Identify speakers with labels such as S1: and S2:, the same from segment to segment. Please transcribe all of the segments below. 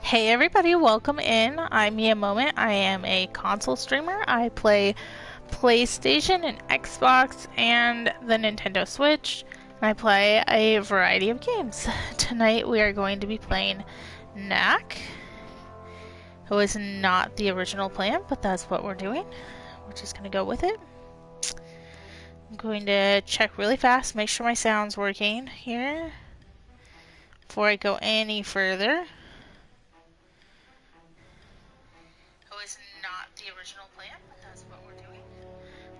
S1: Hey everybody, welcome in. I'm Mia Moment. I am a console streamer. I play PlayStation and Xbox and the Nintendo Switch. And I play a variety of games. Tonight we are going to be playing Knack. It was not the original plan, but that's what we're doing. We're just going to go with it. I'm going to check really fast, make sure my sound's working here before I go any further. Was not the original plan, but that's what we're doing.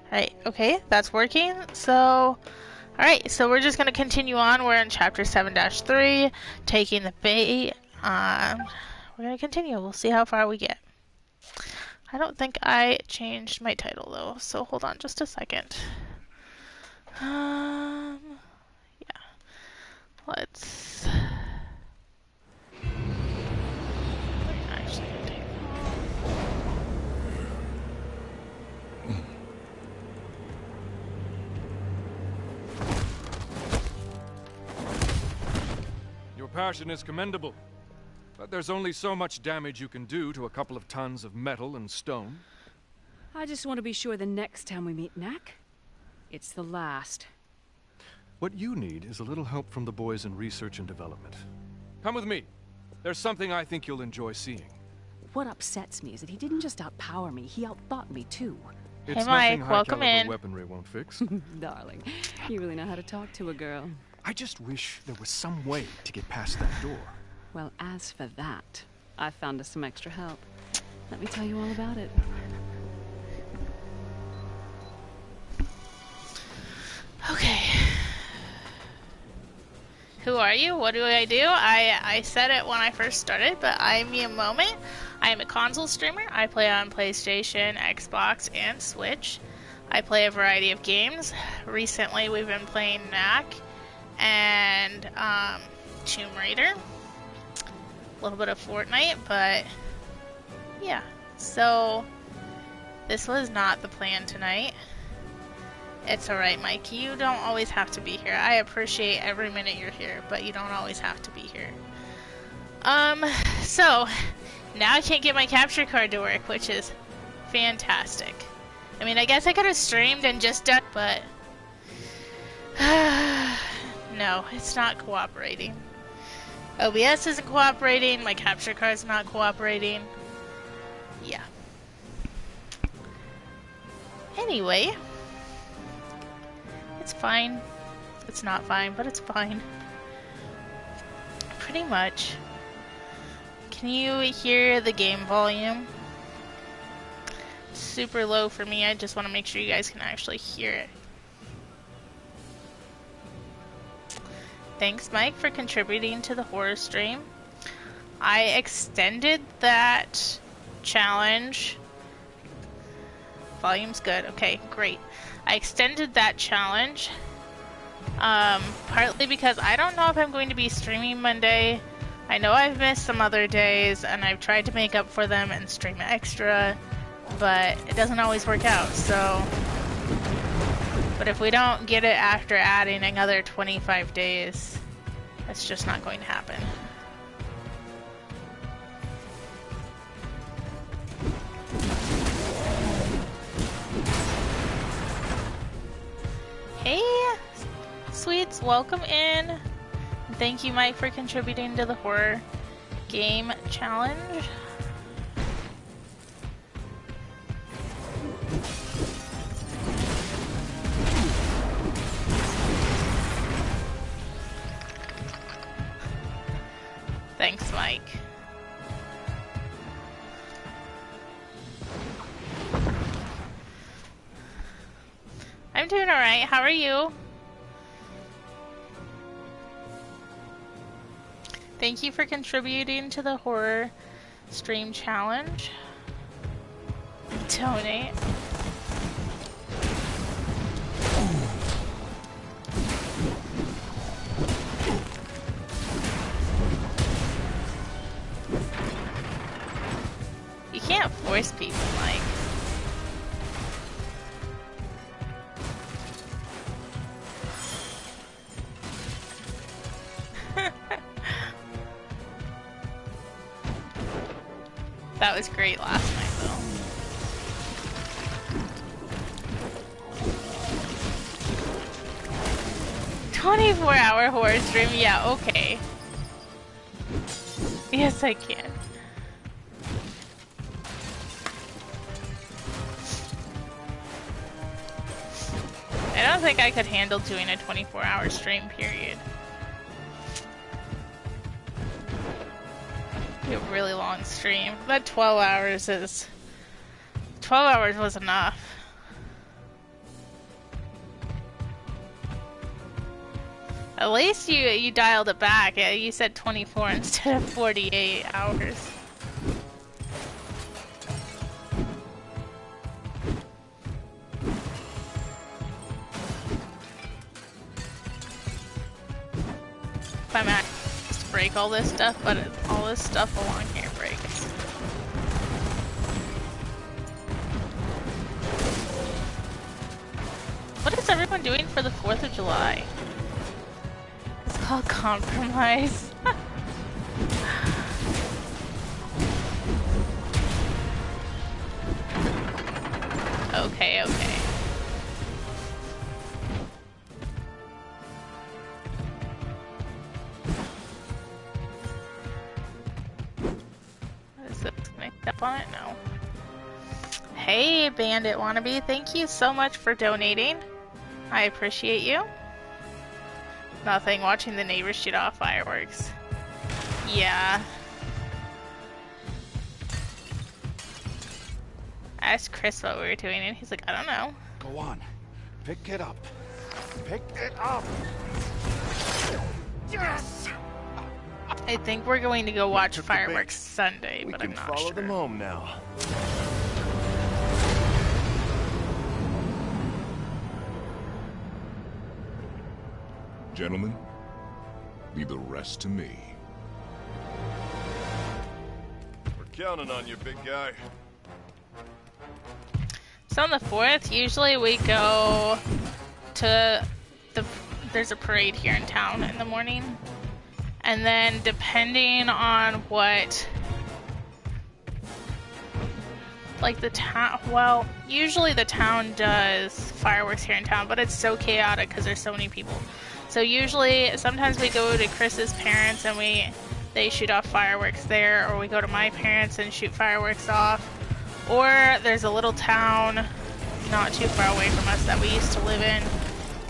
S1: Alright, okay, that's working. So, alright, so we're just going to continue on. We're in chapter 7-3, taking the bait. We're going to continue. We'll see how far we get. I don't think I changed my title, though, so hold on just a second. Yeah. Let's...
S2: Your passion is commendable, but there's only so much damage you can do to a couple of tons of metal and stone.
S3: I just want to be sure the next time we meet Knack, it's the last.
S4: What you need is a little help from the boys in research and development.
S2: Come with me. There's something I think you'll enjoy seeing.
S3: What upsets me is that he didn't just outpower me, he outthought me too.
S2: It's
S1: hey
S2: nothing
S1: Mike, welcome
S2: high-caliber
S1: in.
S2: weaponry won't fix.
S3: Darling, you really know how to talk to a girl.
S4: I just wish there was some way to get past that door.
S3: Well, as for that, I found us some extra help. Let me tell you all about it.
S1: Okay. Who are you? What do? I said it when I first started, but I'm Mia Moment. I am a console streamer. I play on PlayStation, Xbox, and Switch. I play a variety of games. Recently, we've been playing Knack and Tomb Raider. A little bit of Fortnite, but yeah. So, this was not the plan tonight. It's alright, Mike. You don't always have to be here. I appreciate every minute you're here, but you don't always have to be here. So, now I can't get my capture card to work, which is fantastic. I mean, I guess I could have streamed and just done, but... no, it's not cooperating. OBS isn't cooperating, my capture card's not cooperating. Yeah. Anyway... It's fine. It's not fine, but it's fine. Pretty much. Can you hear the game volume? Super low for me. I just want to make sure you guys can actually hear it. Thanks, Mike, for contributing to the horror stream. I extended that challenge. Volume's good. Okay, great. I extended that challenge, partly because I don't know if I'm going to be streaming Monday. I know I've missed some other days, and I've tried to make up for them and stream extra, but it doesn't always work out, so... But if we don't get it after adding another 25 days, that's just not going to happen. Hey, sweets, welcome in. Thank you, Mike, for contributing to the horror game challenge. Thanks, Mike. I'm doing alright. How are you? Thank you for contributing to the horror stream challenge. Donate. You can't force people, Mike. That was great last night, though. "24-hour horror stream?" Yeah, okay. Yes, I can. I don't think I could handle doing a 24-hour stream, period. Be a really long stream. But 12 hours is... 12 hours was enough. At least you dialed it back. Yeah, you said 24 instead of 48 hours. If I'm at to break all this stuff, but all this stuff along here breaks. What is everyone doing for the 4th of July? It's called compromise. Okay, okay. What is this? Can I step on it? No. Hey, Bandit Wannabe, thank you so much for donating. I appreciate you. Nothing, watching the neighbors shoot off fireworks. Yeah. I asked Chris what we were doing and he's like, I don't know.
S5: Go on. Pick it up. Pick it up. Yes!
S1: I think we're going to go watch fireworks Sunday,
S5: We
S1: but
S5: can
S1: I'm not
S5: follow
S1: sure.
S5: them home now.
S6: Gentlemen, leave the rest to me.
S5: We're counting on you, big guy.
S1: So on the 4th, usually we go to there's a parade here in town in the morning. And then depending on what, like the town, well, usually the town does fireworks here in town, but it's so chaotic because there's so many people. So usually, sometimes we go to Chris's parents and they shoot off fireworks there, or we go to my parents and shoot fireworks off. Or there's a little town not too far away from us that we used to live in.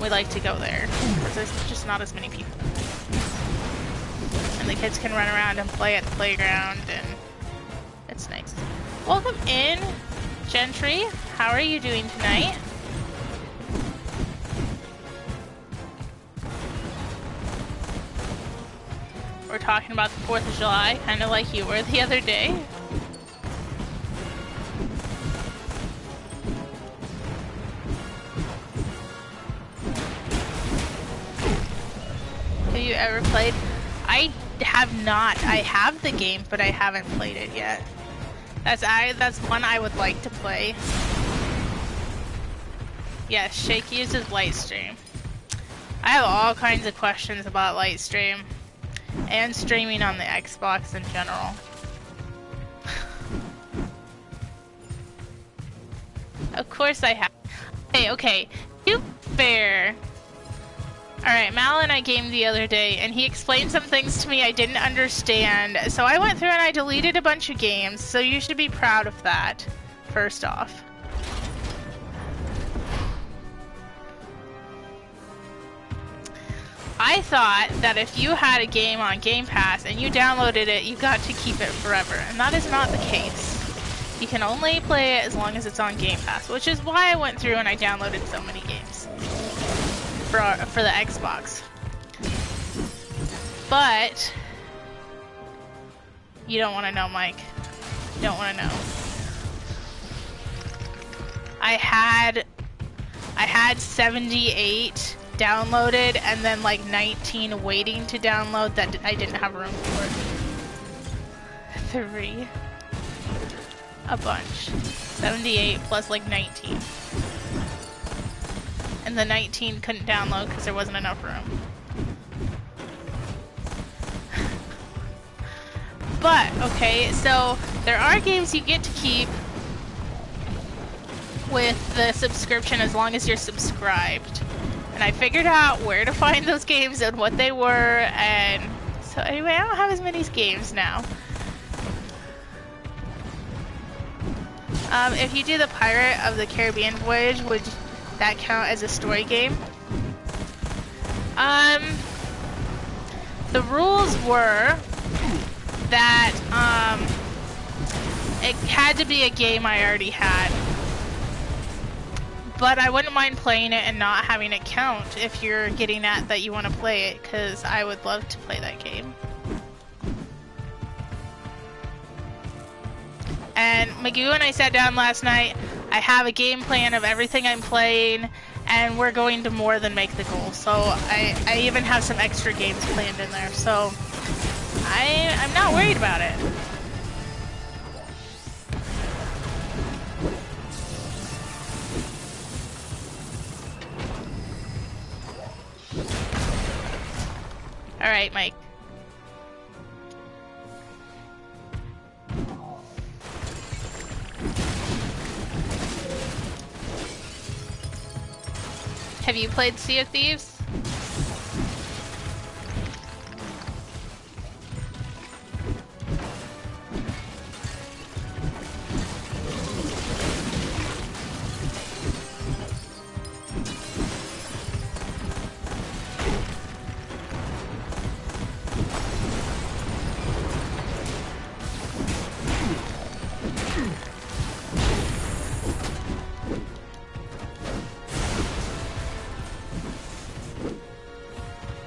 S1: We like to go there because there's just not as many people. And the kids can run around and play at the playground, and it's nice. Welcome in, Gentry. How are you doing tonight? We're talking about the 4th of July, kind of like you were the other day. Have you ever played? I have not. I have the game, but I haven't played it yet. That's one I would like to play. Yes, Shake uses Lightstream. I have all kinds of questions about Lightstream and streaming on the Xbox in general. Of course I have. Okay, to be fair. Alright, Mal and I gamed the other day, and he explained some things to me I didn't understand, so I went through and I deleted a bunch of games, so you should be proud of that, first off. I thought that if you had a game on Game Pass and you downloaded it, you got to keep it forever, and that is not the case. You can only play it as long as it's on Game Pass, which is why I went through and I downloaded so many games for the Xbox. But you don't want to know, Mike. You don't want to know. I had 78 downloaded and then like 19 waiting to download that I didn't have room for. 3. A bunch. 78 plus like 19. And the 19 couldn't download because there wasn't enough room. But, okay, so There are games you get to keep with the subscription as long as you're subscribed. And I figured out where to find those games and what they were, and so anyway, I don't have as many games now. If you do the Pirate of the Caribbean Voyage, would that count as a story game? The rules were that it had to be a game I already had. But I wouldn't mind playing it and not having it count if you're getting at that you want to play it, because I would love to play that game. And Magoo and I sat down last night. I have a game plan of everything I'm playing, and we're going to more than make the goal. So I even have some extra games planned in there, so I'm not worried about it. Alright, Mike. Have you played Sea of Thieves?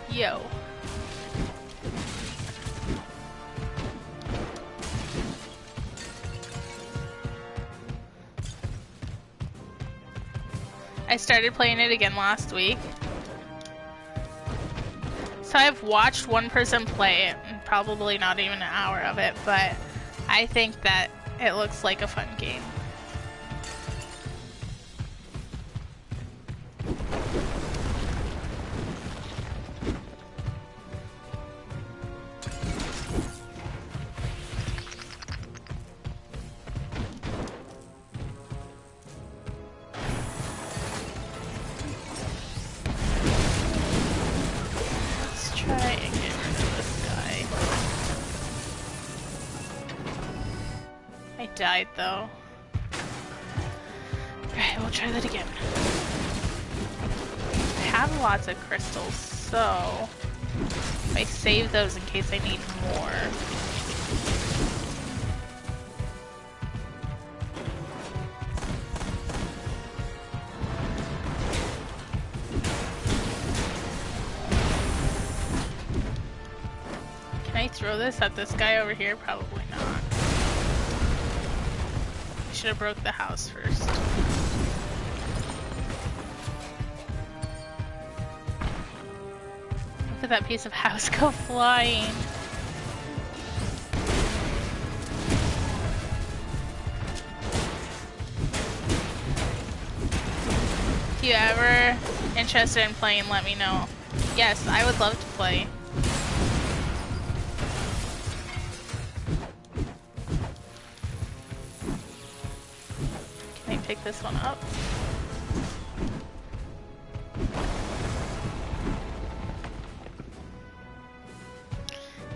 S1: Yo. I started playing it again last week. So I've watched one person play it, and probably not even an hour of it, but I think that it looks like a fun game. Died though. Alright, we'll try that again. I have lots of crystals, so I save those in case I need more. Can I throw this at this guy over here? Probably not. Should have broke the house first. Look at that piece of house go flying. If you ever interested in playing, let me know. Yes, I would love to play. Pick this one up.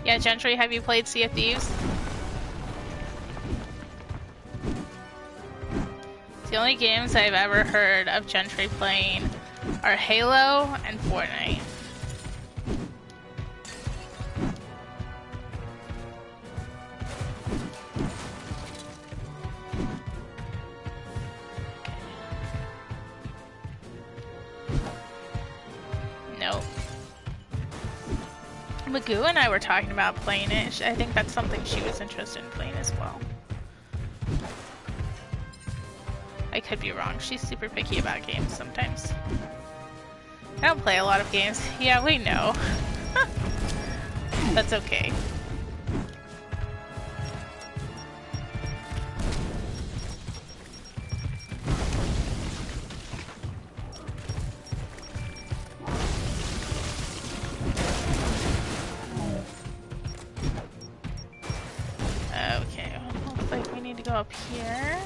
S1: Yeah, Gentry, have you played Sea of Thieves? The only games I've ever heard of Gentry playing are Halo and Fortnite. Magoo and I were talking about playing it. I think that's something she was interested in playing as well. I could be wrong. She's super picky about games sometimes. I don't play a lot of games. Yeah, we know. That's okay. up here.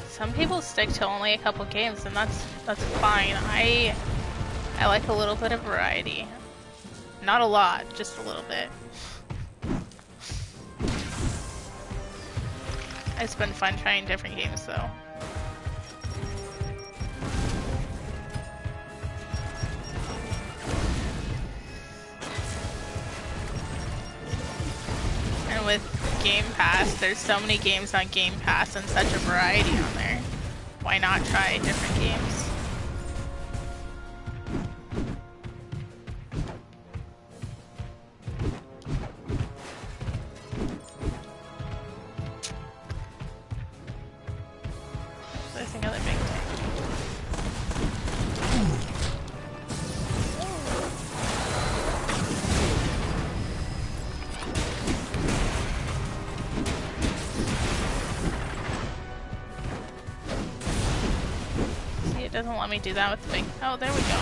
S1: Some people stick to only a couple games, and that's fine. I like a little bit of variety. Not a lot, just a little bit. It's been fun trying different games though. And with Game Pass, there's so many games on Game Pass and such a variety on there. Why not try different games? There's another big tank. See, it doesn't let me do that with the big... Oh, there we go.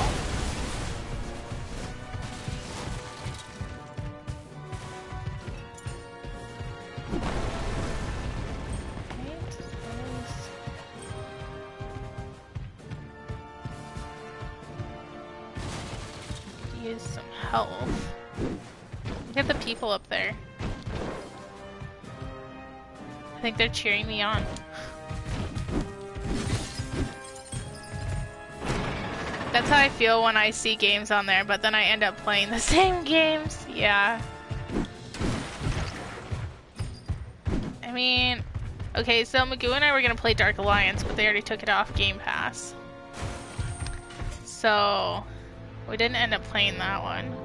S1: Use some health. Look at the people up there. I think they're cheering me on. That's how I feel when I see games on there, but then I end up playing the same games. Yeah. I mean, okay, so Magoo and I were gonna play Dark Alliance, but they already took it off Game Pass. So we didn't end up playing that one.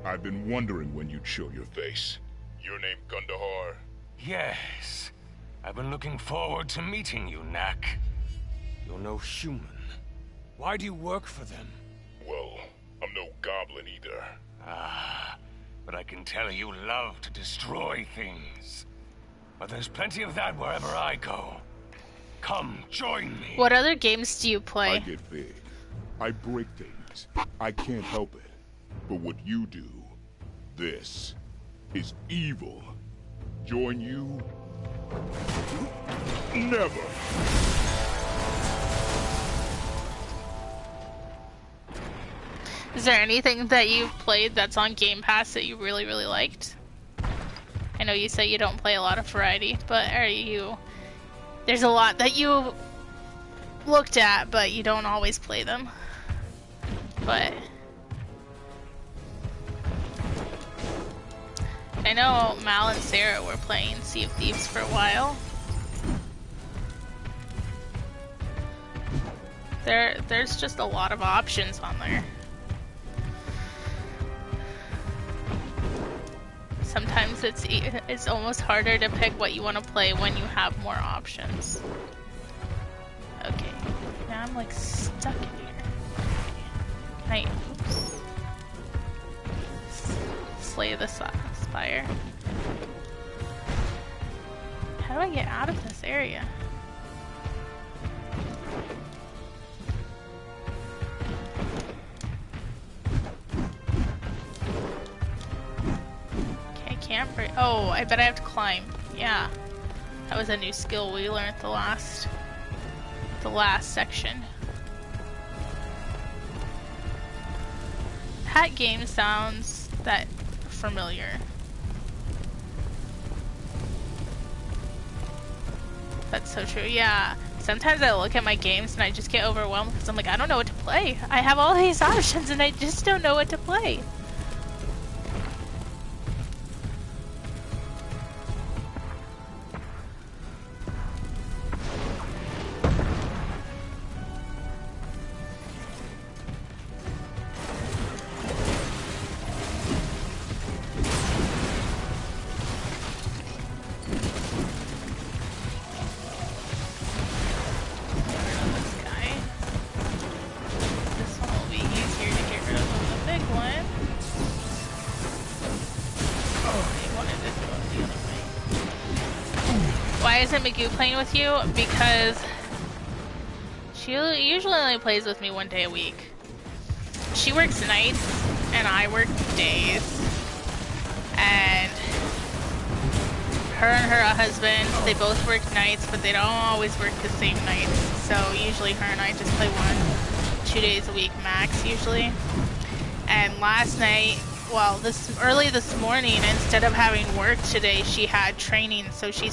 S6: I've been wondering when you'd show your face. Your name Gundahar?
S7: Yes. I've been looking forward to meeting you, Knack. You're no human. Why do you work for them?
S6: Well, I'm no goblin either.
S7: Ah, but I can tell you love to destroy things. But there's plenty of that wherever I go. Come, join me.
S1: What other games do you play?
S6: I get big. I break things. I can't help it. But what you do, this, is evil. Join you? Never.
S1: Is there anything that you've played that's on Game Pass that you really, really liked? I know you say you don't play a lot of variety, but are you... There's a lot that you looked at, but you don't always play them. But... I know Mal and Sarah were playing Sea of Thieves for a while. There's just a lot of options on there. Sometimes it's almost harder to pick what you want to play when you have more options. Okay, now I'm like stuck in here. Can I slay the spire? How do I get out of this area? Can't break. Oh, I bet I have to climb. Yeah, that was a new skill we learned the last section. That game sounds that familiar. That's so true. Yeah. Sometimes I look at my games and I just get overwhelmed because I'm like, I don't know what to play. I have all these options and I just don't know what to play. why isn't Magoo playing with you? Because she usually only plays with me 1 day a week. She works nights, and I work days. And her and her husband, they both work nights, but they don't always work the same nights. So usually her and I just play 1-2 days a week max, usually. And last night, well, early this morning, instead of having work today, she had training. So she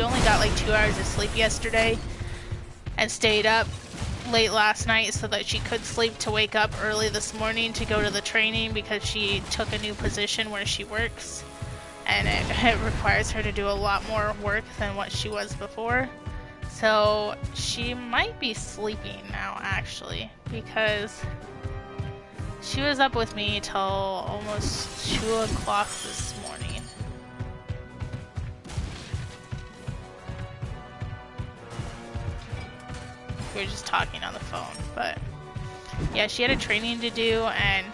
S1: only got like 2 hours of sleep yesterday and stayed up late last night so that she could sleep to wake up early this morning to go to the training, because she took a new position where she works, and it requires her to do a lot more work than what she was before. So she might be sleeping now, actually, because she was up with me till almost 2 o'clock this morning. We were just talking on the phone, but yeah, she had a training to do, and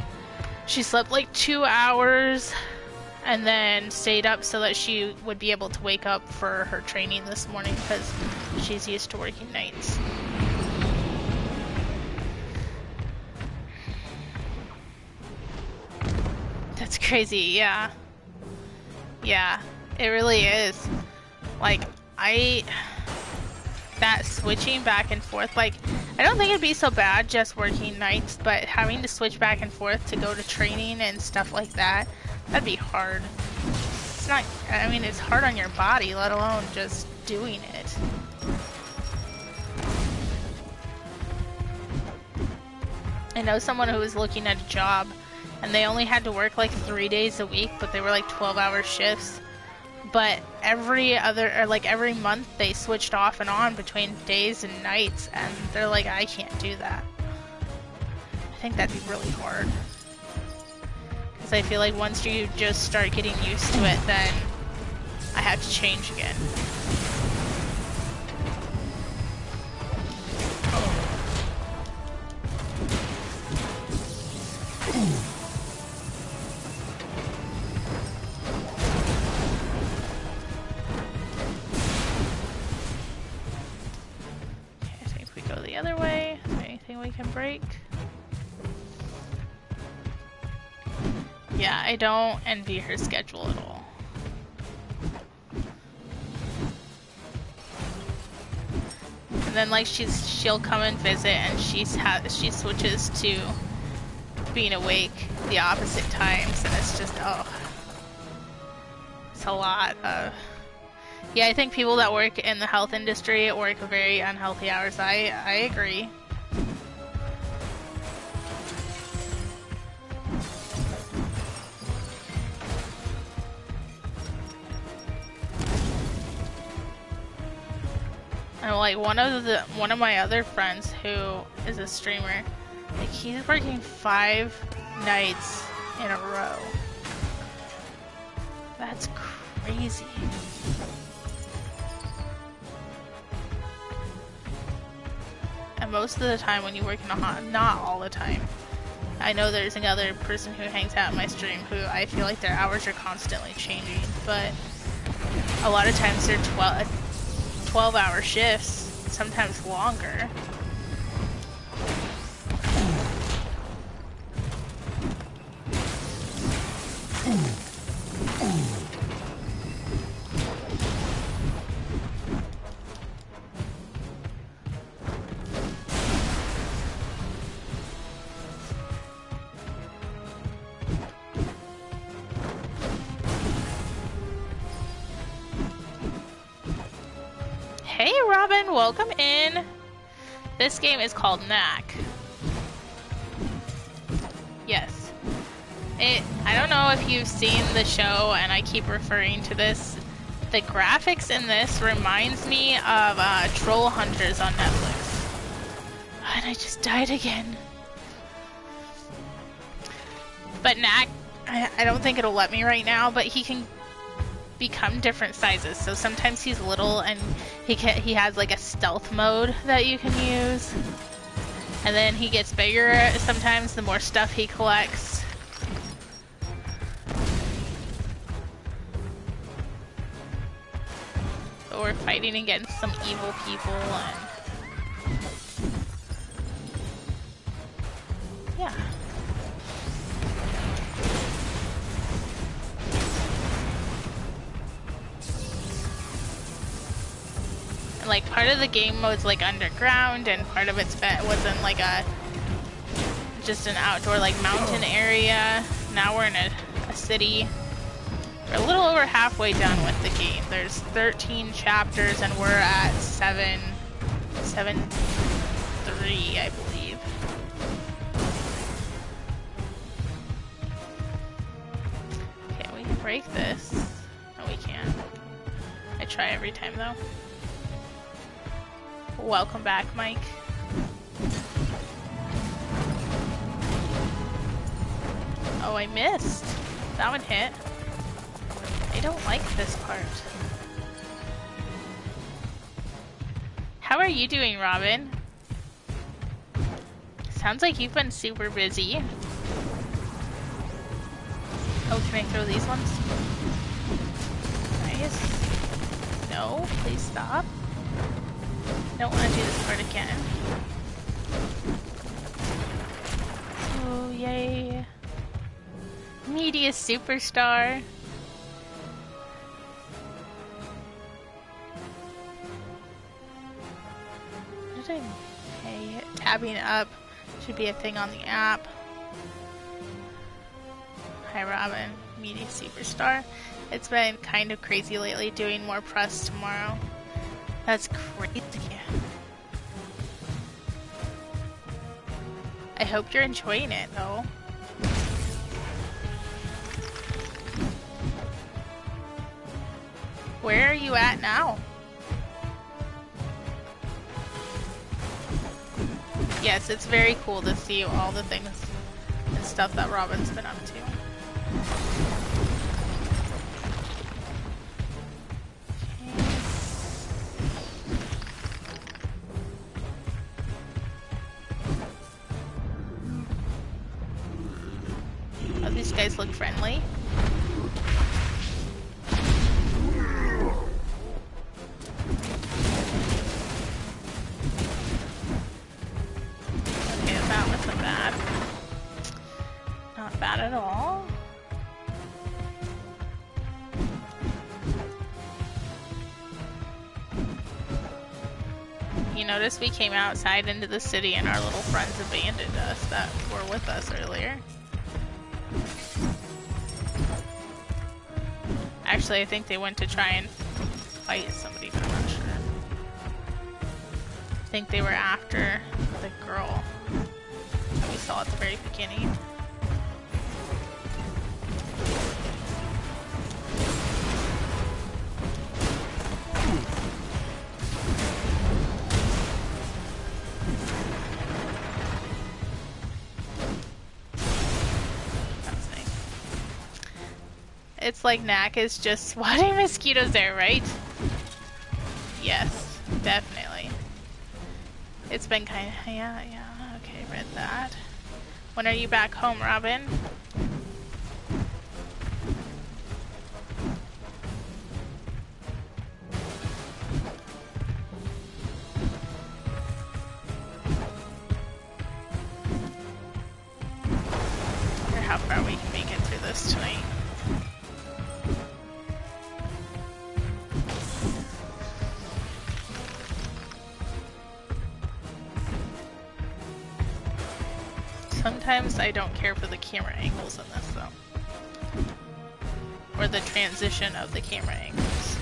S1: she slept like 2 hours and then stayed up so that she would be able to wake up for her training this morning, because she's used to working nights. That's crazy, yeah. Yeah, it really is. Like, that switching back and forth, like, I don't think it'd be so bad just working nights, but having to switch back and forth to go to training and stuff like that, that'd be hard. It's not, I mean, it's hard on your body, let alone just doing it. I know someone who was looking at a job, and they only had to work like 3 days a week, but they were like 12-hour shifts. But every month they switched off and on between days and nights, and they're like, I can't do that. I think that'd be really hard. Because I feel like once you just start getting used to it, then I have to change again. Other way. Is there anything we can break? Yeah, I don't envy her schedule at all. And then like she'll come and visit, and she switches to being awake the opposite times, and it's just it's a lot of. Yeah, I think people that work in the health industry work very unhealthy hours. I agree. And like one of my other friends who is a streamer, like he's working 5 nights in a row. That's crazy. And most of the time when you work in a not all the time. I know there's another person who hangs out in my stream who I feel like their hours are constantly changing, but a lot of times they're 12-hour shifts, sometimes longer. Hey Robin, welcome in. This game is called Knack. Yes. I don't know if you've seen the show, and I keep referring to this. The graphics in this reminds me of Troll Hunters on Netflix. And I just died again. But Knack, I don't think it'll let me right now, but he can become different sizes. So sometimes he's little, and he has like a stealth mode that you can use. And then he gets bigger sometimes the more stuff he collects. But we're fighting against some evil people and yeah. And like part of the game was like underground and part of it's was in like just an outdoor like mountain area. Now we're in a city. We're a little over halfway done with the game. There's 13 chapters and we're at 7-3, I believe. Okay, we can break this. No, we can't. I try every time though. Welcome back, Mike. Oh, I missed. That one hit. I don't like this part. How are you doing, Robin? Sounds like you've been super busy. Oh, can I throw these ones? Nice. No, please stop. Don't want to do this part again. Oh, yay. Media superstar. What did I... Hey, tabbing up should be a thing on the app. Hi, Robin. Media superstar. It's been kind of crazy lately doing more press tomorrow. That's crazy. I hope you're enjoying it, though. Where are you at now? Yes, it's very cool to see all the things and stuff that Robin's been up to. Oh, these guys look friendly. At all. You notice we came outside into the city and our little friends abandoned us that were with us earlier. Actually, I think they went to try and fight somebody, but I'm not sure. I think they were after the girl that we saw at the very beginning. It's like Knack is just swatting mosquitoes there, right? Yes, definitely. It's been kind of, yeah, okay, read that. When are you back home, Robin? I wonder how far we can make it through this tonight. Sometimes I don't care for the camera angles in this though. Or the transition of the camera angles.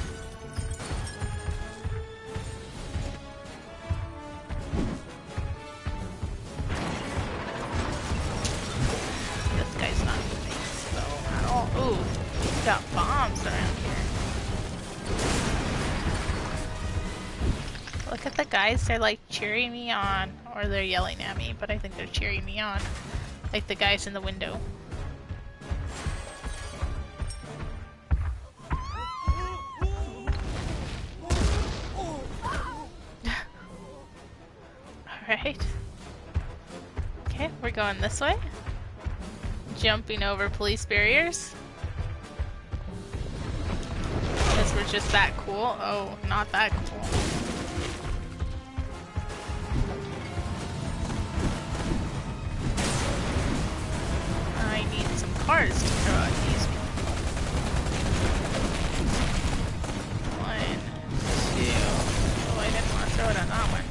S1: This guy's not moving slow at all. Ooh, we've got bombs around here. Look at the guys, they're like cheering me on. Or they're yelling at me, but I think they're cheering me on. Like the guys in the window. Alright. Okay, we're going this way. Jumping over police barriers. Because we're it's just that cool. Oh, not that cool. I need some cars to throw at these people. 1, 2. Oh, I didn't want to throw it at that one.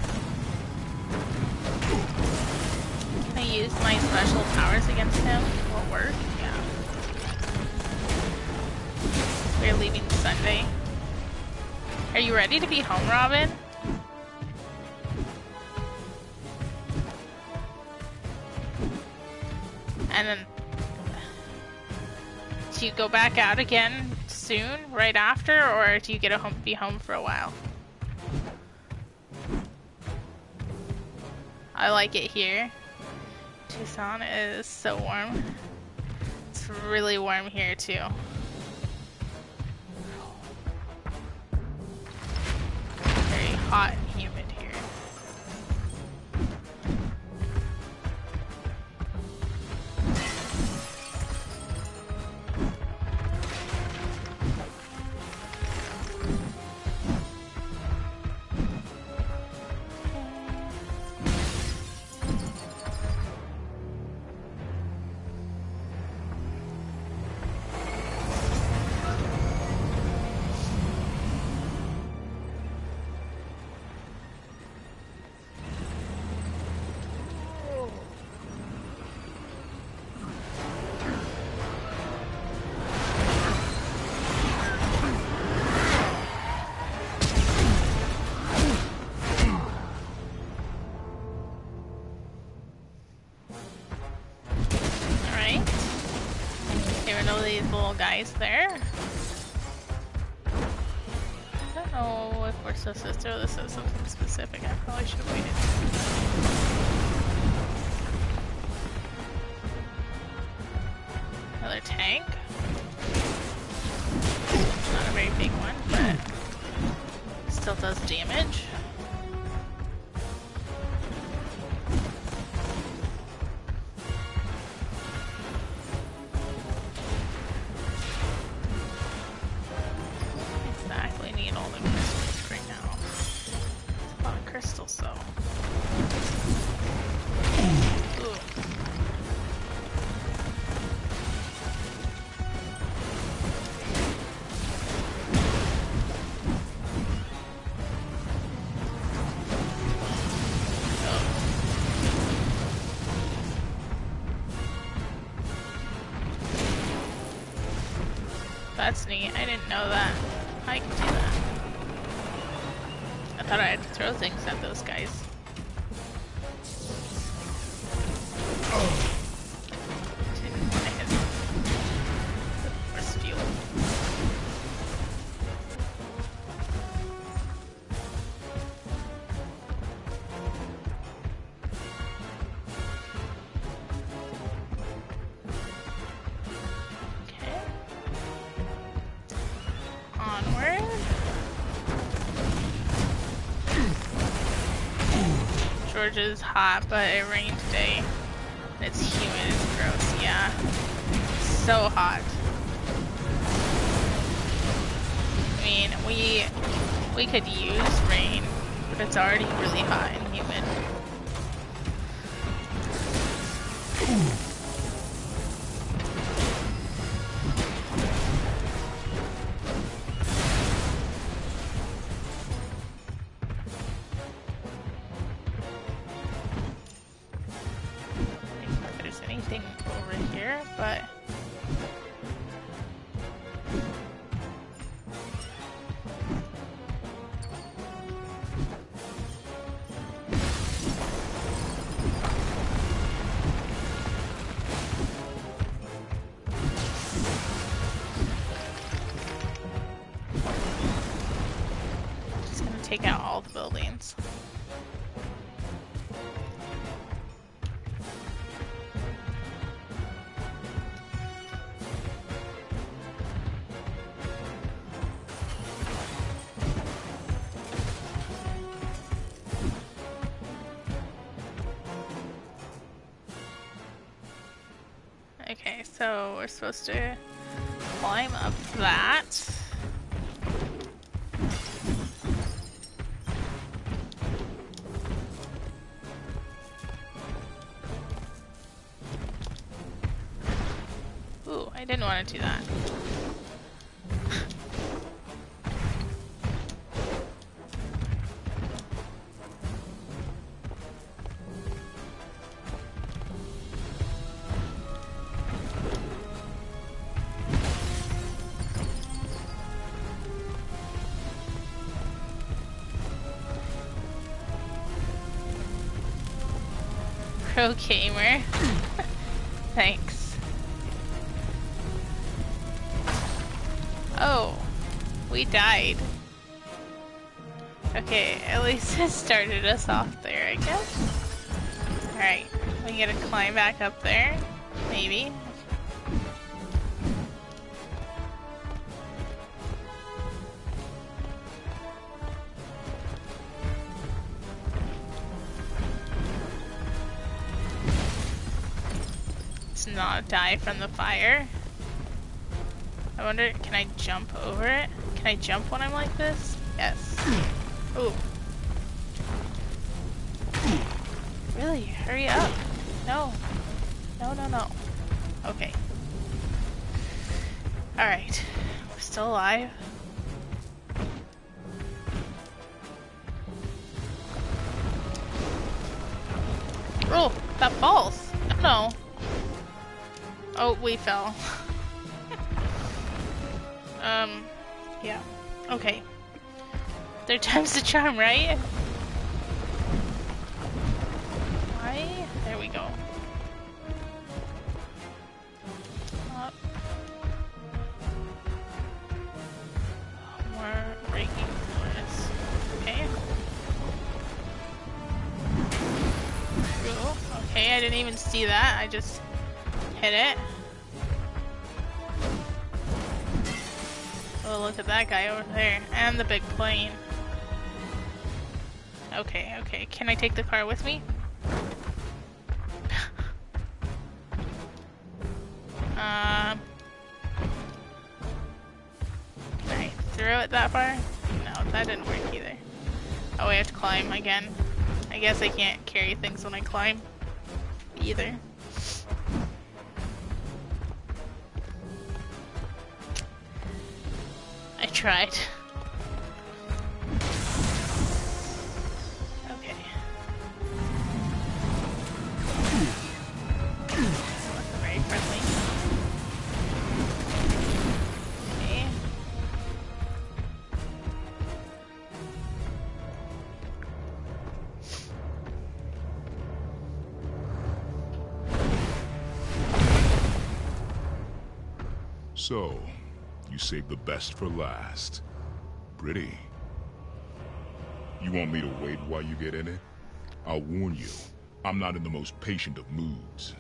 S1: Can I use my special powers against him? Will it work? Yeah. We're leaving Sunday. Are you ready to be home, Robin? And then... do you go back out again soon, right after, or do you get to be home for a while? I like it here. Tucson is so warm. It's really warm here too. Very hot and humid here. Guys there. I don't know if we're supposed to throw this as something specific. I probably should have waited. Another tank. Not a very big one, but still does damage. That's neat. I didn't know that. I can do that. I thought I had to throw things at those guys. Didn't want to hit them. Or steal them. Georgia's hot, but it rained today. It's humid, it's gross, yeah. So hot. I mean, we could use rain, but it's already really hot and humid. Take out all the buildings. Okay, so we're supposed to climb up that. didn't want to do that. Pro gamer. Thanks. Oh, we died. Okay, at least it started us off there, I guess. Alright, we gotta climb back up there. Maybe. Not die from the fire. I wonder, can I jump over it? Can I jump when I'm like this? Yes. Ooh. Really? Hurry up. No. No, no, no. Okay. Alright. We're still alive. Oh, that falls. No. Oh, we fell. Yeah. Okay. Third time's the charm, right? Why? There we go. Up. More breaking force. Okay. Cool. Okay, I didn't even see that. I just hit it. Oh, look at that guy over there. And the big plane. Okay, okay. Can I take the car with me? Can I throw it that far? No, that didn't work either. Oh, we have to climb again. I guess I can't carry things when I climb either. I tried. Okay. Wasn't very friendly. Okay.
S6: So, you saved the best for last. Pretty. You want me to wait while you get in it? I'll warn you, I'm not in the most patient of moods.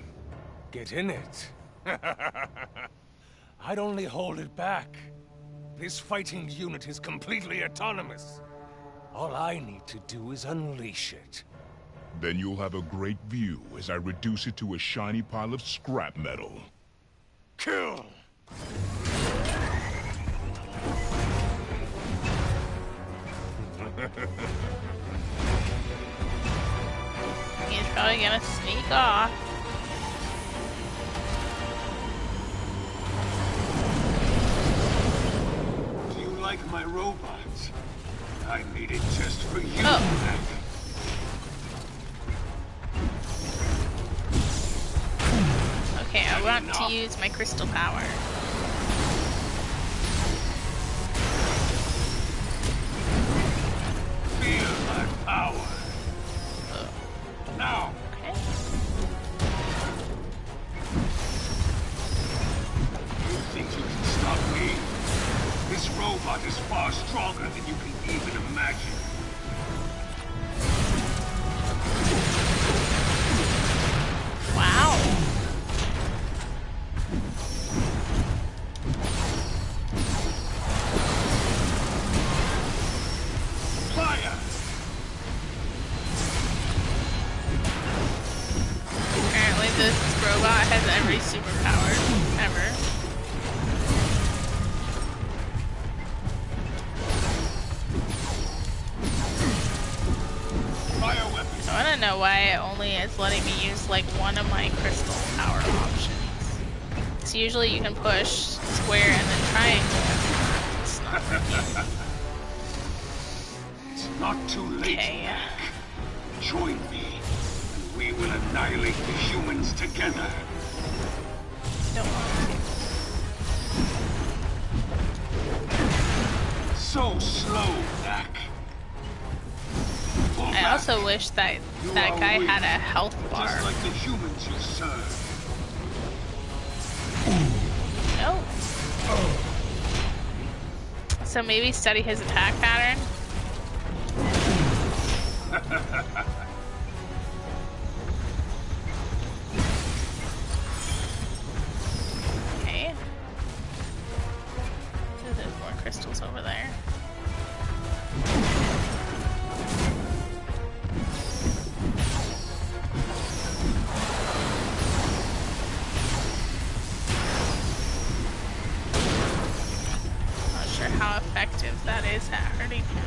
S7: Get in it. I'd only hold it back. This fighting unit is completely autonomous. All I need to do is unleash it.
S6: Then you'll have a great view as I reduce it to a shiny pile of scrap metal.
S7: Kill!
S1: He's probably gonna sneak off.
S7: Do you like my robot? I made it just for you.
S1: Oh. Okay, I want to use my crystal power.
S7: Feel my power. Now.
S1: Okay.
S7: You think you can stop me? This robot is far stronger than you can even imagine.
S1: Wow.
S7: Fire!
S1: Apparently this robot has every superpower ever.
S7: Fire weapons!
S1: I wanna know why it only is letting me use like one of my crystal power options. So usually you can push square and then triangle. It's not working.
S7: It's not too late,
S1: Okay.
S7: Mac. Join me, and we will annihilate the humans together.
S1: Don't want to.
S7: So slow, Mac. Pull
S1: I
S7: back.
S1: also wish that
S7: You
S1: that
S7: are
S1: guy
S7: weak,
S1: had a health bar.
S7: Just like the humans you serve.
S1: No. So maybe study his attack pattern. Okay. So there's more crystals over there. Not sure how effective that is at hurting him.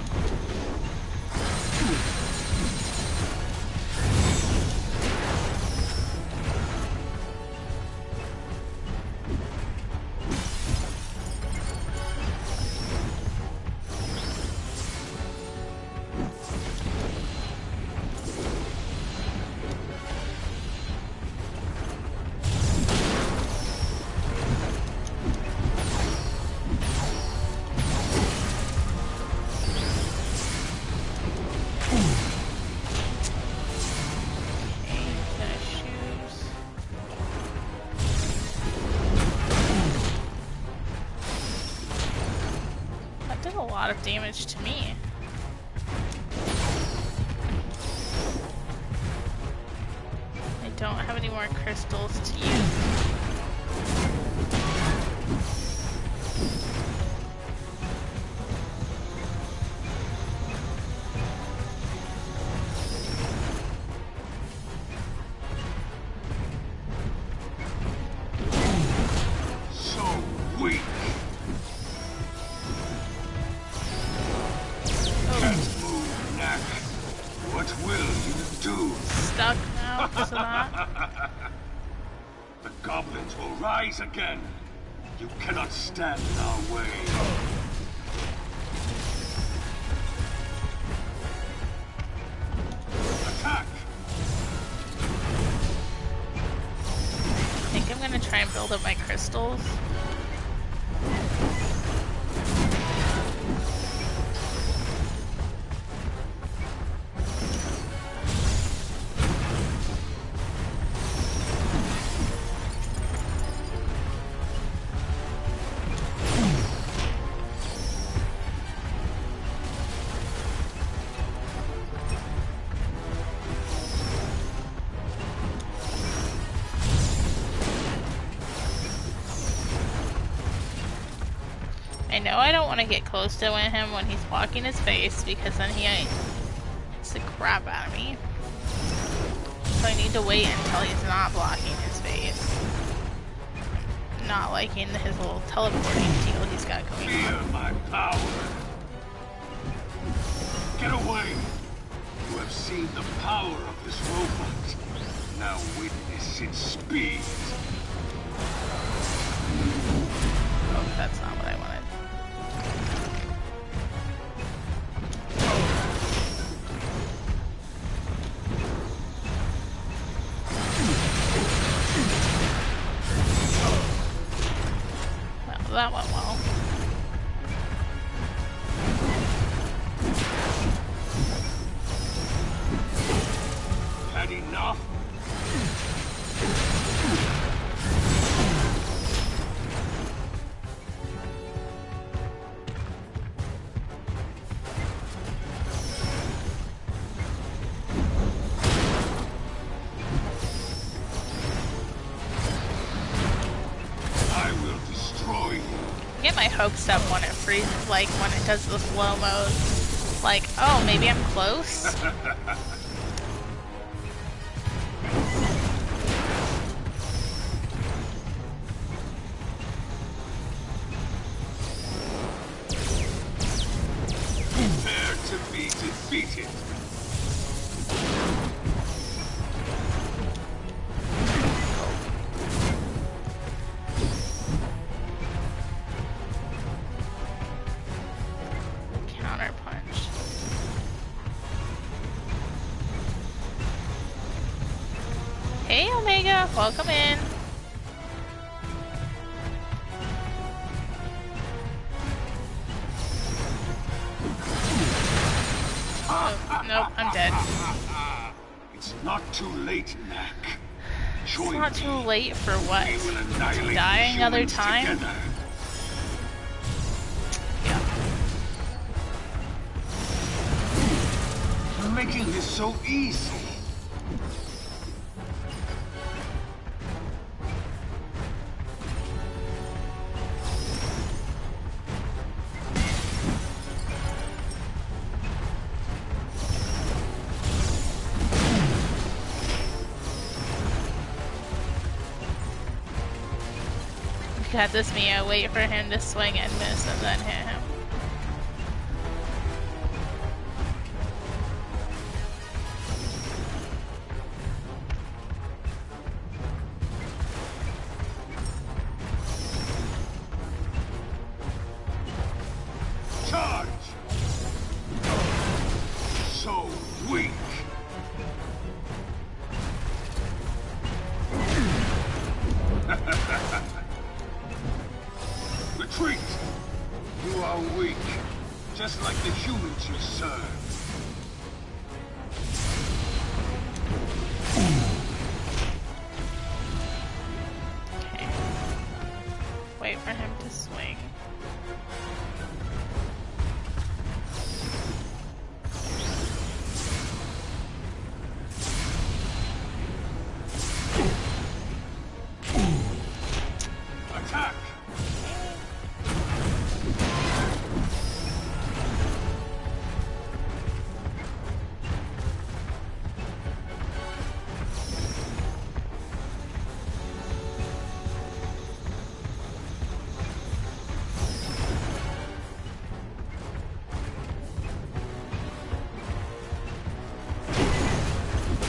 S1: Damage to me. I don't have any more crystals to use.
S7: So weak. Can't move, Knack. What will you do?
S1: Stuck now because of that.
S7: The goblins will rise again. You cannot stand in our way. Attack!
S1: I think I'm gonna try and build up my crystals. I know I don't want to get close to him when he's blocking his face because then he hits the crap out of me. So I need to wait until he's not blocking his face. Not liking his little teleporting deal he's got going
S7: Fear
S1: on.
S7: my power. Get away. You have seen the power of this robot. Now witness its speed.
S1: Oh, that's not what I wanted. Well, that went well.
S7: Had enough? I will destroy you.
S1: I get my hopes up when it freezes, like when it does the slow mode. Like, oh, maybe I'm close?
S7: Prepare to be defeated.
S1: Omega. Welcome in. Oh, nope, I'm dead.
S7: It's not too late, Knack.
S1: It's
S7: Join
S1: not
S7: me.
S1: too late for what?
S7: We will
S1: To
S7: annihilate
S1: die
S7: the
S1: another
S7: humans
S1: time?
S7: together.
S1: Yeah.
S7: You're making this so easy.
S1: Got this, Mia. Wait for him to swing and miss and then hit him.
S7: Charge! So weak. Retreat! You are weak, just like the humans you serve.
S1: Okay. Wait for him to swing.
S7: Attack!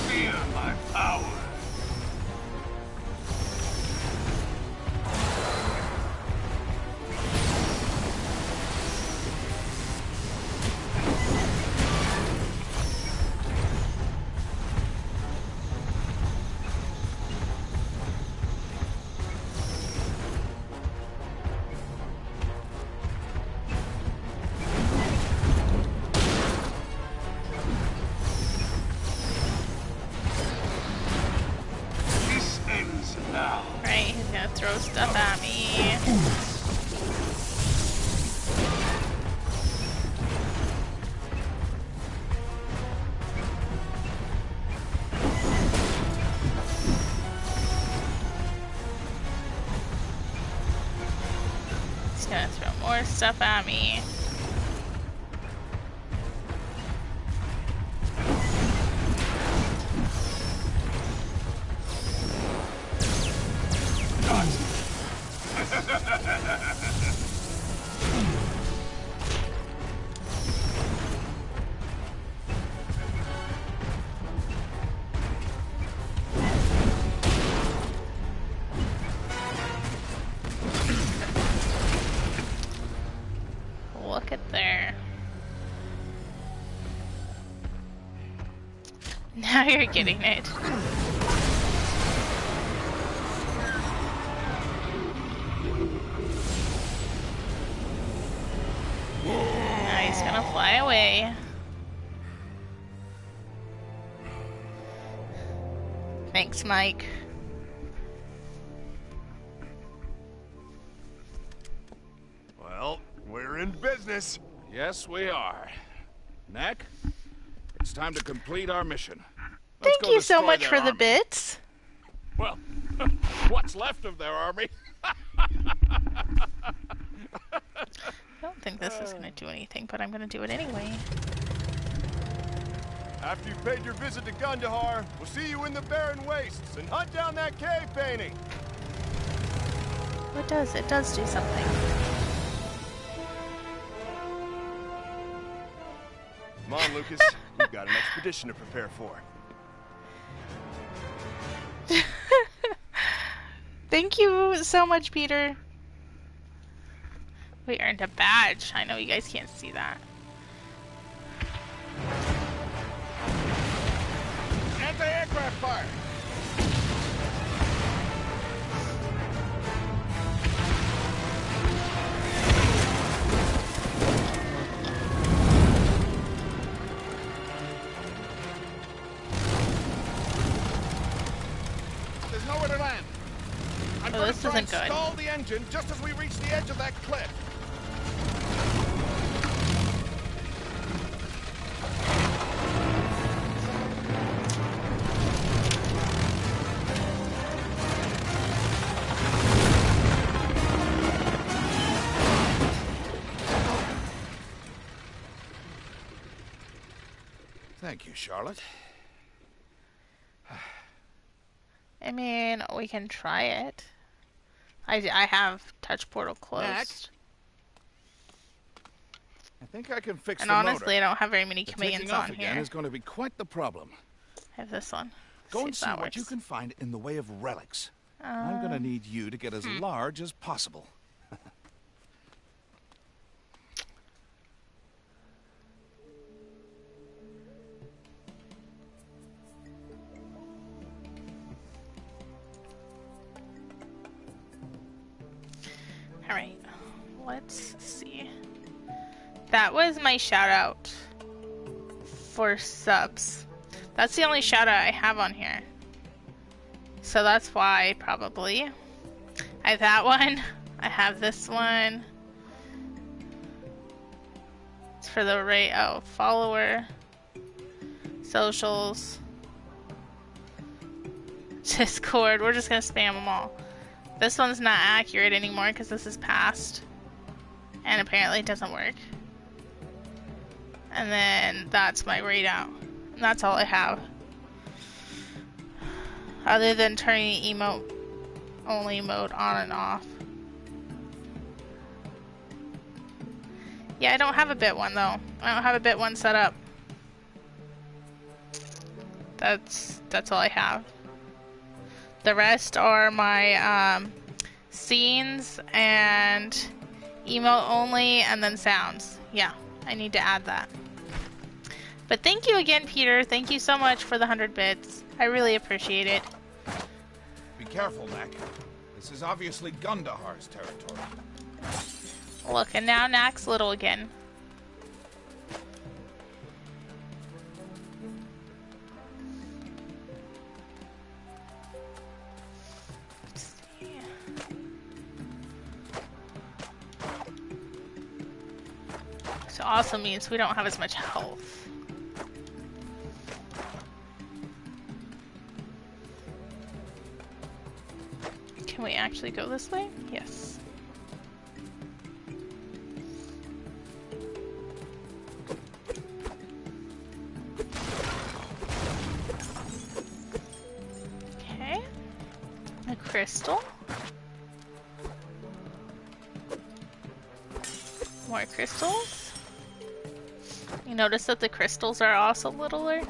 S7: Fear my power. This ends now.
S1: Right, he's gonna throw stuff at me. He's gonna throw more stuff at me. Look at there. Now you're getting it. Now he's gonna fly away. Thanks, Mike.
S5: Well, we're in business. Yes, we are. Knack, it's time to complete our mission. Let's
S1: Thank
S5: go
S1: you so
S5: destroy
S1: much
S5: their
S1: for the
S5: army.
S1: bits.
S5: Well, what's left of their army?
S1: I don't think this is gonna do anything, but I'm gonna do it anyway.
S5: After you've paid your visit to Gundahar, we'll see you in the barren wastes and hunt down that cave painting.
S1: It does. It does do something.
S5: Come on, Lucas. We've got an expedition to prepare for.
S1: Thank you so much, Peter. We earned a badge. I know you guys can't see that.
S5: Anti-aircraft fire! nowhere to land. I'm
S1: Oh,
S5: going
S1: this
S5: to try and
S1: isn't good.
S5: stall the engine just as we reach the edge of that cliff. Thank you, Charlotte.
S1: I mean, we can try it. I have touch portal closed.
S5: Next. I think I can fix
S1: And
S5: the
S1: honestly,
S5: motor.
S1: I don't have very many
S5: The
S1: commands
S5: taking off
S1: on
S5: again
S1: here.
S5: is going to be quite the problem.
S1: I have this one.
S5: Go and
S1: if
S5: see
S1: that
S5: what
S1: works.
S5: you can find in the way of relics. I'm going to need you to get as large as possible.
S1: Alright, let's see. That was my shout out for subs. That's the only shout out I have on here. So that's why, probably. I have that one. I have this one. It's for the rate. Oh, follower. Socials. Discord. We're just gonna spam them all. This one's not accurate anymore because this is past. And apparently it doesn't work. And then that's my readout. And that's all I have. Other than turning emote only mode on and off. Yeah, I don't have a bit one though. I don't have a bit one set up. That's all I have. The rest are my scenes and emote only and then sounds. Yeah, I need to add that. But thank you again, Peter. Thank you so much for the 100 bits. I really appreciate it.
S5: Be careful, Mac. This is obviously Gundahar's territory.
S1: Look, and now Knack's little again. Let's see. So also means we don't have as much health. Can we actually go this way? Yes. Okay. A crystal. More crystals. You notice that the crystals are also littler?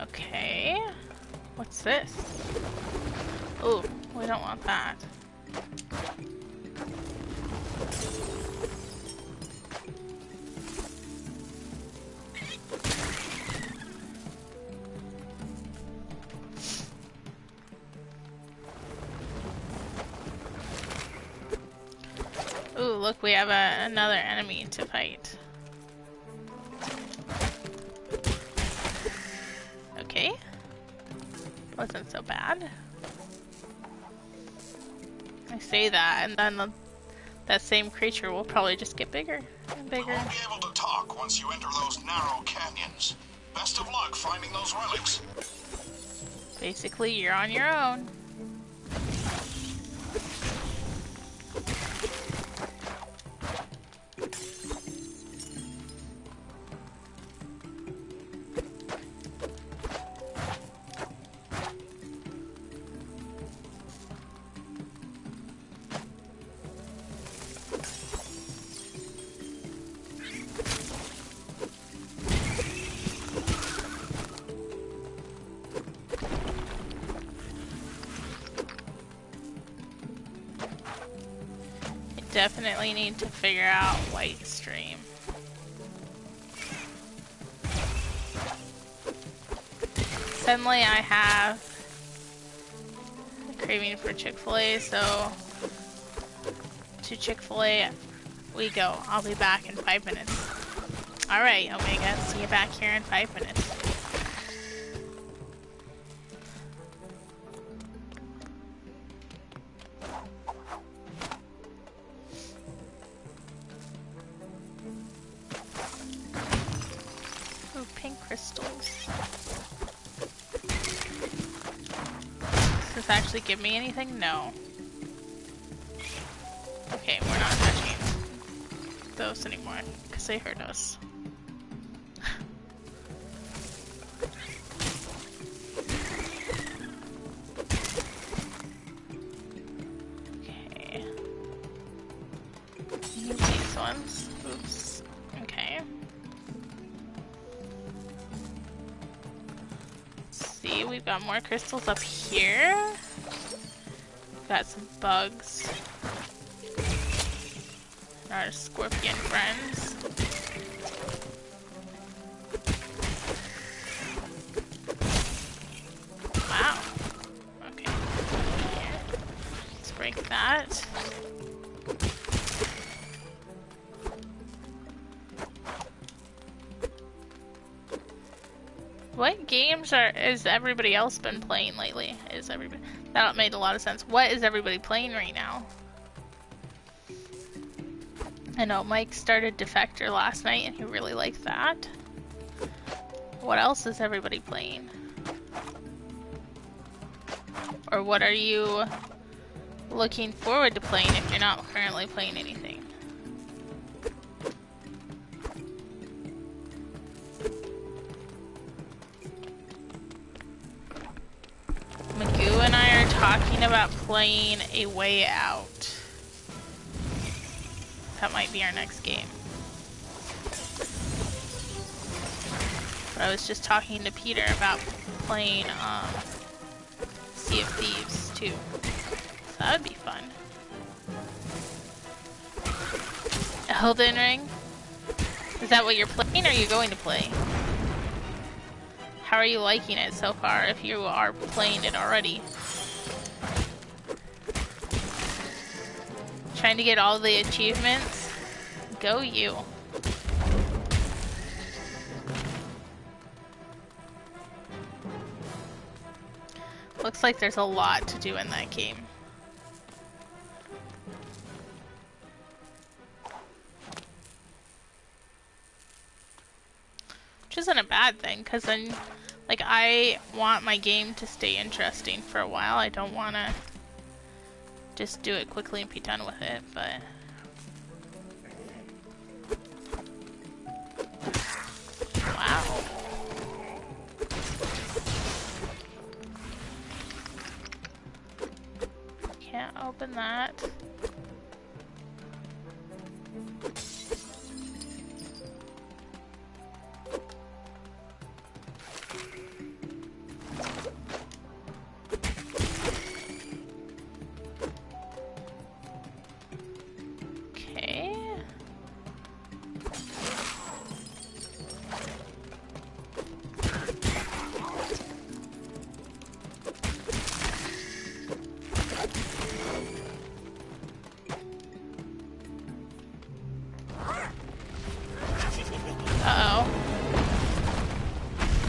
S1: Okay. What's this? Oh, we don't want that. Ooh, look, we have another enemy to fight. Okay. Wasn't so bad. I say that, and then that same creature will probably just get bigger and bigger.
S8: You won't be able to talk once you enter those narrow canyons. Best of luck finding those relics.
S1: Basically, you're on your own. definitely need to figure out white stream. Suddenly I have a craving for Chick-fil-A, so to Chick-fil-A we go. I'll be back in 5 minutes. Alright, Omega, see you back here in 5 minutes. Ooh, pink crystals. Does this actually give me anything? No. Okay, we're not touching those anymore, because they hurt us. Okay. Use these ones. Oops. Okay. Let's see, we've got more crystals up here. We've got some bugs. Our scorpion friends. Wow. Okay. Here. Let's break that. What games is everybody else been playing lately? That made a lot of sense. What is everybody playing right now? I know Mike started Defector last night and he really liked that. What else is everybody playing? Or what are you looking forward to playing if you're not currently playing anything? Magoo and I are talking about playing A Way Out. That might be our next game. But I was just talking to Peter about playing Sea of Thieves too. So that would be fun. Elden Ring? Is that what you're playing or are you going to play? How are you liking it so far if you are playing it already? Trying to get all the achievements? Go you. Looks like there's a lot to do in that game. Which isn't a bad thing, because then, like, I want my game to stay interesting for a while. I don't want to just do it quickly and be done with it, but... Wow. Can't open that.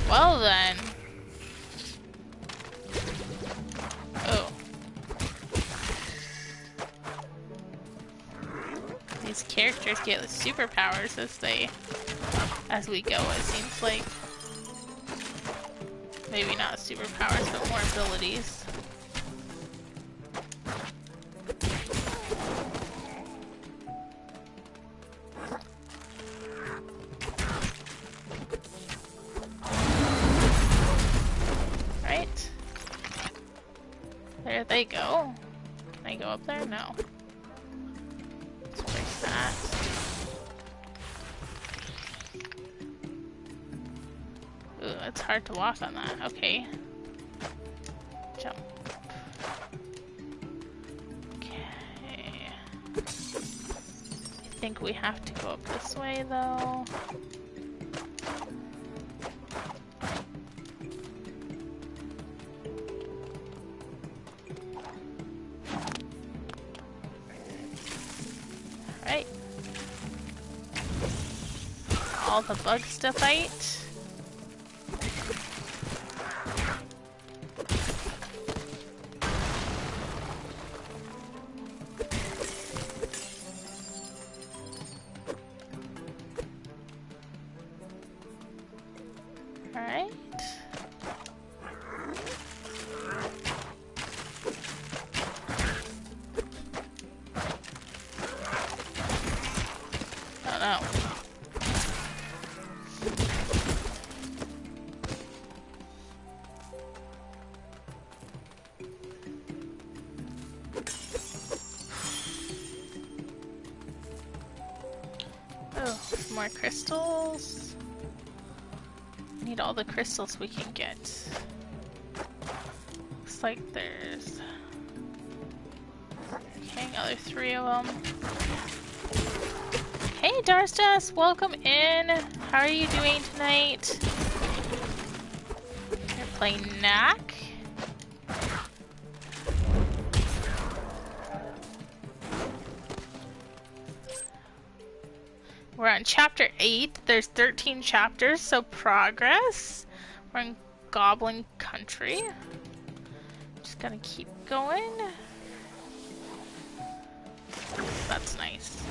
S1: Well then. Oh. These characters get superpowers as we go, it seems like. Maybe not superpowers, but more abilities. There they go. Can I go up there? No. Let's break that. Ooh, it's hard to walk on that. Okay. Jump. Okay. think we have to go up this way, though. Alright. All the bugs to fight. Alright. Oh no. Oh, some more crystals. Need all the crystals we can get. Looks like there's... Okay, another 3 of them. Hey Darstas, welcome in! How are you doing tonight? You're playing Knack? We're on chapter 8. There's 13 chapters, so progress. We're in Goblin Country. Just gonna keep going. That's nice.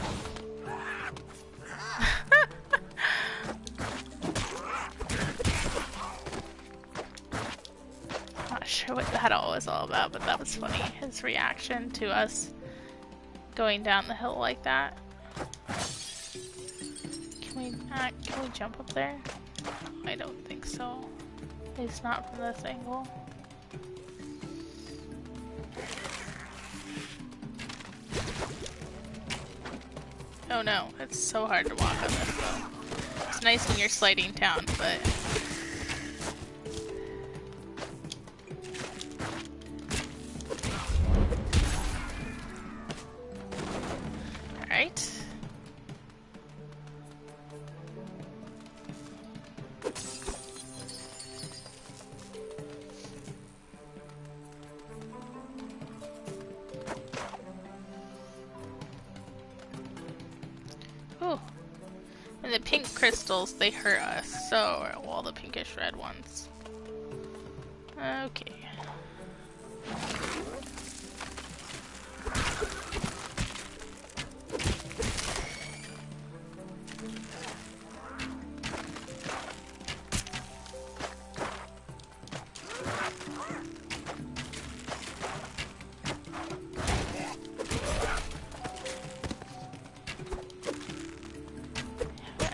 S1: Not sure what that all was all about, but that was funny. His reaction to us going down the hill like that. Can we jump up there? I don't think so. At least not from this angle. Oh no, it's so hard to walk on this though. It's nice when you're sliding down, but... Alright. Ooh. And the pink crystals, they hurt us, so, well, the pinkish red ones. Okay.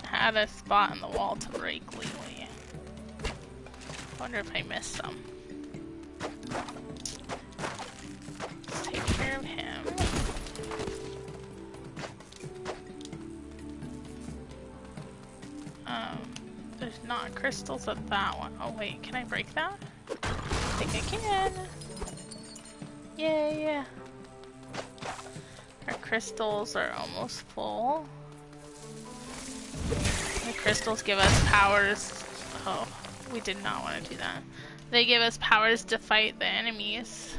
S1: Had a spot in the wall to break lately. Wonder if I missed some. Let's take care of him. There's not crystals at that one. Oh wait, can I break that? I think I can. Yay! Our crystals are almost full. The crystals give us powers. Oh, we did not want to do that. They give us powers to fight the enemies.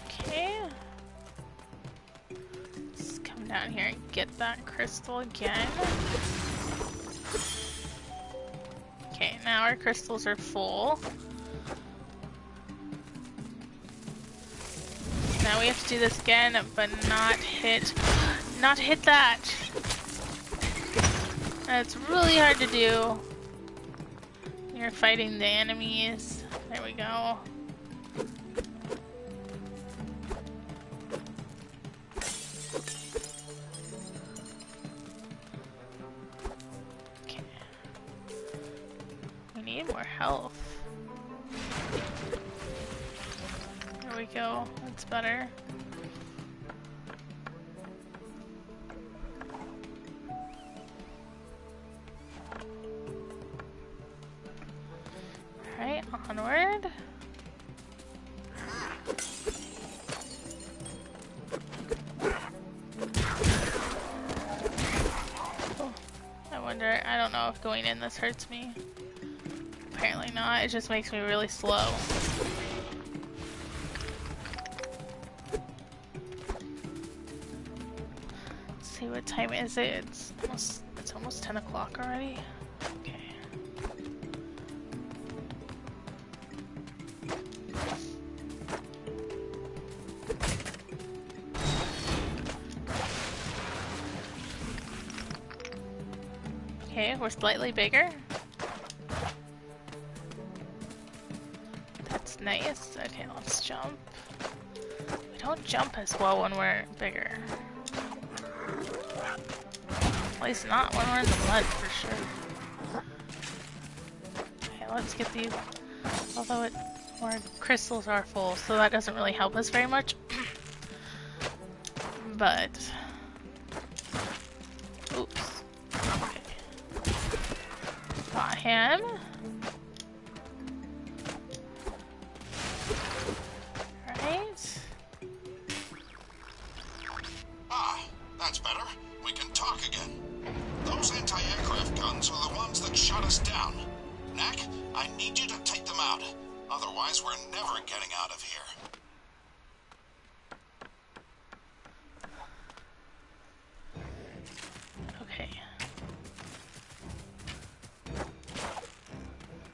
S1: Okay. Let's come down here and get that crystal again. Okay, now our crystals are full. Now we have to do this again, but not hit that. It's really hard to do. You're fighting the enemies. There we go. Okay. We need more health. There we go. That's better. Onward. Oh, I wonder, I don't know if going in this hurts me. Apparently not, it just makes me really slow. Let's see, what time is it? It's almost 10 o'clock already. Okay. Okay, we're slightly bigger. That's nice. Okay, let's jump. We don't jump as well when we're bigger. At least not when we're in the mud, for sure. Okay, let's get these. Although our crystals are full, so that doesn't really help us very much. But... oops. Okay. Got him. Right.
S8: Ah, that's better. We can talk again. Those anti-aircraft guns are the ones that shut us down. Knack, I need you to take them out. Otherwise, we're never getting out of here.
S1: Okay.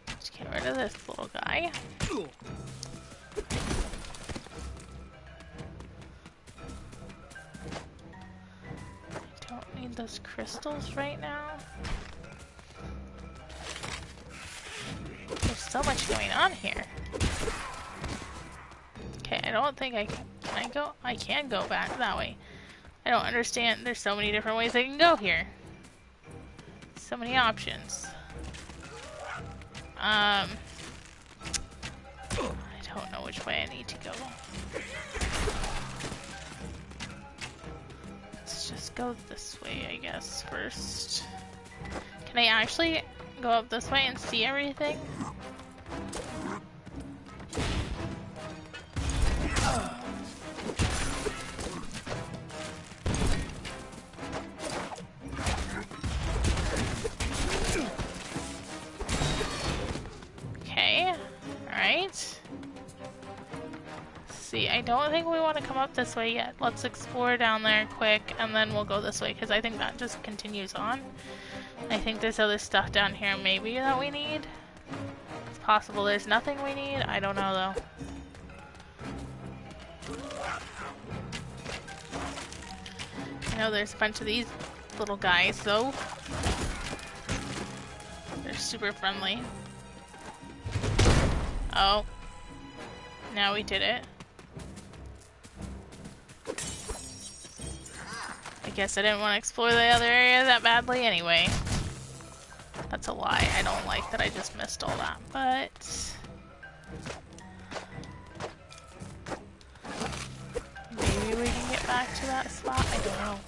S1: Let's get rid of this little guy. I don't need those crystals right now. There's so much going on here. Okay, I don't think I can. Can I go? I can go back that way. I don't understand. There's so many different ways I can go here. So many options. I don't know which way I need to go. Let's just go this way, I guess, first. Can I actually go up this way and see everything? Okay, alright. See, I don't think we want to come up this way yet. Let's explore down there quick, and then we'll go this way, because I think that just continues on. I think there's other stuff down here maybe that we need. It's possible there's nothing we need. I don't know, though. I know there's a bunch of these little guys, though. They're super friendly. Oh. Now we did it. I guess I didn't want to explore the other area that badly anyway. That's a lie. I don't like that I just missed all that, but... maybe we can get back to that spot? I don't know.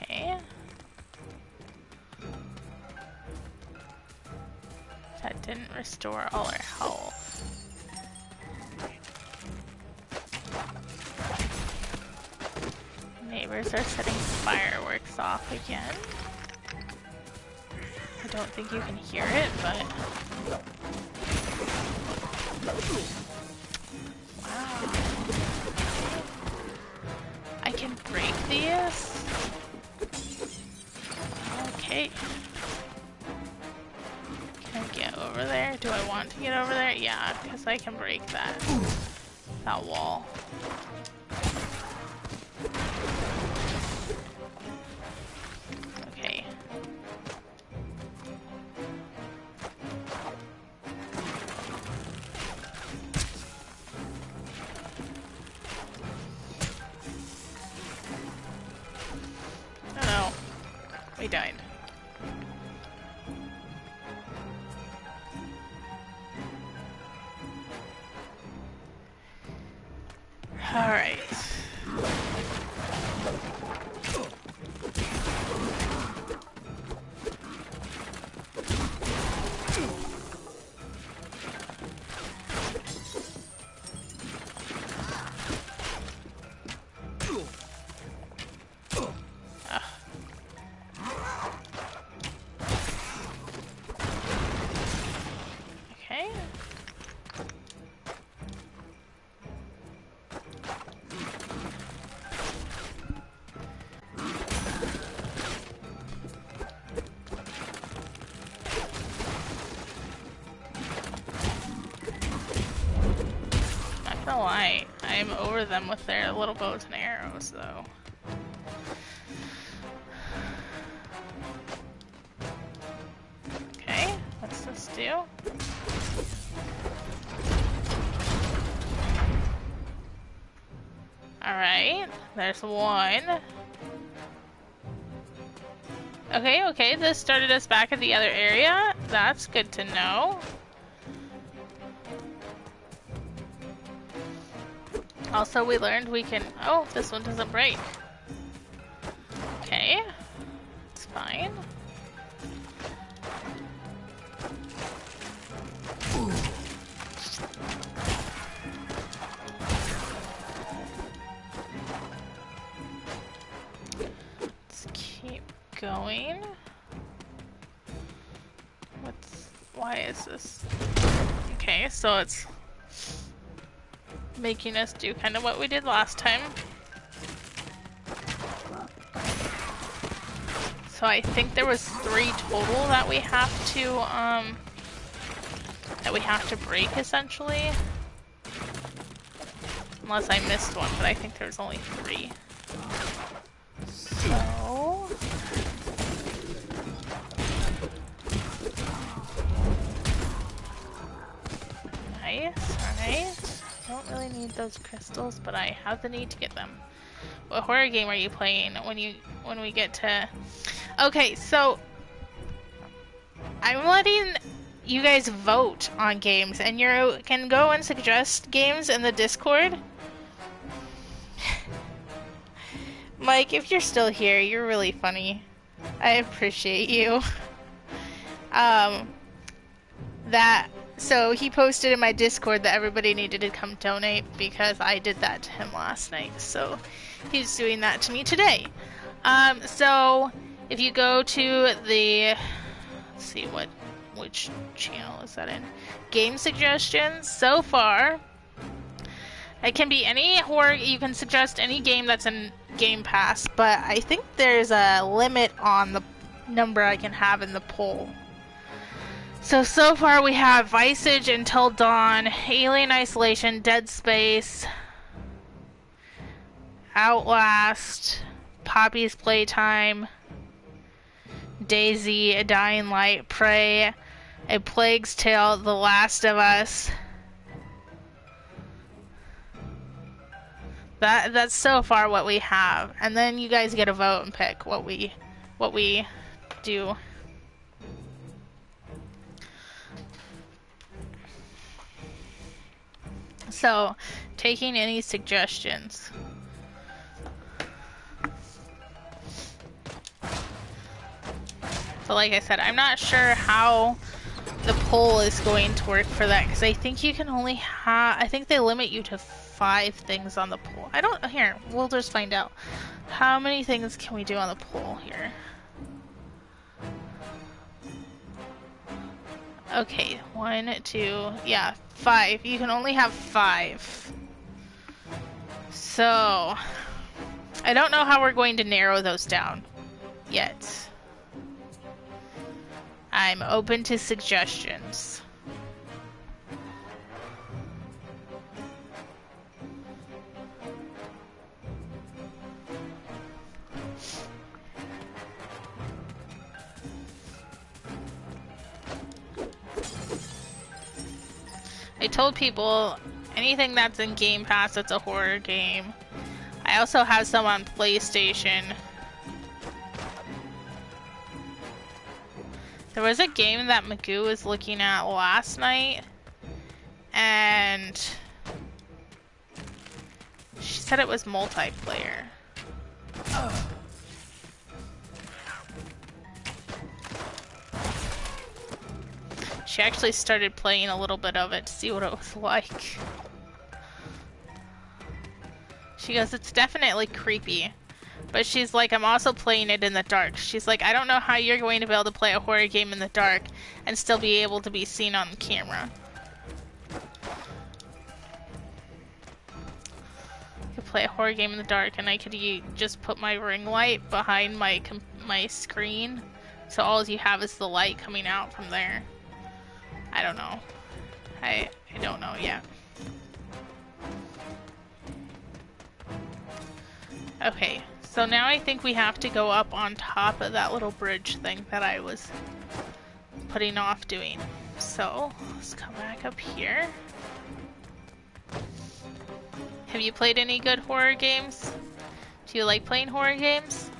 S1: Okay. That didn't restore all our health. Neighbors are setting fireworks off again. I don't think you can hear it, but... wow. I can break these? Okay. Can I get over there? Do I want to get over there? Yeah, because I can break that wall. Okay. Oh no. We died. Alright. why. I'm over them with their little bows and arrows, though. Okay, what's this do? Alright, there's one. Okay, this started us back at the other area. That's good to know. Also, we learned we can... Oh, this one doesn't break. Okay, it's fine. Let's keep going. Why is this? Okay, so it's making us do kind of what we did last time. So I think there was 3 total that we have to break, essentially. Unless I missed one, but I think there's only 3. So nice, alright. Don't really need those crystals, but I have the need to get them. What horror game are you playing when we get to... Okay, so I'm letting you guys vote on games, and you can go and suggest games in the Discord. Mike, if you're still here, you're really funny. I appreciate you. So he posted in my Discord that everybody needed to come donate because I did that to him last night. So he's doing that to me today. So if you go to the, let's see which channel is that in? Game suggestions. So far, it can be any horror. You can suggest any game that's in Game Pass, but I think there's a limit on the number I can have in the poll. So far we have Visage, Until Dawn, Alien Isolation, Dead Space, Outlast, Poppy's Playtime, Daisy, A Dying Light, Prey, A Plague's Tale, The Last of Us. That's so far what we have. And then you guys get a vote and pick what we do. So, taking any suggestions. So like I said, I'm not sure how the poll is going to work for that, because I think you can only I think they limit you to 5 things on the poll. Here, we'll just find out. How many things can we do on the poll here? Okay, 1, 2, yeah, 5. You can only have 5. So, I don't know how we're going to narrow those down yet. I'm open to suggestions. I told people anything that's in Game Pass that's a horror game. I also have some on PlayStation. There was a game that Magoo was looking at last night, and she said it was multiplayer. She actually started playing a little bit of it to see what it was like. She goes, it's definitely creepy. But she's like, I'm also playing it in the dark. She's like, I don't know how you're going to be able to play a horror game in the dark and still be able to be seen on camera. I could play a horror game in the dark, and I could just put my ring light behind my screen, so all you have is the light coming out from there. I don't know. I don't know yet. Okay, so now I think we have to go up on top of that little bridge thing that I was putting off doing. So, let's come back up here. Have you played any good horror games? Do you like playing horror games?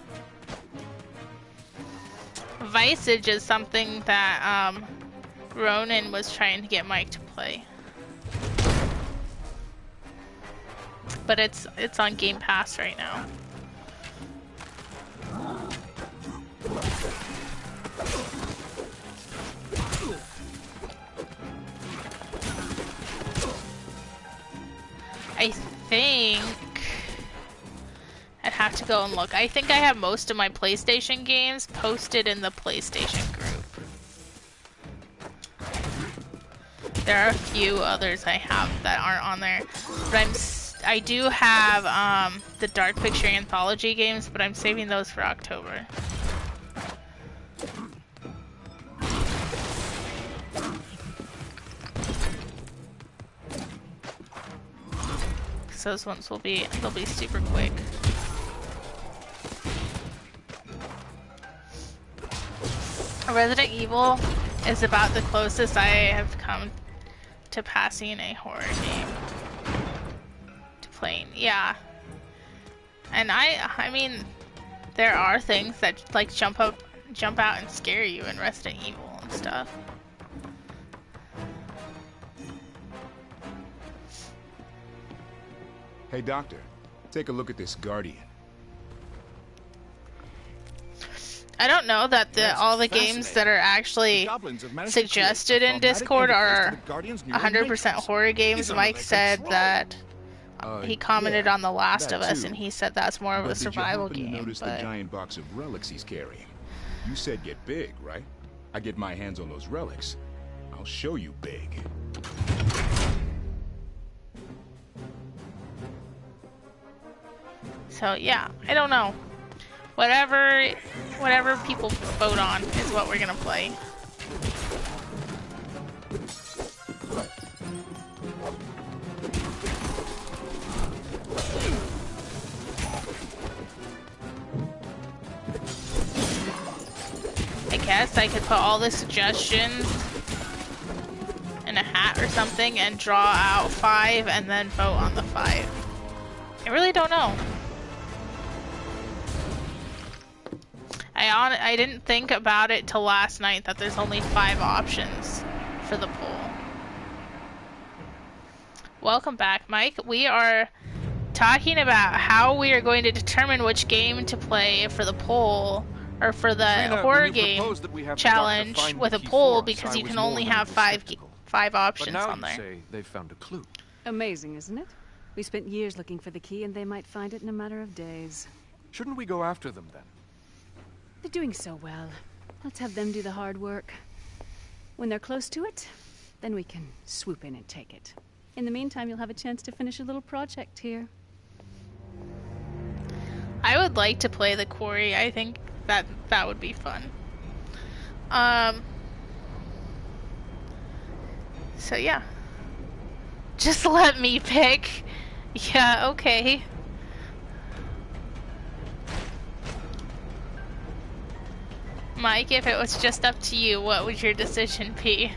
S1: Visage is something that Ronan was trying to get Mike to play. But it's on Game Pass right now. I think I'd have to go and look. I think I have most of my PlayStation games posted in the PlayStation group. There are a few others I have that aren't on there, but I do have the Dark Picture Anthology games, but I'm saving those for October. So those ones they'll be super quick. Resident Evil is about the closest I have come to passing a horror game. To playing, yeah. And I mean, there are things that like jump out and scare you in Resident Evil and stuff.
S5: Hey, Doctor, take a look at this Guardian.
S1: I don't know that all the games that are actually suggested in Discord are 100% horror games. Mike said that he commented on The Last of Us, and he said that's more of a survival game.
S5: Notice the giant box of relics he's carrying. You said get big, right? I get my hands on those relics. I'll show you big.
S1: So yeah, I don't know. Whatever people vote on is what we're gonna play. I guess I could put all the suggestions in a hat or something and draw out 5 and then vote on the 5. I really don't know. I didn't think about it till last night that there's only 5 options for the poll. Welcome back, Mike. We are talking about how we are going to determine which game to play for the poll, or for the horror game challenge with a poll, because you can only have 5 options on there.
S4: Say they've found a clue.
S3: Amazing, isn't it? We spent years looking for the key, and they might find it in a matter of days.
S4: Shouldn't we go after them then?
S3: They're doing so well. Let's have them do the hard work. When they're close to it, then we can swoop in and take it. In the meantime, you'll have a chance to finish a little project here.
S1: I would like to play the quarry. I think that would be fun. So yeah. Just let me pick. Yeah, okay. Mike, if it was just up to you, what would your decision be?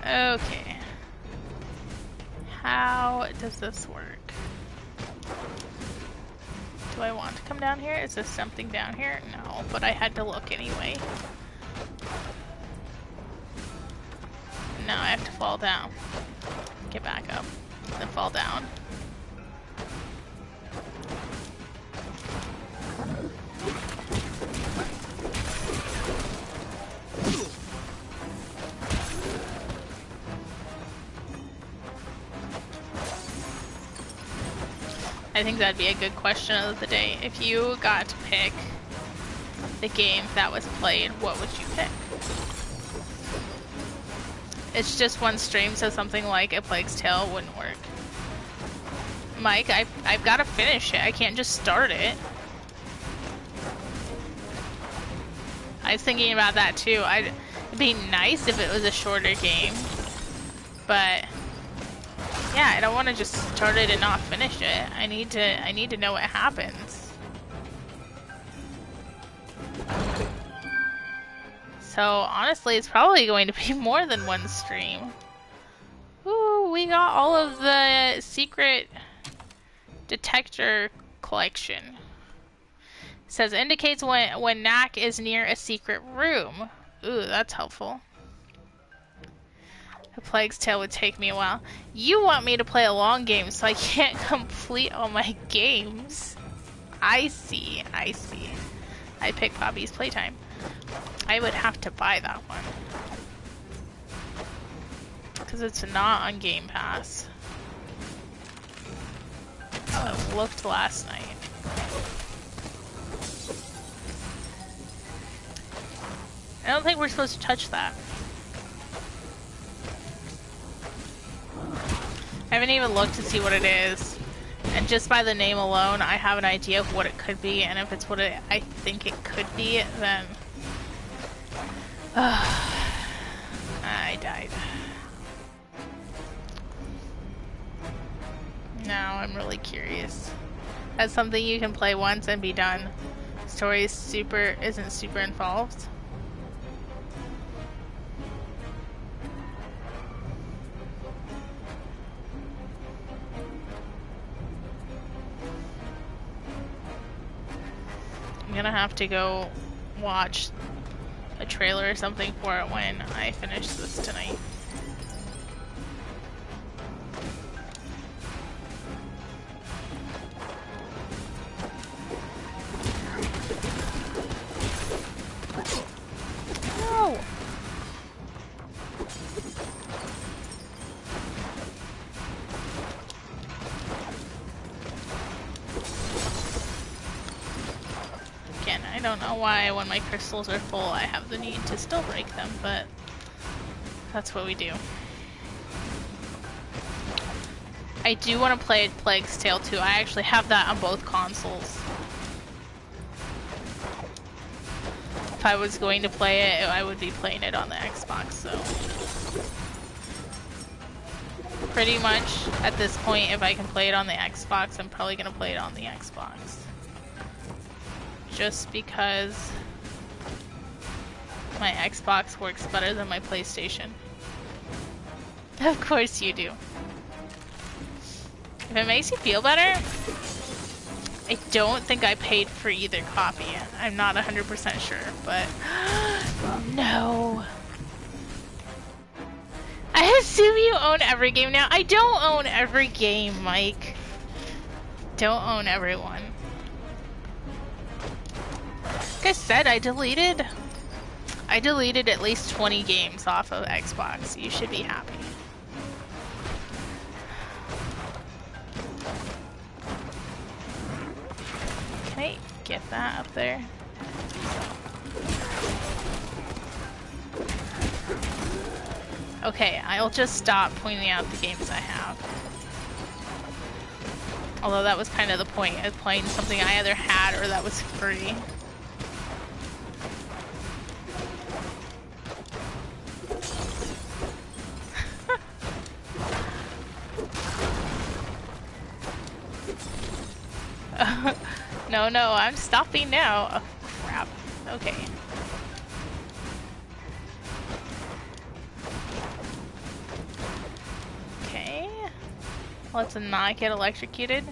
S1: Okay. How does this work? Do I want to come down here? Is there something down here? No, but I had to look anyway. Now I have to fall down. Get back up. Then fall down. I think that'd be a good question of the day. If you got to pick the game that was played, what would you pick? It's just one stream, so something like A Plague's Tale wouldn't work. Mike, I've got to finish it. I can't just start it. I was thinking about that too. It'd be nice if it was a shorter game, but Yeah, I don't want to just start it and not finish it. I need to know what happens. So honestly, it's probably going to be more than one stream. Ooh, we got all of the secret detector collection. It says indicates when Knack is near a secret room. Ooh, that's helpful. A Plague's Tale would take me a while. You want me to play a long game so I can't complete all my games. I see, I see. I pick Poppy's Playtime. I would have to buy that one. Because it's not on Game Pass. How it looked last night. I don't think we're supposed to touch that. I haven't even looked to see what it is. And just by the name alone, I have an idea of what it could be. And if it's what I think it could be, then... I died. Now I'm really curious. That's something you can play once and be done. Story isn't super involved. I'm gonna have to go watch a trailer or something for it when I finish this tonight. No! Again, I don't know why when my crystals are full I have the need to still break them, but that's what we do. I do want to play Plague's Tale 2. I actually have that on both consoles. If I was going to play it, I would be playing it on the Xbox, so... Pretty much, at this point, if I can play it on the Xbox, I'm probably going to play it on the Xbox. Just because my Xbox works better than my PlayStation. Of course you do. If it makes you feel better, I don't think I paid for either copy. I'm not 100% sure, but... No! I assume you own every game now. I don't own every game, Mike. Don't own everyone. Like I said, I deleted at least 20 games off of Xbox. You should be happy. Can I get that up there? Okay, I'll just stop pointing out the games I have. Although that was kind of the point of playing something I either had or that was free. No, I'm stopping now. Oh, crap. Okay. Okay. Let's not get electrocuted.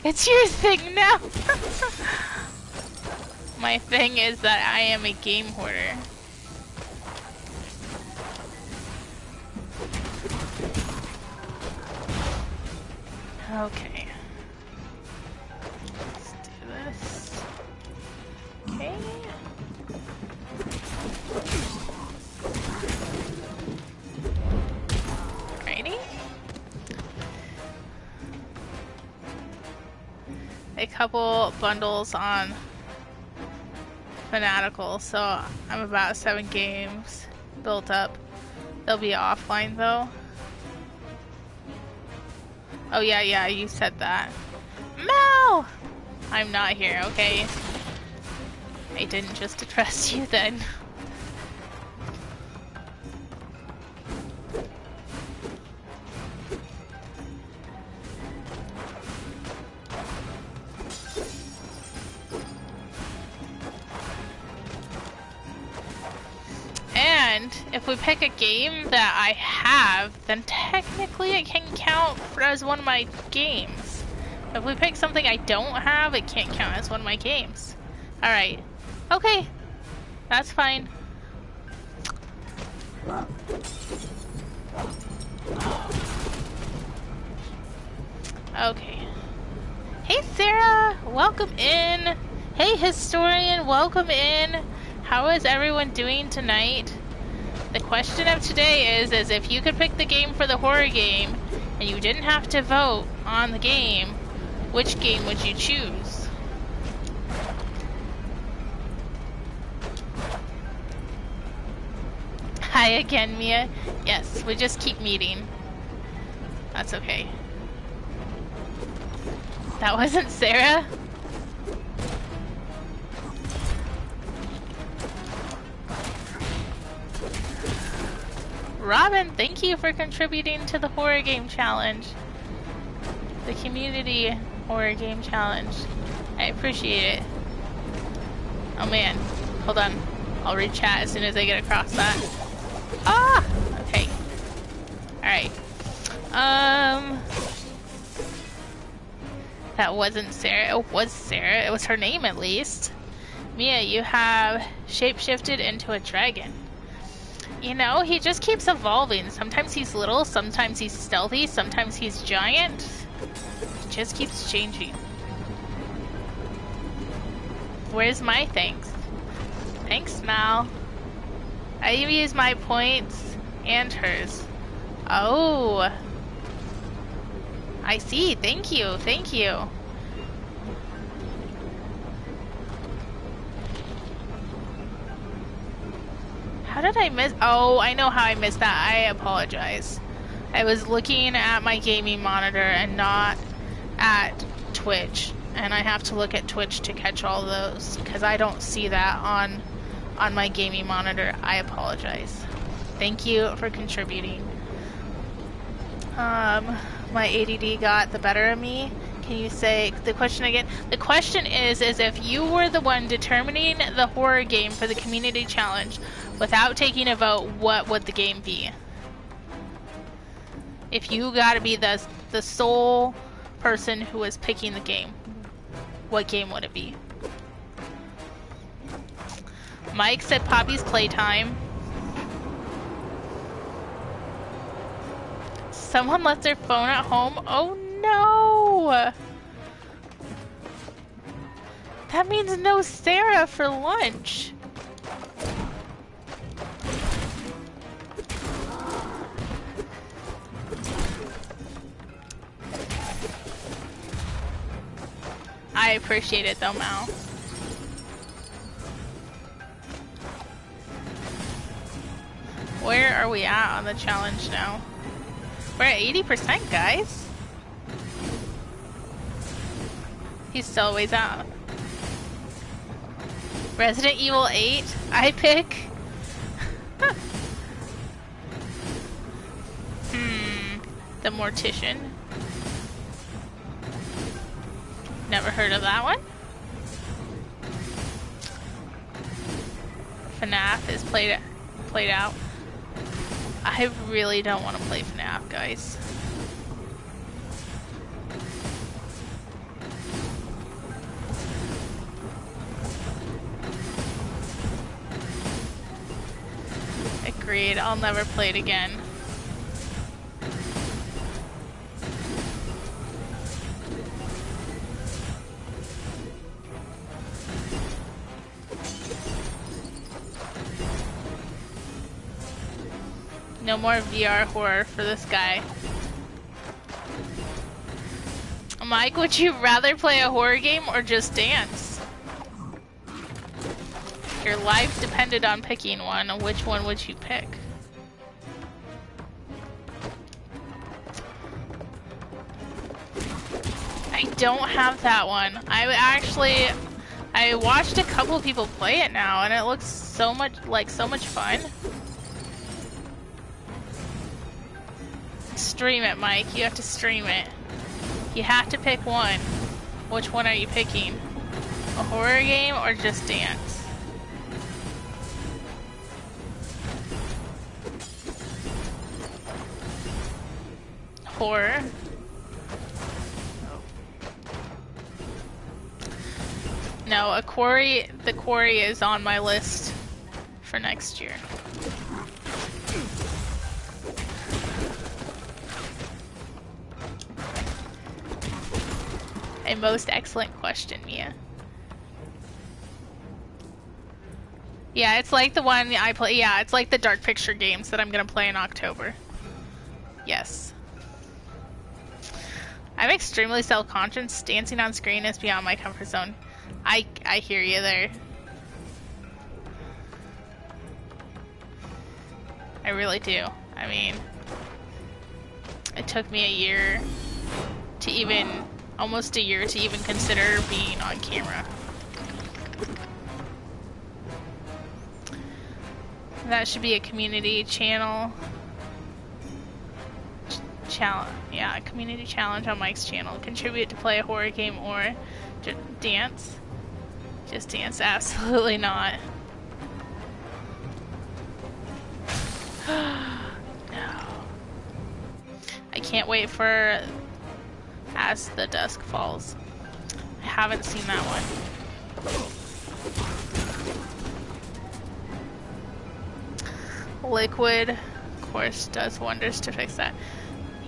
S1: It's your thing now! My thing is that I am a game hoarder. Okay. Let's do this. Okay. Alrighty. A couple bundles on Fanatical, so I'm about 7 games built up. They'll be offline though. Oh yeah, you said that. Mel! I'm not here, okay? I didn't just trust you then. point, if we pick a game that I have, then technically it can count as one of my games. If we pick something I don't have, it can't count as one of my games. Alright. Okay. That's fine. Okay. Hey Sarah! Welcome in! Hey Historian! Welcome in! How is everyone doing tonight? The question of today is if you could pick the game for the horror game, and you didn't have to vote on the game, which game would you choose? Hi again, Mia. Yes, we just keep meeting. That's okay. That wasn't Sarah? Robin, thank you for contributing to the horror game challenge. The community horror game challenge. I appreciate it. Oh man, hold on. I'll read chat as soon as I get across that. Ah! Okay. Alright. That wasn't Sarah. It was Sarah. It was her name at least. Mia, you have shapeshifted into a dragon. You know, he just keeps evolving. Sometimes he's little, sometimes he's stealthy, sometimes he's giant. He just keeps changing. Where's my thanks? Thanks, Mal. I use my points and hers. Oh. I see. Thank you. Thank you. How did I miss? Oh, I know how I missed that. I apologize. I was looking at my gaming monitor and not at Twitch. And I have to look at Twitch to catch all those because I don't see that on my gaming monitor. I apologize. Thank you for contributing. My ADD got the better of me. Can you say the question again? The question is if you were the one determining the horror game for the community challenge without taking a vote, what would the game be? If you got to be the sole person who was picking the game, what game would it be? Mike said Poppy's Playtime. Someone left their phone at home. Oh no! That means no Sarah for lunch. I appreciate it though, Mal. Where are we at on the challenge now? We're at 80%, guys. He's still ways out. Resident Evil 8, I pick. The Mortician. Never heard of that one. FNAF is played out. I really don't want to play FNAF, guys. Agreed, I'll never play it again. No more VR horror for this guy. Mike, would you rather play a horror game or just dance? Your life depended on picking one. Which one would you pick? I don't have that one. I watched a couple of people play it now, and it looks so much fun. Stream it, Mike. You have to stream it. You have to pick one. Which one are you picking? A horror game or just dance? horror. No, the quarry is on my list for next year. A most excellent question, Mia. Yeah, it's like the one I play. Yeah, it's like the Dark Picture games that I'm gonna play in October. Yes. I'm extremely self-conscious. Dancing on screen is beyond my comfort zone. I hear you there. I really do. I mean, it took me a year to even, almost a year to even consider being on camera. That should be a community channel. Yeah, a community challenge on Mike's channel. Contribute to play a horror game or dance. Just dance? Absolutely not. No. I can't wait for As the Dusk Falls. I haven't seen that one. Liquid, of course, does wonders to fix that.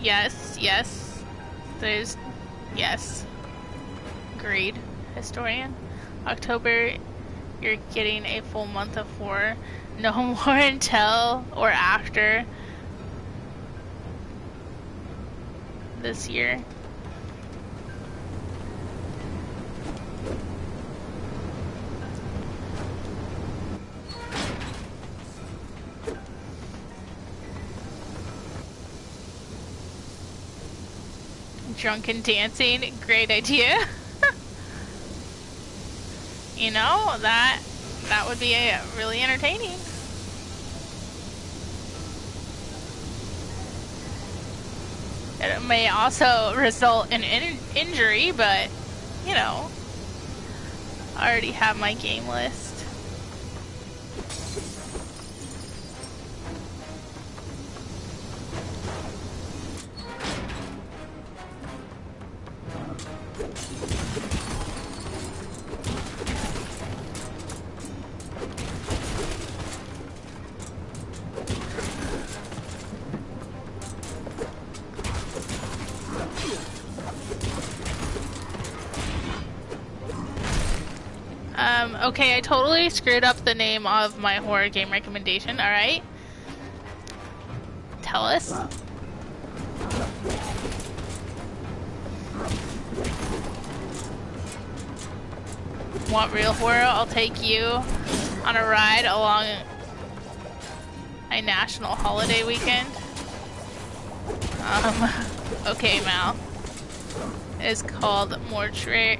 S1: Yes, yes. There's... yes. Agreed, historian. October, you're getting a full month of horror. No more until or after this year. Drunken dancing, great idea. You know, that would be really entertaining. It may also result in injury, but, you know, I already have my game list. Okay, I totally screwed up the name of my horror game recommendation, alright? Tell us. Want real horror? I'll take you on a ride along a national holiday weekend. Okay, Mal. It is called Mortuary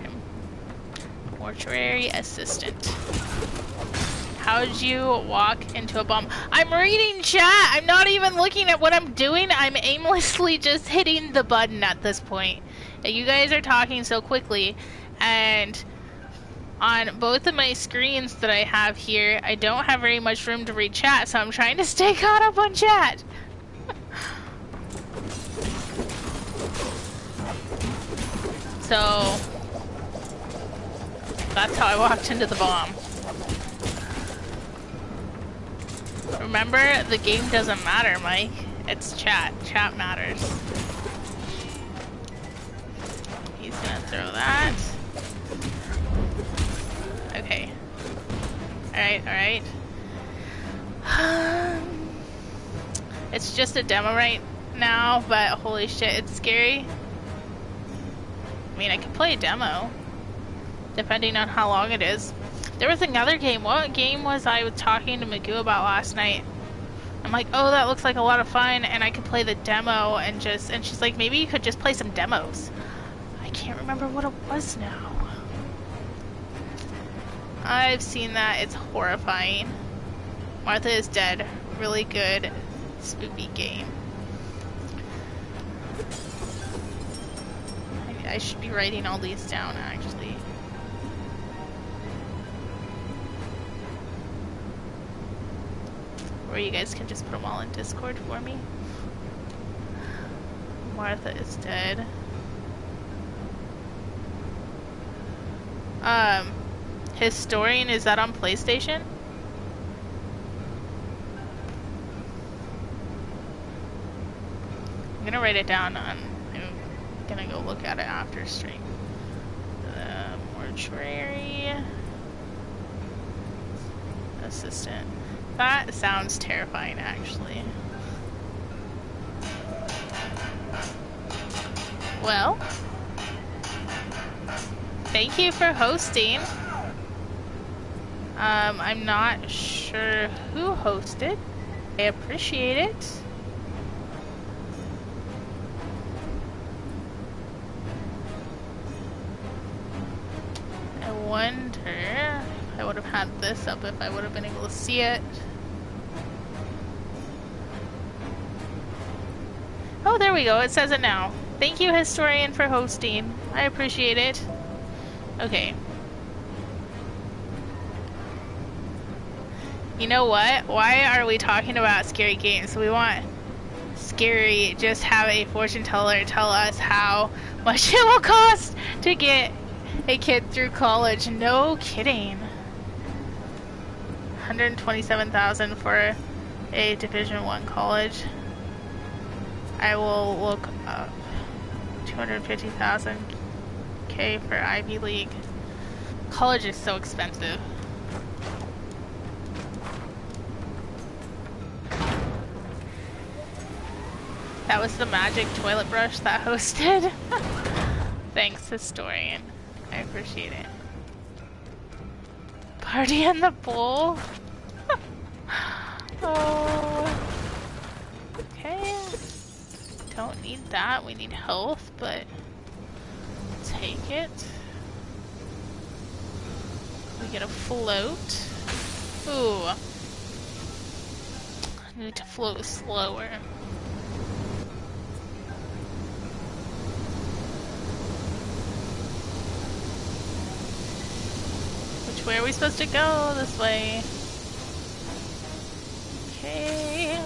S1: Assistant. How'd you walk into a bomb? I'm reading chat! I'm not even looking at what I'm doing. I'm aimlessly just hitting the button at this point. You guys are talking so quickly, and on both of my screens that I have here, I don't have very much room to read chat, so I'm trying to stay caught up on chat. So that's how I walked into the bomb. Remember, the game doesn't matter, Mike. It's chat. Chat matters. He's gonna throw that. Okay. Alright. It's just a demo right now, but holy shit, it's scary. I mean, I could play a demo, depending on how long it is. There was another game. What game was I talking to Magoo about last night? I'm like, oh, that looks like a lot of fun, and I could play the demo and she's like, maybe you could just play some demos. I can't remember what it was now. I've seen that. It's horrifying. Martha is Dead. Really good, spooky game. I should be writing all these down, actually. Or you guys can just put them all in Discord for me. Martha is dead. Historian, is that on PlayStation? I'm gonna write it down I'm gonna go look at it after stream. Mortuary assistant. That sounds terrifying, actually. Well, thank you for hosting. I'm not sure who hosted. I appreciate it. I wonder if I would have had this up if I would have been able to see it. Oh, there we go. It says it now. Thank you, Historian, for hosting. I appreciate it. Okay. You know what? Why are we talking about scary games? We want scary, just have a fortune teller tell us how much it will cost to get a kid through college. No kidding. $127,000 for a Division I college. I will look up. $250,000 for Ivy League. College is so expensive. That was the magic toilet brush that hosted. Thanks, Historian. I appreciate it. Party in the bowl? Oh. Okay. Don't need that. We need health, but take it. We get a float. Ooh. I need to float slower. Which way are we supposed to go? This way. Okay.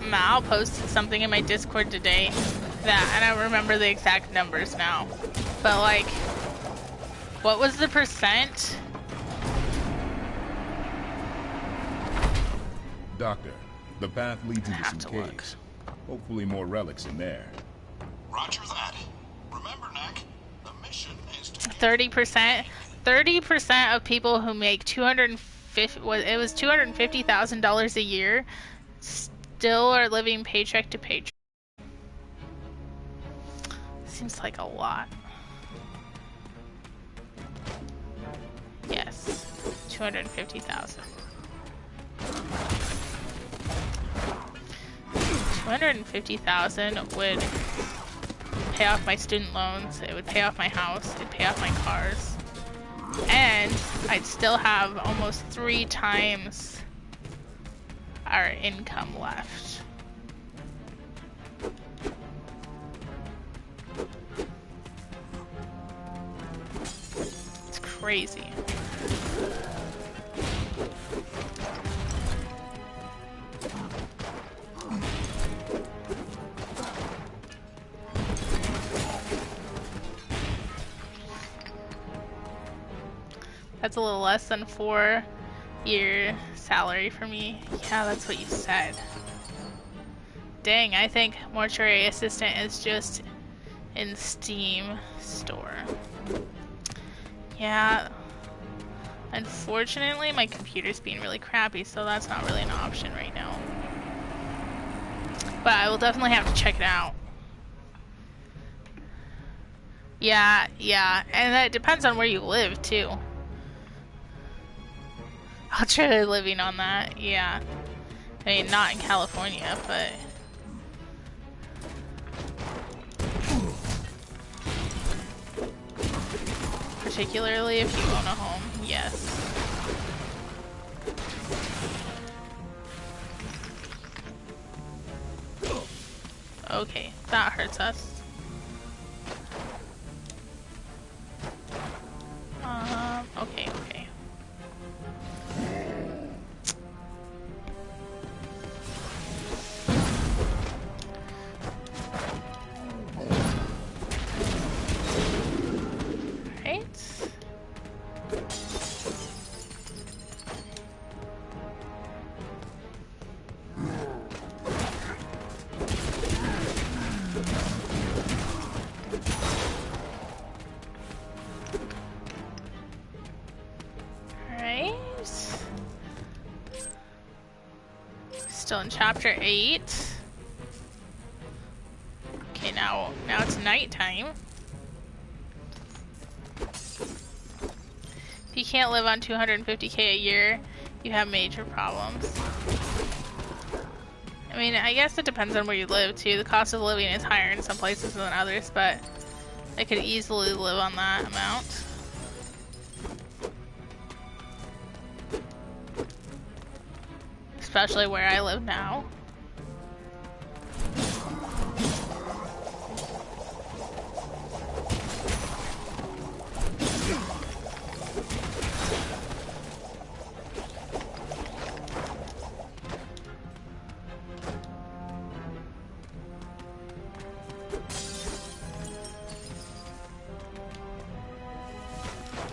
S1: Mal posted something in my Discord today that, and I don't remember the exact numbers now, but like, what was the percent?
S6: Doctor, the path leads into some caves. Hopefully more relics in there.
S8: Roger that. Remember, Knack, the mission is to
S1: 30%. 30% of people who make $250,000 a year still are living paycheck to paycheck. Seems like a lot. Yes, 250,000. 250,000 would pay off my student loans. It would pay off my house. It'd pay off my cars, and I'd still have almost 3 times our income left. It's crazy. That's a little less than 4-year salary for me. Yeah, that's what you said. Dang, I think Mortuary Assistant is just in Steam store. Yeah. Unfortunately, my computer's being really crappy, so that's not really an option right now. But I will definitely have to check it out. Yeah, and that depends on where you live, too. I'll try living on that, yeah. I mean, not in California, but... particularly if you own a home, yes. Okay, that hurts us. Okay, okay. Still in chapter 8. Okay, now it's nighttime. If you can't live on 250k a year, you have major problems. I mean, I guess it depends on where you live too. The cost of living is higher in some places than others, but I could easily live on that amount. Especially where I live now.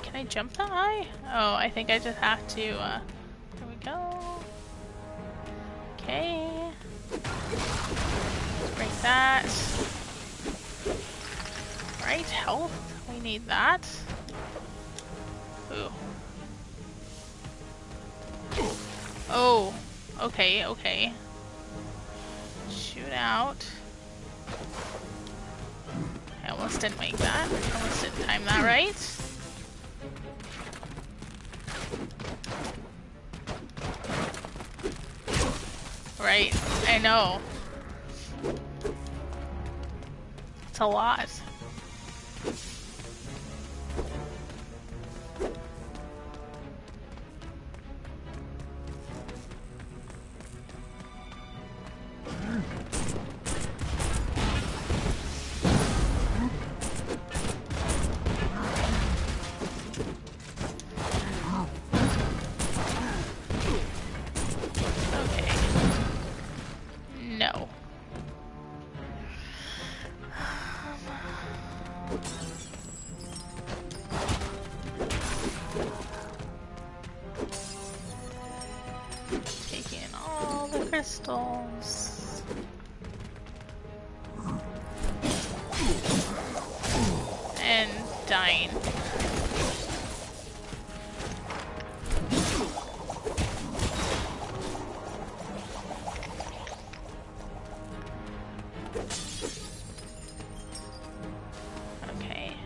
S1: Can I jump that high? Oh, I think I just have to, there we go. Okay. Let's break that. Right, health. We need that. Ooh. Oh. Okay, okay. Shoot out. I almost didn't make that. Almost didn't time that right. Right, I know. It's a lot. Crystals. And dying. Okay.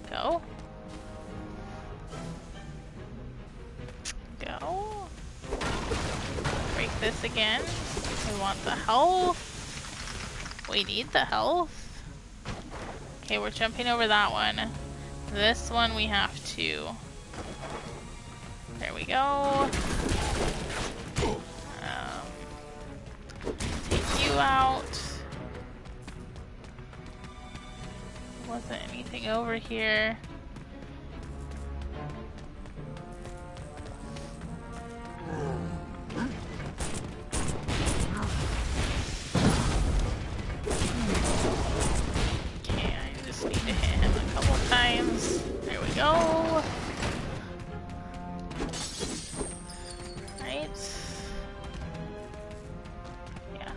S1: Go. Go. Break this again. We want the health. We need the health. Okay, we're jumping over that one. This one we have to. There we go. Take you out. Wasn't anything over here. Go. Right. Yeah.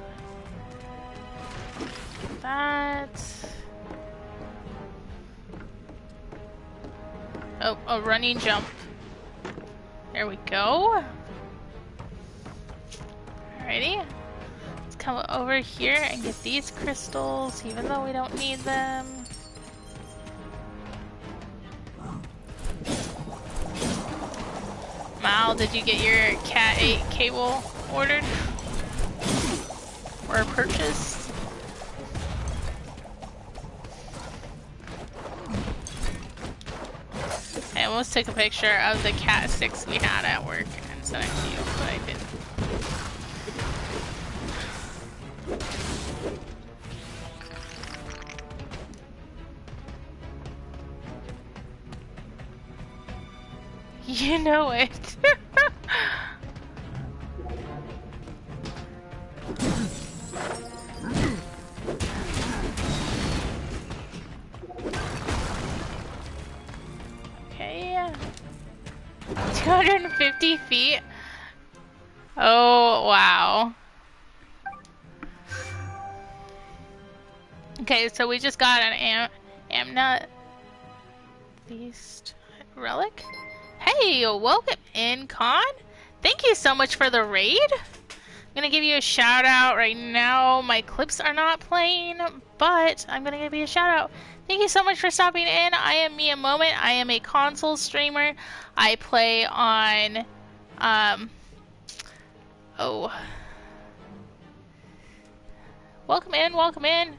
S1: That. Oh, a running jump. There we go. Alrighty. Let's come over here and get these crystals, even though we don't need them. Mal, did you get your Cat 8 cable ordered? Or purchased? almost took a picture of the Cat 6 we had at work and sent it to you, but I didn't. You know it. Okay. 250 feet. Oh, wow. Okay, so we just got an Amna Feast relic. Hey, welcome in, Con. Thank you so much for the raid. I'm gonna give you a shout out right now. My clips are not playing, but I'm gonna give you a shout out. Thank you so much for stopping in. I am Mia Moment. I am a console streamer. I play on, welcome in, welcome in.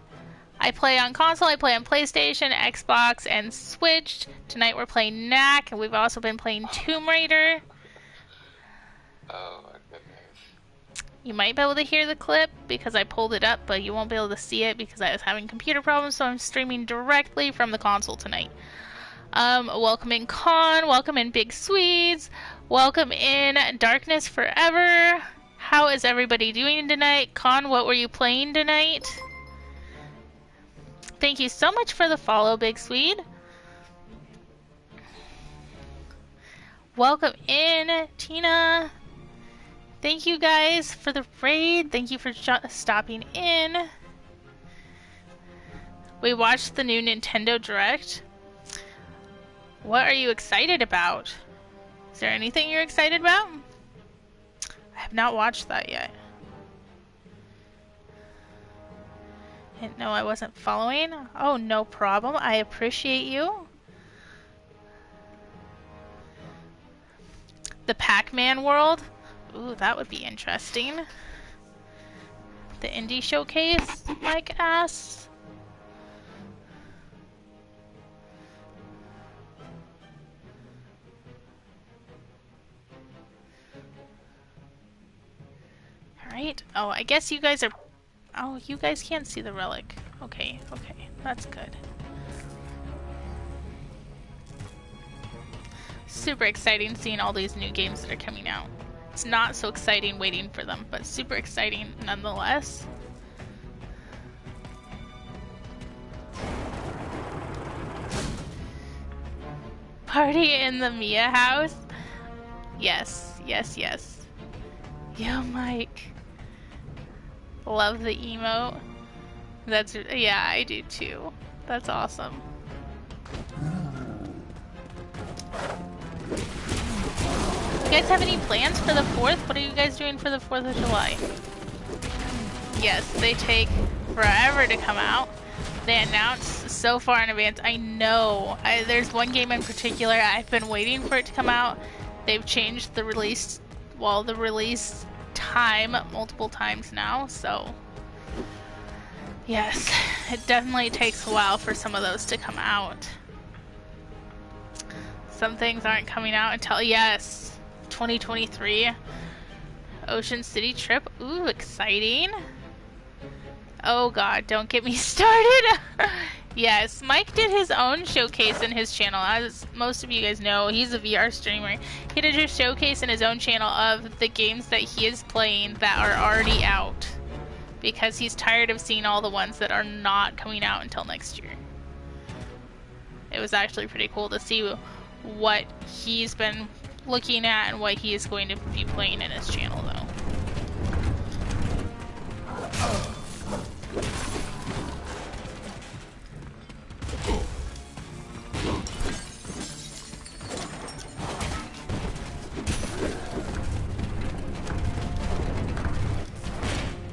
S1: I play on console, I play on PlayStation, Xbox, and Switch. Tonight we're playing Knack, and we've also been playing Tomb Raider.
S7: Oh my goodness.
S1: You might be able to hear the clip because I pulled it up, but you won't be able to see it because I was having computer problems, so I'm streaming directly from the console tonight. Welcome in Con, welcome in Big Swedes, welcome in Darkness Forever. How is everybody doing tonight? Con, what were you playing tonight? Thank you so much for the follow, Big Swede. Welcome in, Tina. Thank you guys for the raid. Thank you for stopping in. We watched the new Nintendo Direct. What are you excited about? Is there anything you're excited about? I have not watched that yet. Didn't know I wasn't following. Oh, no problem. I appreciate you. The Pac-Man world? Ooh, that would be interesting. The indie showcase, Mike asks. Alright. Oh, I guess you guys are... Oh, you guys can't see the relic. Okay, okay. That's good. Super exciting seeing all these new games that are coming out. It's not so exciting waiting for them, but super exciting nonetheless. Party in the Mia house? Yes, yes, yes. Yo, Mike. Love the emote. That's, yeah, I do too. That's awesome. You guys have any plans for the 4th? What are you guys doing for the 4th of July? Yes, they take forever to come out. They announce so far in advance. I know. There's one game in particular, I've been waiting for it to come out. They've changed the release, well, the release time multiple times now, so yes, it definitely takes a while for some of those to come out. Some things aren't coming out until, yes, 2023. Ocean City trip. Ooh, exciting. Oh god, don't get me started. Yes, Mike did his own showcase in his channel. As most of you guys know, he's a VR streamer. He did a showcase in his own channel of the games that he is playing that are already out. Because he's tired of seeing all the ones that are not coming out until next year. It was actually pretty cool to see what he's been looking at and what he is going to be playing in his channel, though.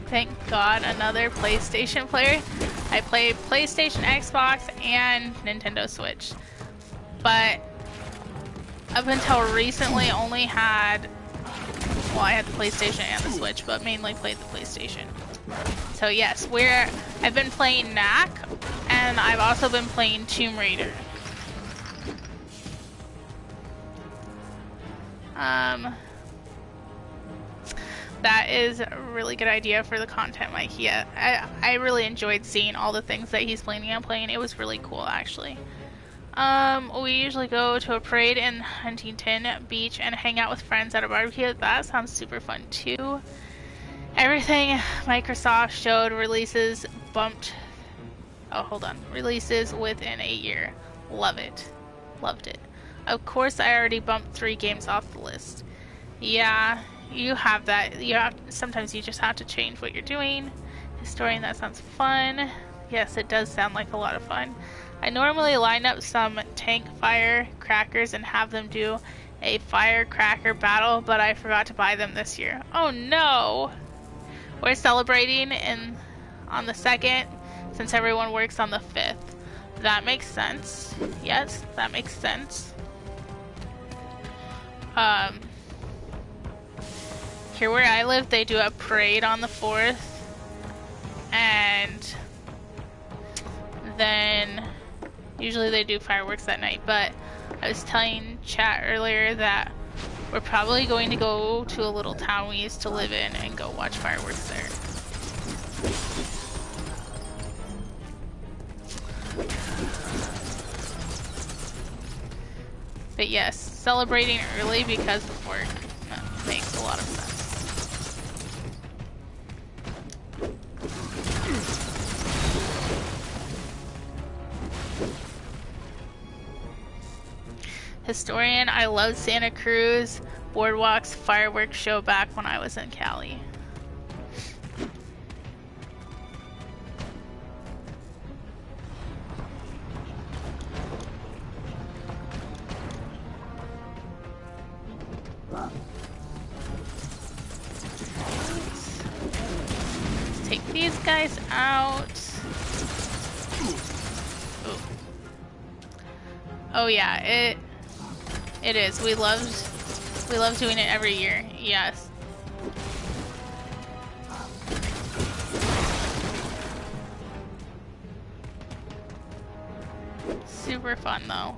S1: Thank God, another PlayStation player. I play PlayStation, Xbox, and Nintendo Switch. But up until recently only had, well, I had the PlayStation and the Switch, but mainly played the PlayStation. So yes, I've been playing Knack, and I've also been playing Tomb Raider. That is a really good idea for the content, Mike. Yeah, I really enjoyed seeing all the things that he's planning on playing. It was really cool, actually. We usually go to a parade in Huntington Beach and hang out with friends at a barbecue. That sounds super fun, too. Everything Microsoft showed releases bumped... Oh, hold on. Releases within a year. Love it. Loved it. Of course, I already bumped 3 games off the list. Yeah, you have that. Sometimes you just have to change what you're doing. Historian, that sounds fun. Yes, it does sound like a lot of fun. I normally line up some tank firecrackers and have them do a firecracker battle, but I forgot to buy them this year. Oh no! We're celebrating on the 2nd, since everyone works on the 5th. That makes sense. Yes, that makes sense. Here where I live, they do a parade on the 4th, and then usually they do fireworks that night, but I was telling chat earlier that we're probably going to go to a little town we used to live in and go watch fireworks there. But yes, celebrating early because of work makes a lot of sense. Historian, I loved Santa Cruz Boardwalk's fireworks show back when I was in Cali. Let's take these guys out. Ooh. Oh yeah, it is. We love doing it every year. Yes. Super fun though.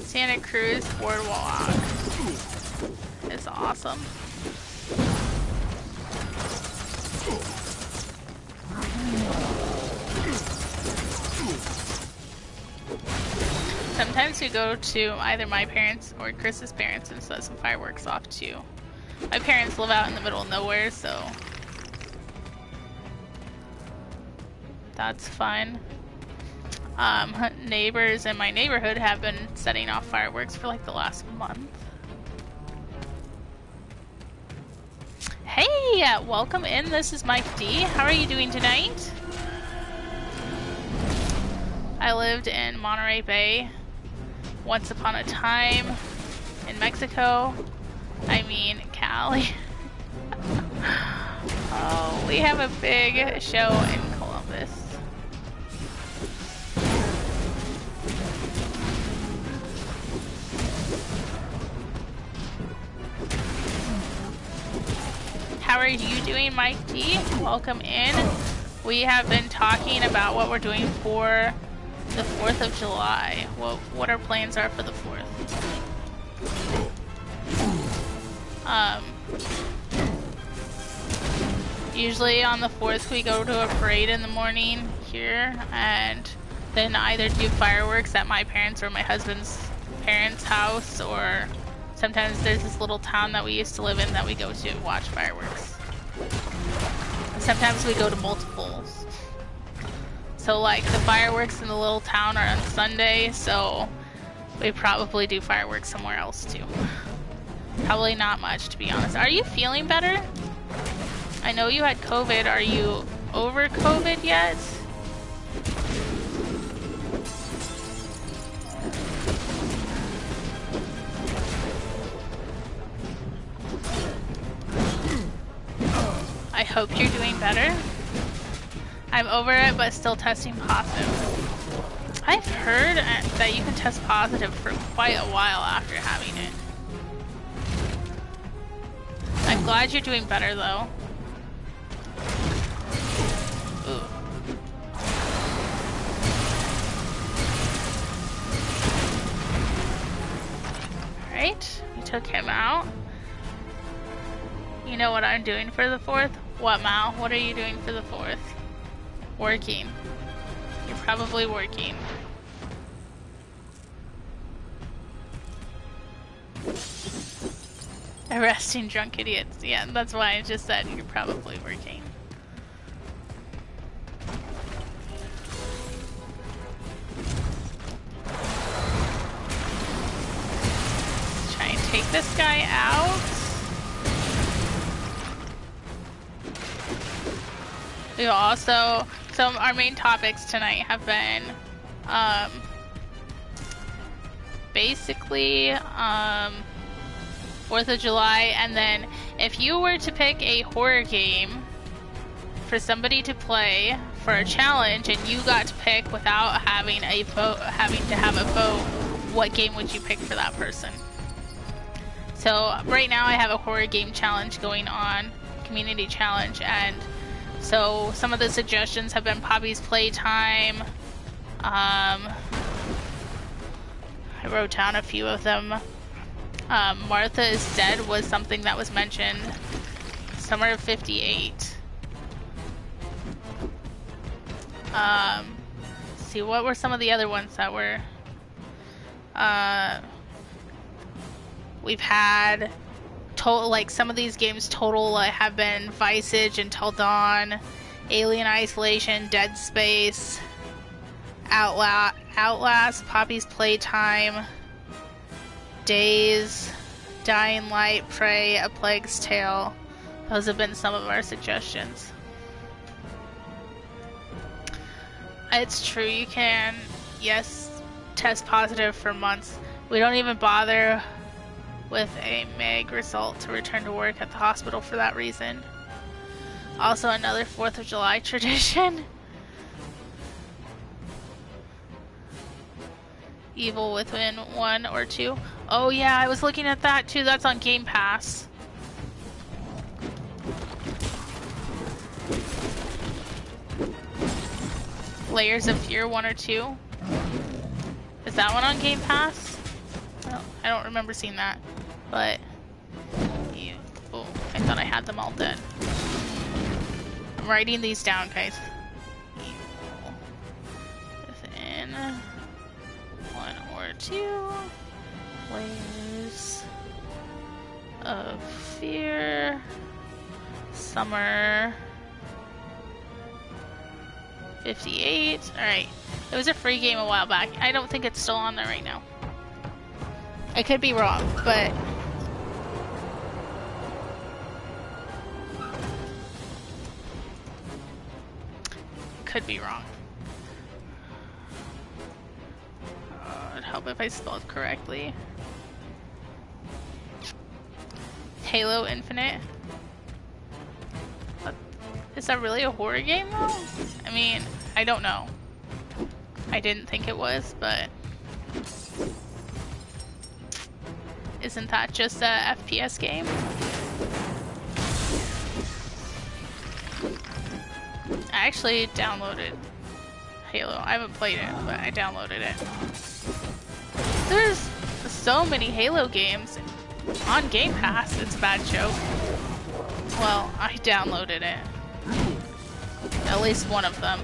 S1: Santa Cruz Boardwalk is awesome. Sometimes we go to either my parents or Chris's parents and set some fireworks off too. My parents live out in the middle of nowhere, so that's fun. Neighbors in my neighborhood have been setting off fireworks for like the last month. Hey, welcome in. This is Mike D. How are you doing tonight? I lived in Monterey Bay once upon a time in Mexico. I mean, Cali. Oh, we have a big show in Columbus. How are you doing, Mike D? Welcome in. We have been talking about what we're doing for the 4th of July. What our plans are for the 4th. Usually on the 4th we go to a parade in the morning here and then either do fireworks at my parents' or my husband's parents' house, or sometimes there's this little town that we used to live in that we go to watch fireworks. Sometimes we go to multiples. So like the fireworks in the little town are on Sunday, so we probably do fireworks somewhere else too. Probably not much, to be honest. Are you feeling better? I know you had COVID. Are you over COVID yet? I hope you're doing better. I'm over it, but still testing positive. heard that you can test positive for quite a while after having it. I'm glad you're doing better though. Ooh. Alright, we took him out. You know what I'm doing for the 4th? What, Mal? What are you doing for the 4th? Working. You're probably working. Arresting drunk idiots. Yeah, that's why I just said you're probably working. Let's try and take this guy out. We also, so our main topics tonight have been basically 4th of July, and then if you were to pick a horror game for somebody to play for a challenge and you got to pick without having a vote, having to have a vote, what game would you pick for that person? So right now I have a horror game challenge going on, community challenge, and so some of the suggestions have been Poppy's Playtime. I wrote down a few of them. Martha is Dead was something that was mentioned. Summer of 58. See, what were some of the other ones that were... we've had... like some of these games total have been Visage, Until Dawn, Alien Isolation, Dead Space, Outlast, Poppy's Playtime, Days, Dying Light, Prey, A Plague's Tale. Those have been some of our suggestions. It's true, you can, yes, test positive for months. We don't even bother with a MAG result to return to work at the hospital for that reason. Also another 4th of July tradition. Evil Within 1 or 2. Oh yeah, I was looking at that too. That's on Game Pass. Layers of Fear 1 or 2. Is that one on Game Pass? Oh, I don't remember seeing that. But... oh, I thought I had them all dead. I'm writing these down, guys. Evil Within 1 or 2. Layers of Fear. Summer 58. Alright. It was a free game a while back. I don't think it's still on there right now. I could be wrong, but... could be wrong. It'd help if I spelled correctly. Halo Infinite. What? Is that really a horror game though? I mean, I don't know. I didn't think it was, but... isn't that just a FPS game? I actually downloaded Halo. I haven't played it, but I downloaded it. There's so many Halo games on Game Pass. It's a bad joke. Well, I downloaded it. At least one of them.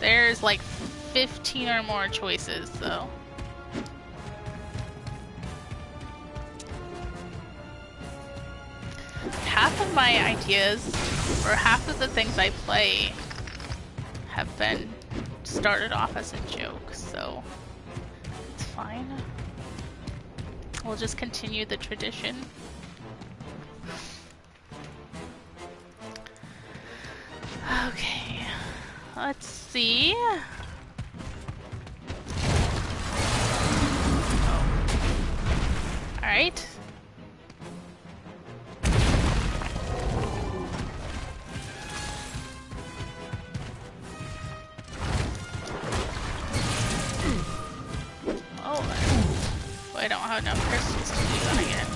S1: There's like 15 or more choices, though. Half of my ideas, or half of the things I play, have been started off as a joke, so it's fine. We'll just continue the tradition. Okay, let's see. Oh. Alright. I don't have enough crystals to do that again.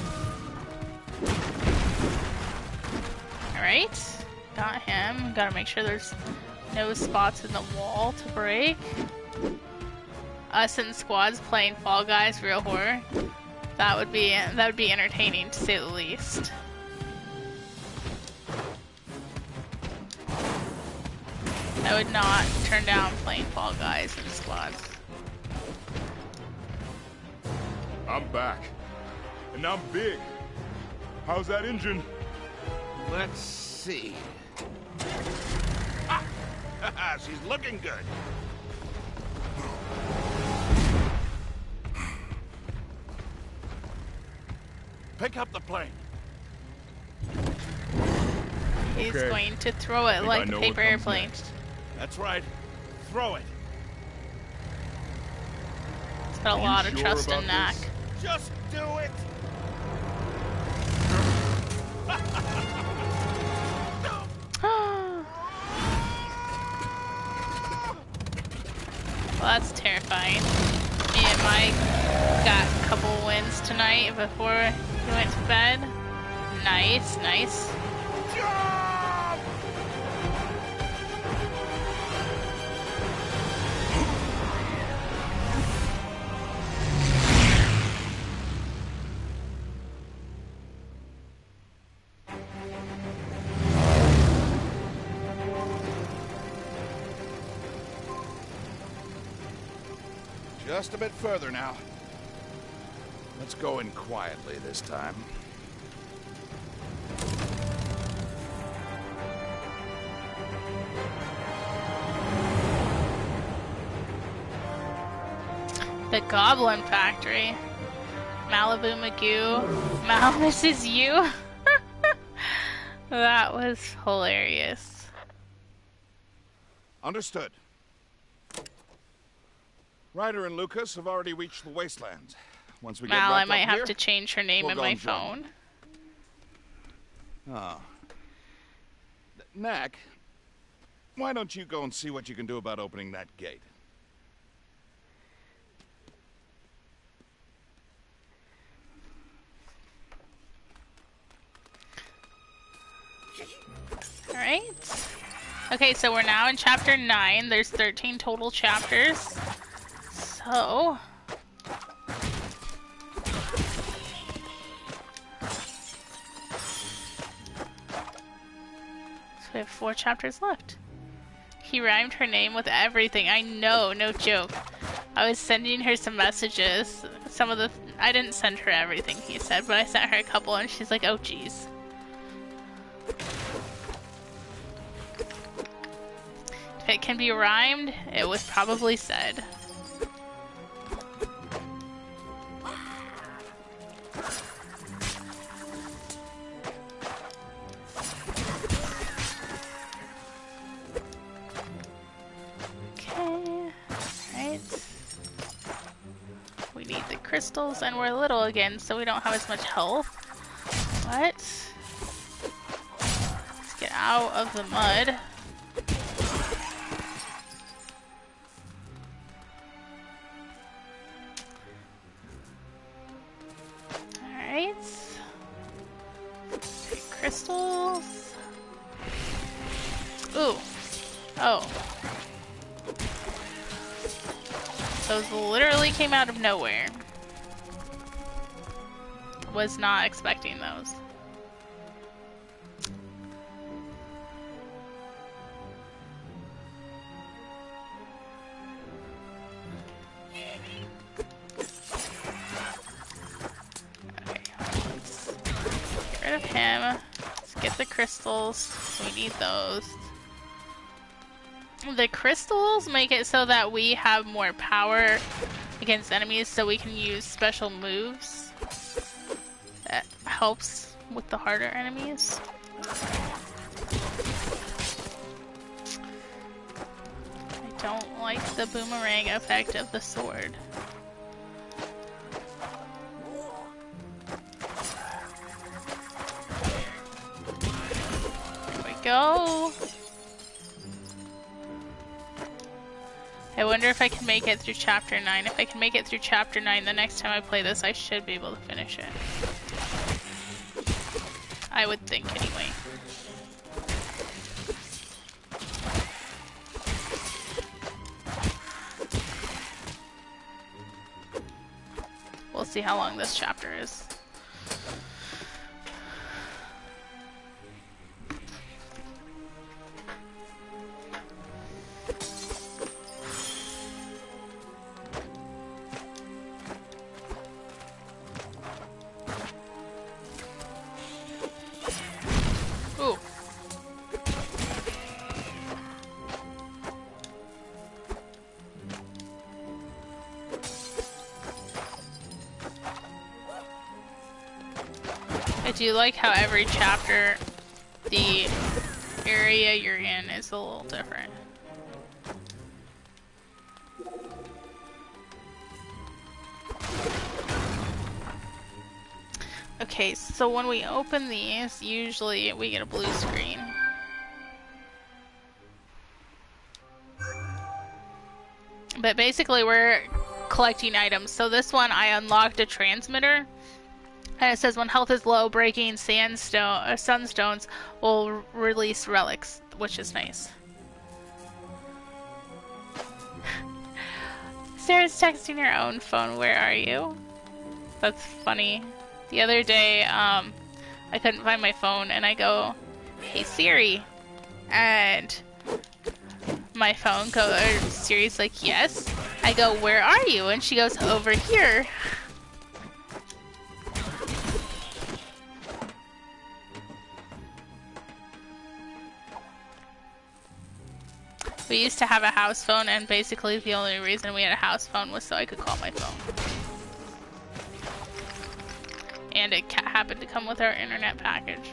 S1: Alright. Got him. Gotta make sure there's no spots in the wall to break. Us in squads playing Fall Guys Real Horror. That would be entertaining to say the least. I would not turn down playing Fall Guys in squads.
S6: I'm back. And I'm big. How's that engine?
S5: Let's see. Ah! She's looking good. Pick up the plane.
S1: He's
S6: Okay.
S1: going to throw it like a
S6: know
S1: paper
S6: what comes
S1: airplane.
S6: next.
S5: That's right. Throw it.
S1: He's got a
S6: You
S1: lot of
S6: sure
S1: trust
S6: about
S1: in Knack.
S6: this?
S5: Just do it.
S1: Well, that's terrifying. Me and Mike got a couple wins tonight before he went to bed. Nice, nice.
S5: Just a bit further now. Let's go in quietly this time.
S1: The Goblin Factory. Malibu Magoo. Mal misses you. That was hilarious.
S5: Understood. Ryder and Lucas have already reached the wastelands. Once we get
S1: Mal, I
S5: wrapped
S1: might
S5: up
S1: have
S5: here,
S1: to change her name
S5: we'll
S1: in
S5: go
S1: my
S5: and join
S1: phone.
S5: Oh. Knack, why don't you go and see what you can do about opening that gate?
S1: Alright. Okay, so we're now in chapter 9. There's 13 total chapters. So... So we have 4 chapters left. He rhymed her name with everything. I know, no joke. I was sending her some messages. I didn't send her everything he said, but I sent her a couple and she's like, oh geez. If it can be rhymed, it was probably said. Okay, alright. We need the crystals, and we're little again, so we don't have as much health. What? Let's get out of the mud. Alright. Okay, crystals. Ooh. Oh. Those literally came out of nowhere. Was not expecting those. Okay, let's get rid of him. Let's get the crystals. We need those. The crystals make it so that we have more power against enemies, so we can use special moves. That helps with the harder enemies. I don't like the boomerang effect of the sword. There we go. I wonder if I can make it through Chapter 9. If I can make it through Chapter 9, the next time I play this, I should be able to finish it. I would think, anyway. We'll see how long this chapter is. I do like how every chapter, the area you're in is a little different. Okay, so when we open these, usually we get a blue screen. But basically we're collecting items. So this one, I unlocked a transmitter. And it says when health is low, breaking sunstones will release relics, which is nice. Sarah's texting her own phone. Where are you? That's funny. The other day, I couldn't find my phone, and I go, "Hey Siri," and my phone goes. Siri's like, "Yes." I go, "Where are you?" And she goes, "Over here." We used to have a house phone, and basically the only reason we had a house phone was so I could call my phone. And it happened to come with our internet package.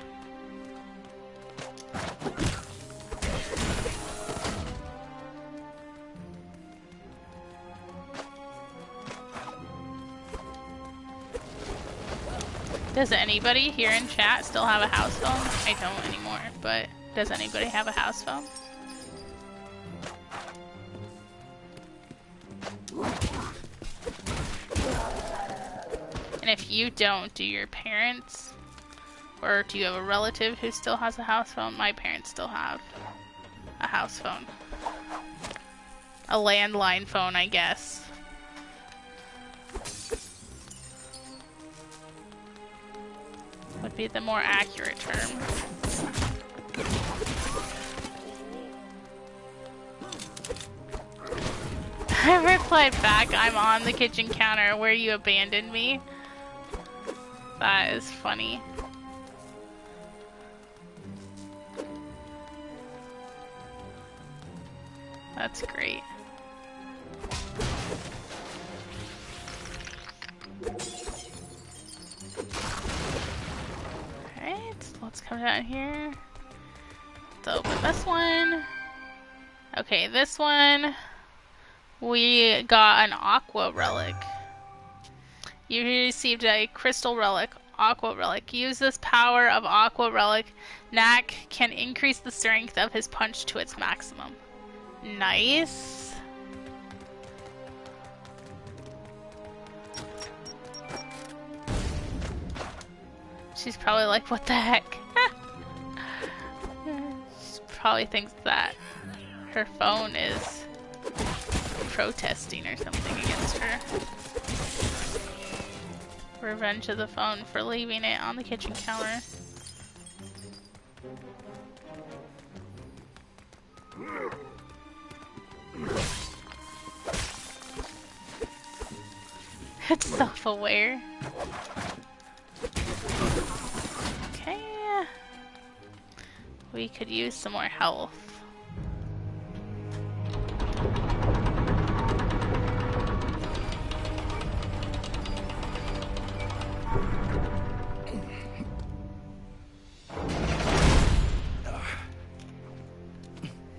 S1: Does anybody here in chat still have a house phone? I don't anymore, but does anybody have a house phone? And if you don't, do your parents, or do you have a relative who still has a house phone? My parents still have a house phone. A landline phone, I guess. Would be the more accurate term. I replied back, "I'm on the kitchen counter where you abandoned me." That is funny. That's great. Alright, let's come down here. Let's open this one. Okay, this one, we got an aqua relic. You received a crystal relic, aqua relic. Use this power of aqua relic. Knack can increase the strength of his punch to its maximum. Nice. She's probably like, what the heck? She probably thinks that her phone is protesting or something against her. Revenge of the phone for leaving it on the kitchen counter. It's self-aware. Okay. We could use some more health.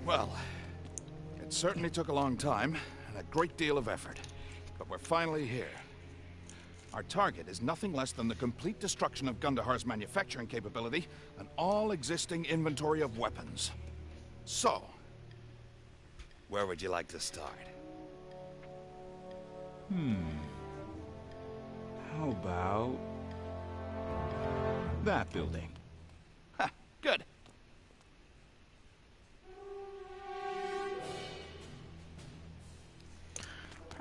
S5: Well, it certainly took a long time and a great deal of effort, but we're finally here. Our target is nothing less than the complete destruction of Gundahar's manufacturing capability and all existing inventory of weapons. So, where would you like to start? How about that building? Ha, good.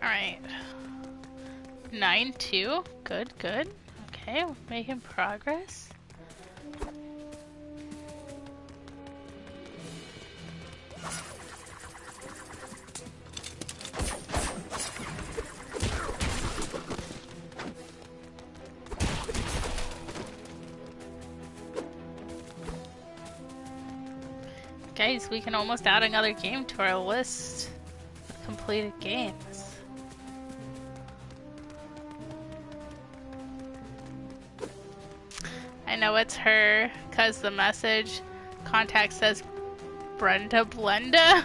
S1: Alright. 9-2. Good, good. Okay, we're making progress. Guys, we can almost add another game to our list of completed games. I know it's her, because the message contact says Brenda Blenda.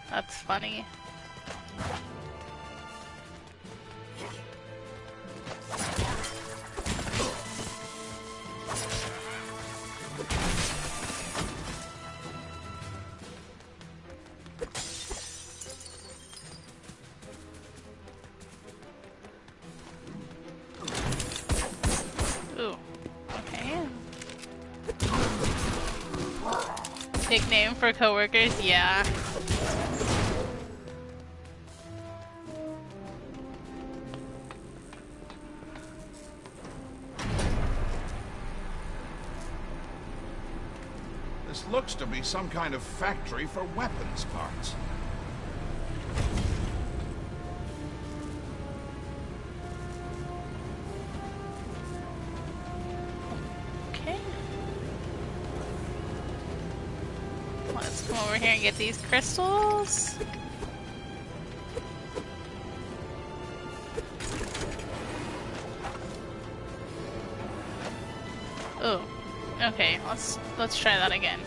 S1: That's funny. Ooh, okay. Nickname for coworkers? Yeah.
S5: This looks to be some kind of factory for weapons parts.
S1: Okay. Let's come over here and get these crystals. Oh, okay. Let's try that again.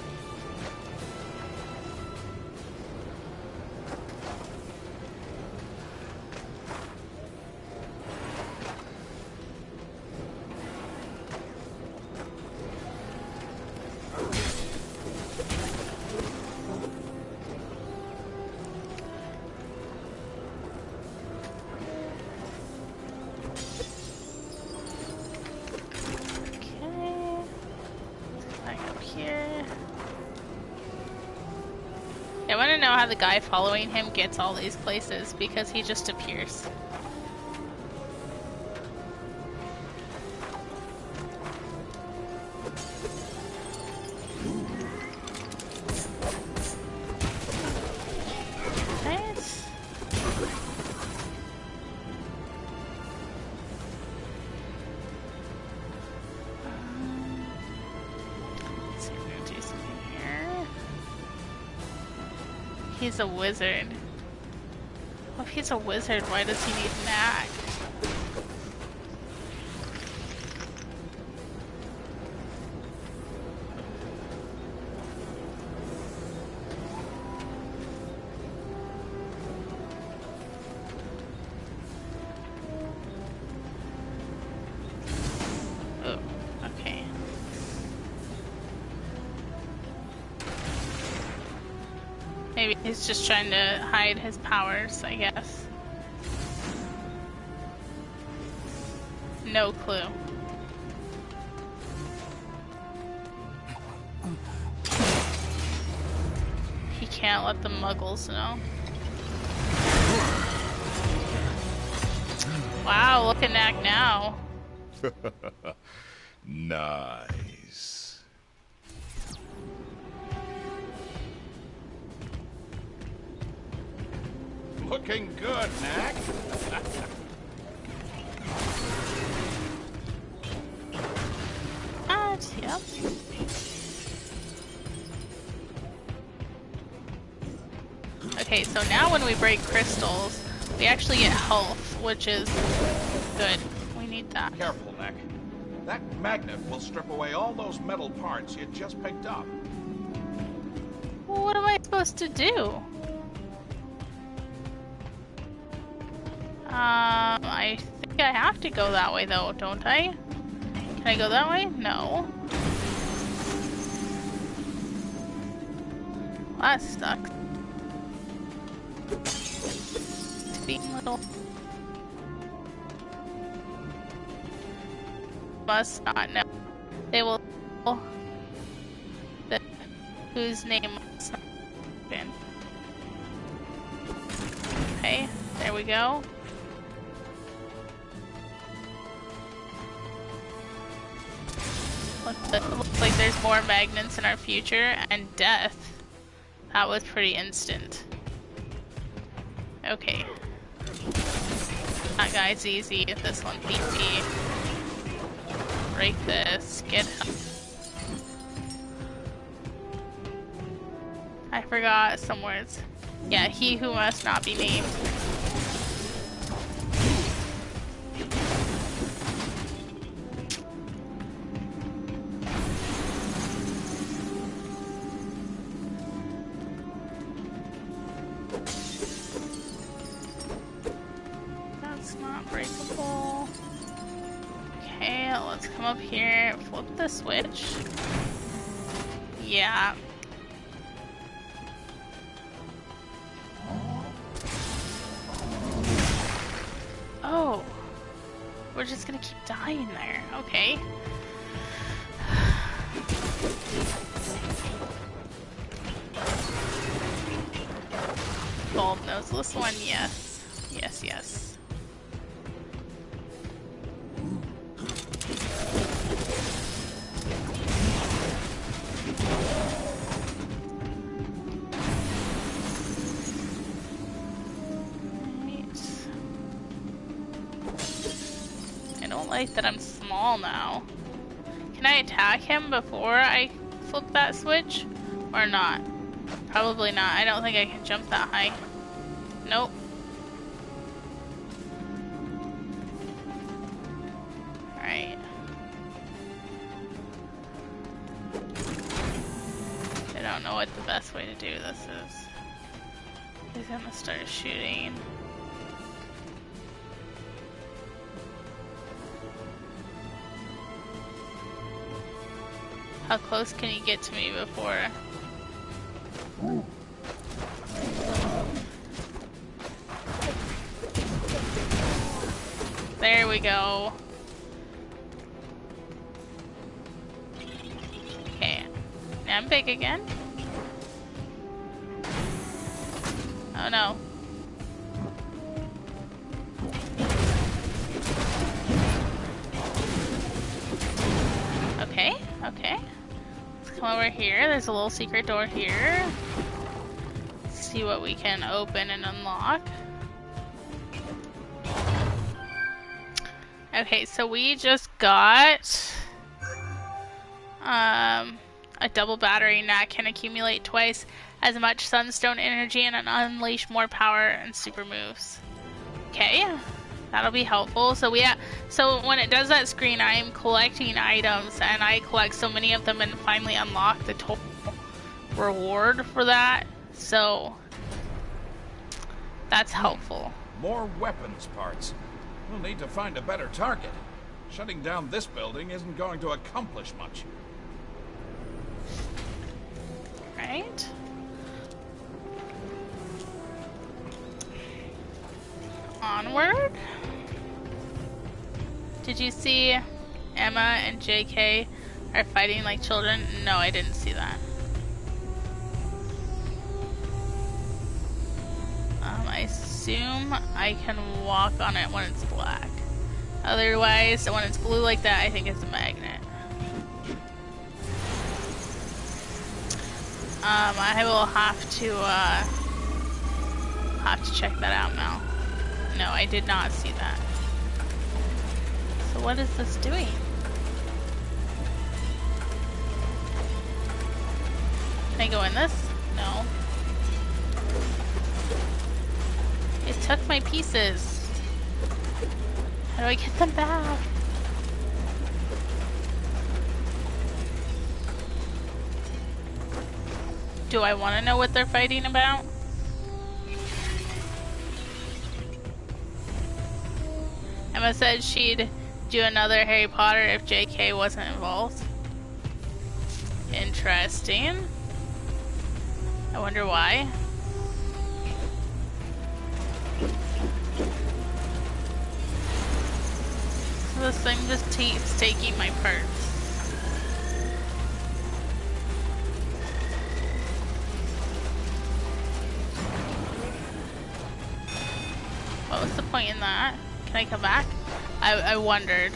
S1: I want to know how the guy following him gets all these places, because he just appears. Nice. Let's see if we can do something here. He's a wizard. Well, if he's a wizard, why does he need Knack? Oh, okay. Maybe he's just trying to hide his powers, I guess. No clue. He can't let the muggles know. Wow, look at Knack now.
S6: Nice.
S5: Looking good, Knack.
S1: Yep. Okay, so now when we break crystals, we actually get health, which is good. We need that.
S5: Careful, Knack. That magnet will strip away all those metal parts you just picked up.
S1: Well, what am I supposed to do? I think I have to go that way though, don't I? Can I go that way? No. That sucks. Being little. Must not know. They will know that whose name must not be. Okay, there we go. Looks like there's more magnets in our future, and death. That was pretty instant. Okay. That guy's easy, this one peachy. Break this, get up. I forgot some words. Yeah, he who must not be named. Up here, flip the switch. Yeah. Oh. We're just gonna keep dying there. Okay. Bulb noseless one, yes. Yes, yes. That I'm small now. Can I attack him before I flip that switch? Or not? Probably not. I don't think I can jump that high. Nope. Alright. I don't know what the best way to do this is. He's gonna start shooting. How close can you get to me before? There we go. Okay. Now I'm big again. Oh no. Okay, okay. Let's come over here. There's a little secret door here. Let's see what we can open and unlock. Okay, so we just got a double battery that can accumulate twice as much sunstone energy and unleash more power and super moves. Okay. That'll be helpful. So so when it does that screen, I am collecting items, and I collect so many of them and finally unlock the total reward for that. So that's helpful.
S5: More weapons parts. We'll need to find a better target. Shutting down this building isn't going to accomplish much.
S1: Right. Onward. Did you see Emma and JK are fighting like children? No, I didn't see that. I assume I can walk on it when it's black. Otherwise, when it's blue like that, I think it's a magnet. I will have to check that out now. No, I did not see that. So what is this doing? Can I go in this? No. It took my pieces. How do I get them back? Do I want to know what they're fighting about? Emma said she'd do another Harry Potter if JK wasn't involved. Interesting. I wonder why. So this thing just keeps taking my parts. What was the point in that? Can I come back? I wondered.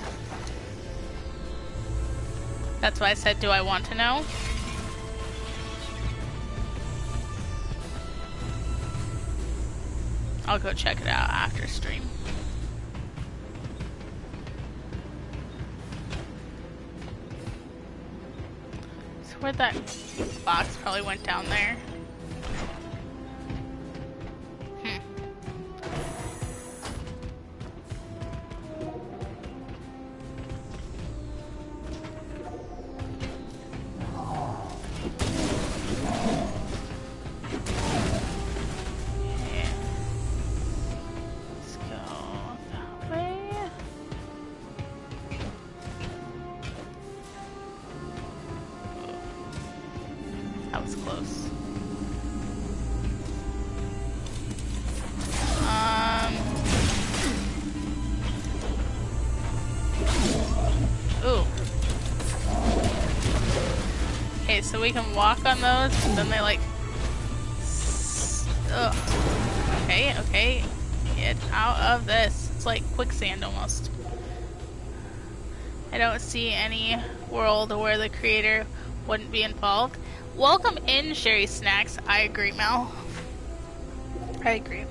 S1: That's why I said, do I want to know? I'll go check it out after stream. So where'd that box probably went down there? So we can walk on those, but then they like... Ugh. Okay. Get out of this. It's like quicksand almost. I don't see any world where the creator wouldn't be involved. Welcome in, Sherry Snacks. I agree, Mel. I agree.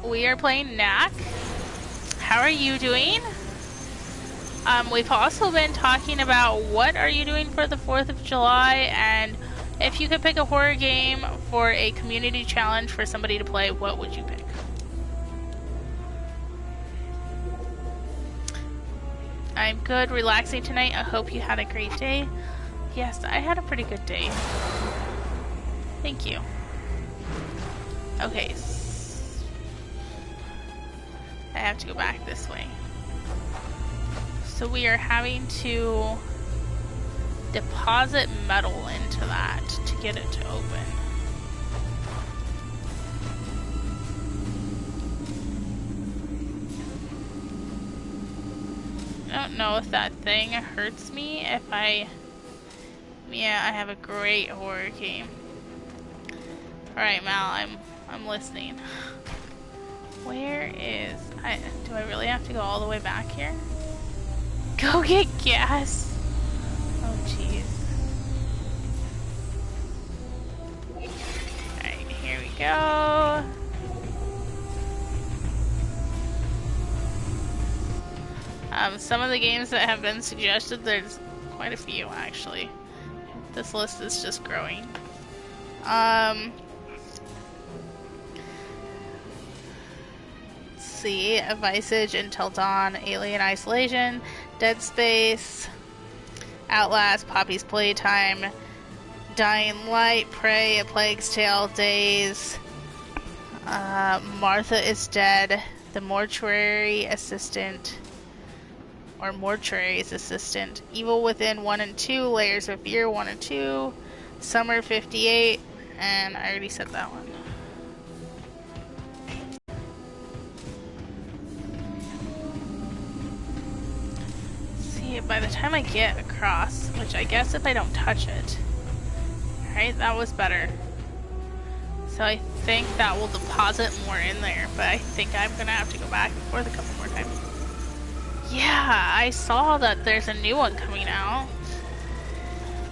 S1: We are playing Knack. How are you doing? We've also been talking about what are you doing for the 4th of July, and if you could pick a horror game for a community challenge for somebody to play, what would you pick? I'm good, relaxing tonight. I hope you had a great day. Yes, I had a pretty good day. Thank you. Okay. I have to go back this way. So we are having to deposit metal into that to get it to open. I don't know if that thing hurts me if I... Yeah, I have a great horror game. Alright, Mal, I'm listening. Where is... do I really have to go all the way back here? Go get gas! Oh, jeez. Alright, here we go. Some of the games that have been suggested, there's quite a few, actually. This list is just growing. Let's see. Visage, Until Dawn, Alien Isolation, Dead Space, Outlast, Poppy's Playtime, Dying Light, Prey, A Plague's Tale, Days, Martha is Dead, The Mortuary Assistant, or Mortuary's Assistant, Evil Within 1 and 2, Layers of Fear 1 and 2, Summer 58, and I already said that one. See, by the time I get across, which I guess if I don't touch it, right, that was better. So I think that will deposit more in there, but I think I'm gonna have to go back and forth a couple more times. Yeah, I saw that there's a new one coming out.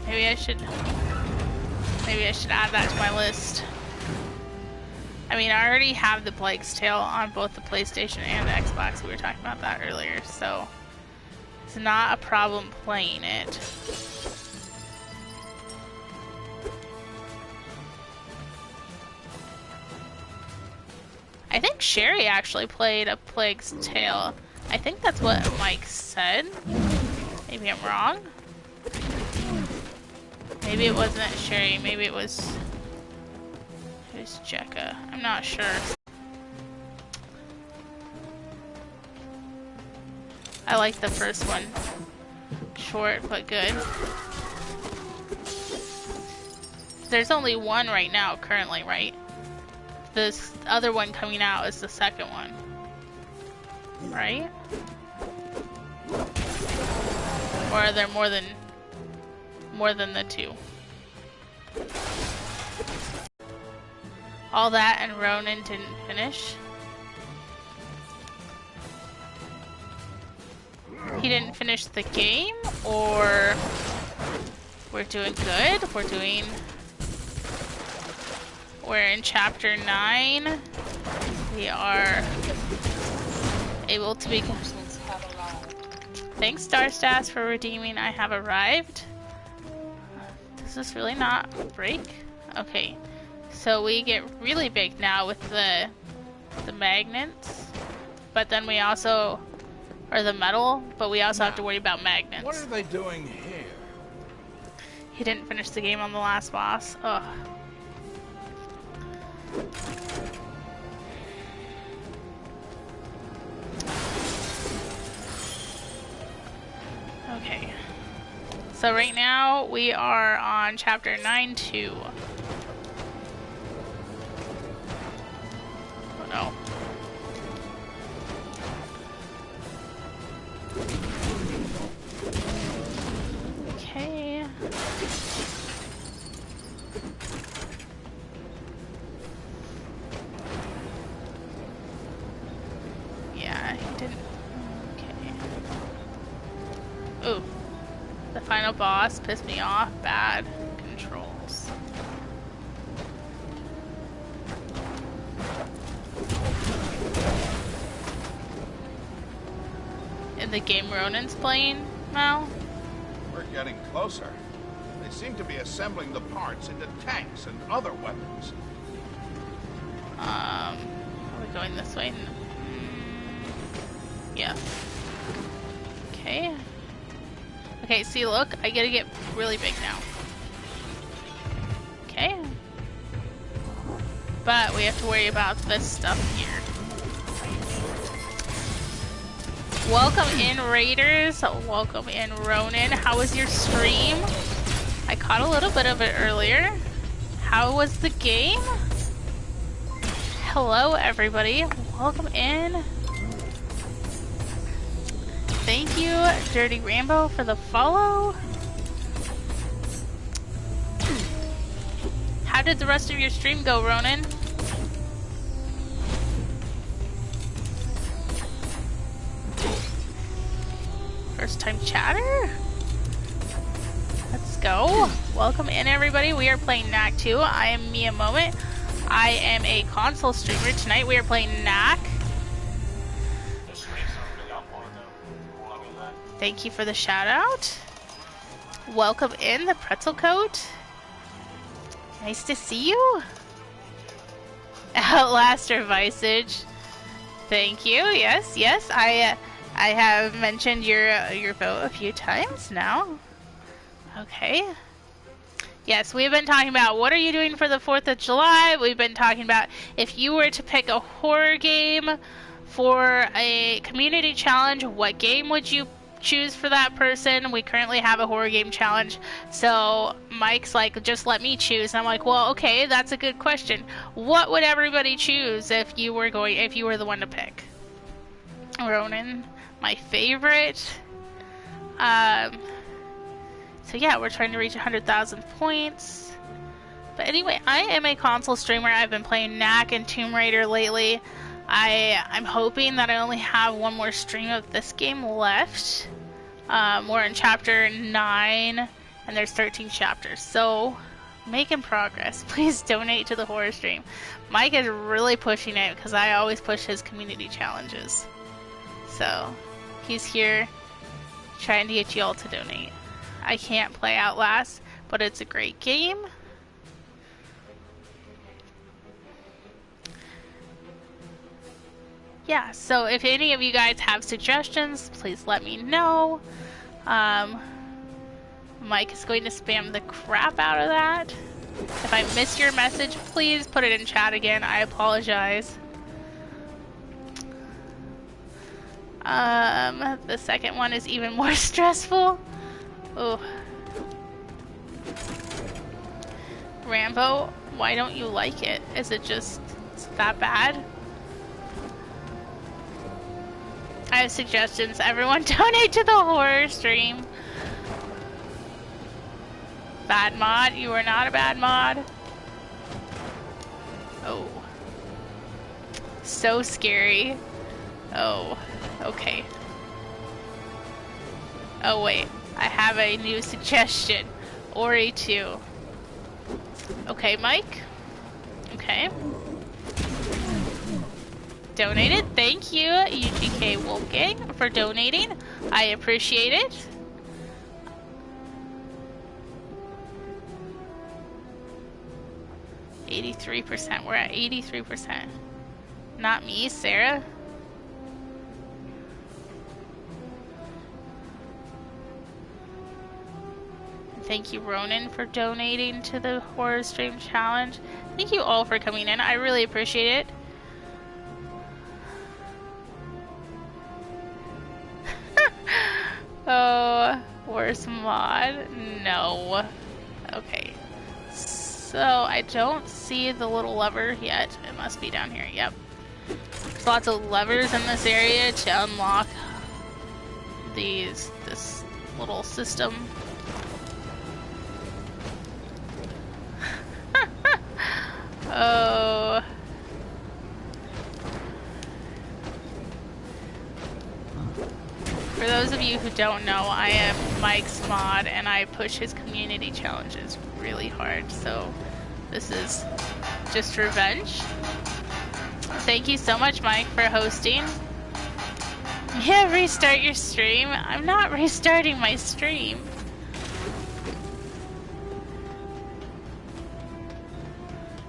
S1: Maybe I should add that to my list. I mean, I already have The Plague's Tale on both the PlayStation and the Xbox. We were talking about that earlier, so it's not a problem playing it. I think Sherry actually played A Plague's Tale. I think that's what Mike said. Maybe I'm wrong. Maybe it wasn't Sherry. Maybe it was... Who's Jekka? I'm not sure. I like the first one. Short, but good. There's only one right now, currently, right? This other one coming out is the second one. Right? Or are there more than the two? All that and Ronan didn't finish. He didn't finish the game, or we're doing good? We're in chapter 9. We are able to be... Thanks, Starstas, for redeeming. I have arrived. Does this really not break? Okay. So we get really big now with the magnets. But then we also... Or the metal, but we also have to worry about magnets.
S5: What are they doing here?
S1: He didn't finish the game on the last boss. Ugh. Okay. So right now we are on chapter 9-2. Oh no. Okay. Yeah, he didn't. Okay. Ooh. The final boss pissed me off. Bad controls. In the game Ronan's playing now?
S5: We're getting closer. They seem to be assembling the parts into tanks and other weapons.
S1: Are we going this way? Yeah. Okay. Okay, see, look, I gotta get really big now. Okay. But we have to worry about this stuff here. Welcome in, Raiders. Welcome in, Ronan. How was your stream? I caught a little bit of it earlier. How was the game? Hello, everybody. Welcome in. Thank you, Dirty Rambo, for the follow. How did the rest of your stream go, Ronan? First time chatter? Let's go. Welcome in, everybody. We are playing Knack 2. I am Mia Moment. I am a console streamer. Tonight we are playing Knack. Thank you for the shout out. Welcome in, the Pretzel Coat. Nice to see you. Outlaster Visage. Thank you. Yes, yes. I have mentioned your vote a few times now. Okay. Yes, we've been talking about what are you doing for the 4th of July. We've been talking about if you were to pick a horror game for a community challenge, what game would you choose for that person? We currently have a horror game challenge, so Mike's like, just let me choose. I'm like, well, okay, that's a good question. What would everybody choose if you were the one to pick? Ronan, my favorite. So yeah, we're trying to reach 100,000 points. But anyway, I am a console streamer. I've been playing Knack and Tomb Raider lately. I'm hoping that I only have one more stream of this game left. We're in chapter 9, and there's 13 chapters. So, making progress. Please donate to the horror stream. Mike is really pushing it, because I always push his community challenges. So, he's here trying to get you all to donate. I can't play Outlast, but it's a great game. Yeah, so if any of you guys have suggestions, please let me know. Mike is going to spam the crap out of that. If I missed your message, please put it in chat again. I apologize. The second one is even more stressful. Oh. Rambo, why don't you like it? Is it just that bad? I have suggestions. Everyone donate to the horror stream. Bad mod? You are not a bad mod. Oh. So scary. Oh. Okay. Oh wait. I have a new suggestion. Ori 2. Okay, Mike. Okay. Donated. Thank you, UGK Wolfgang, for donating. I appreciate it. %. We're at 83%. Not me, Sarah. Thank you, Ronan, for donating to the Horror Stream Challenge. Thank you all for coming in. I really appreciate it. Oh, worst mod? No. Okay. So, I don't see the little lever yet. It must be down here. Yep. There's lots of levers in this area to unlock this little system. Oh. For those of you who don't know, I am Mike's mod and I push his community challenges really hard, so this is just revenge. Thank you so much, Mike, for hosting. Yeah, restart your stream. I'm not restarting my stream.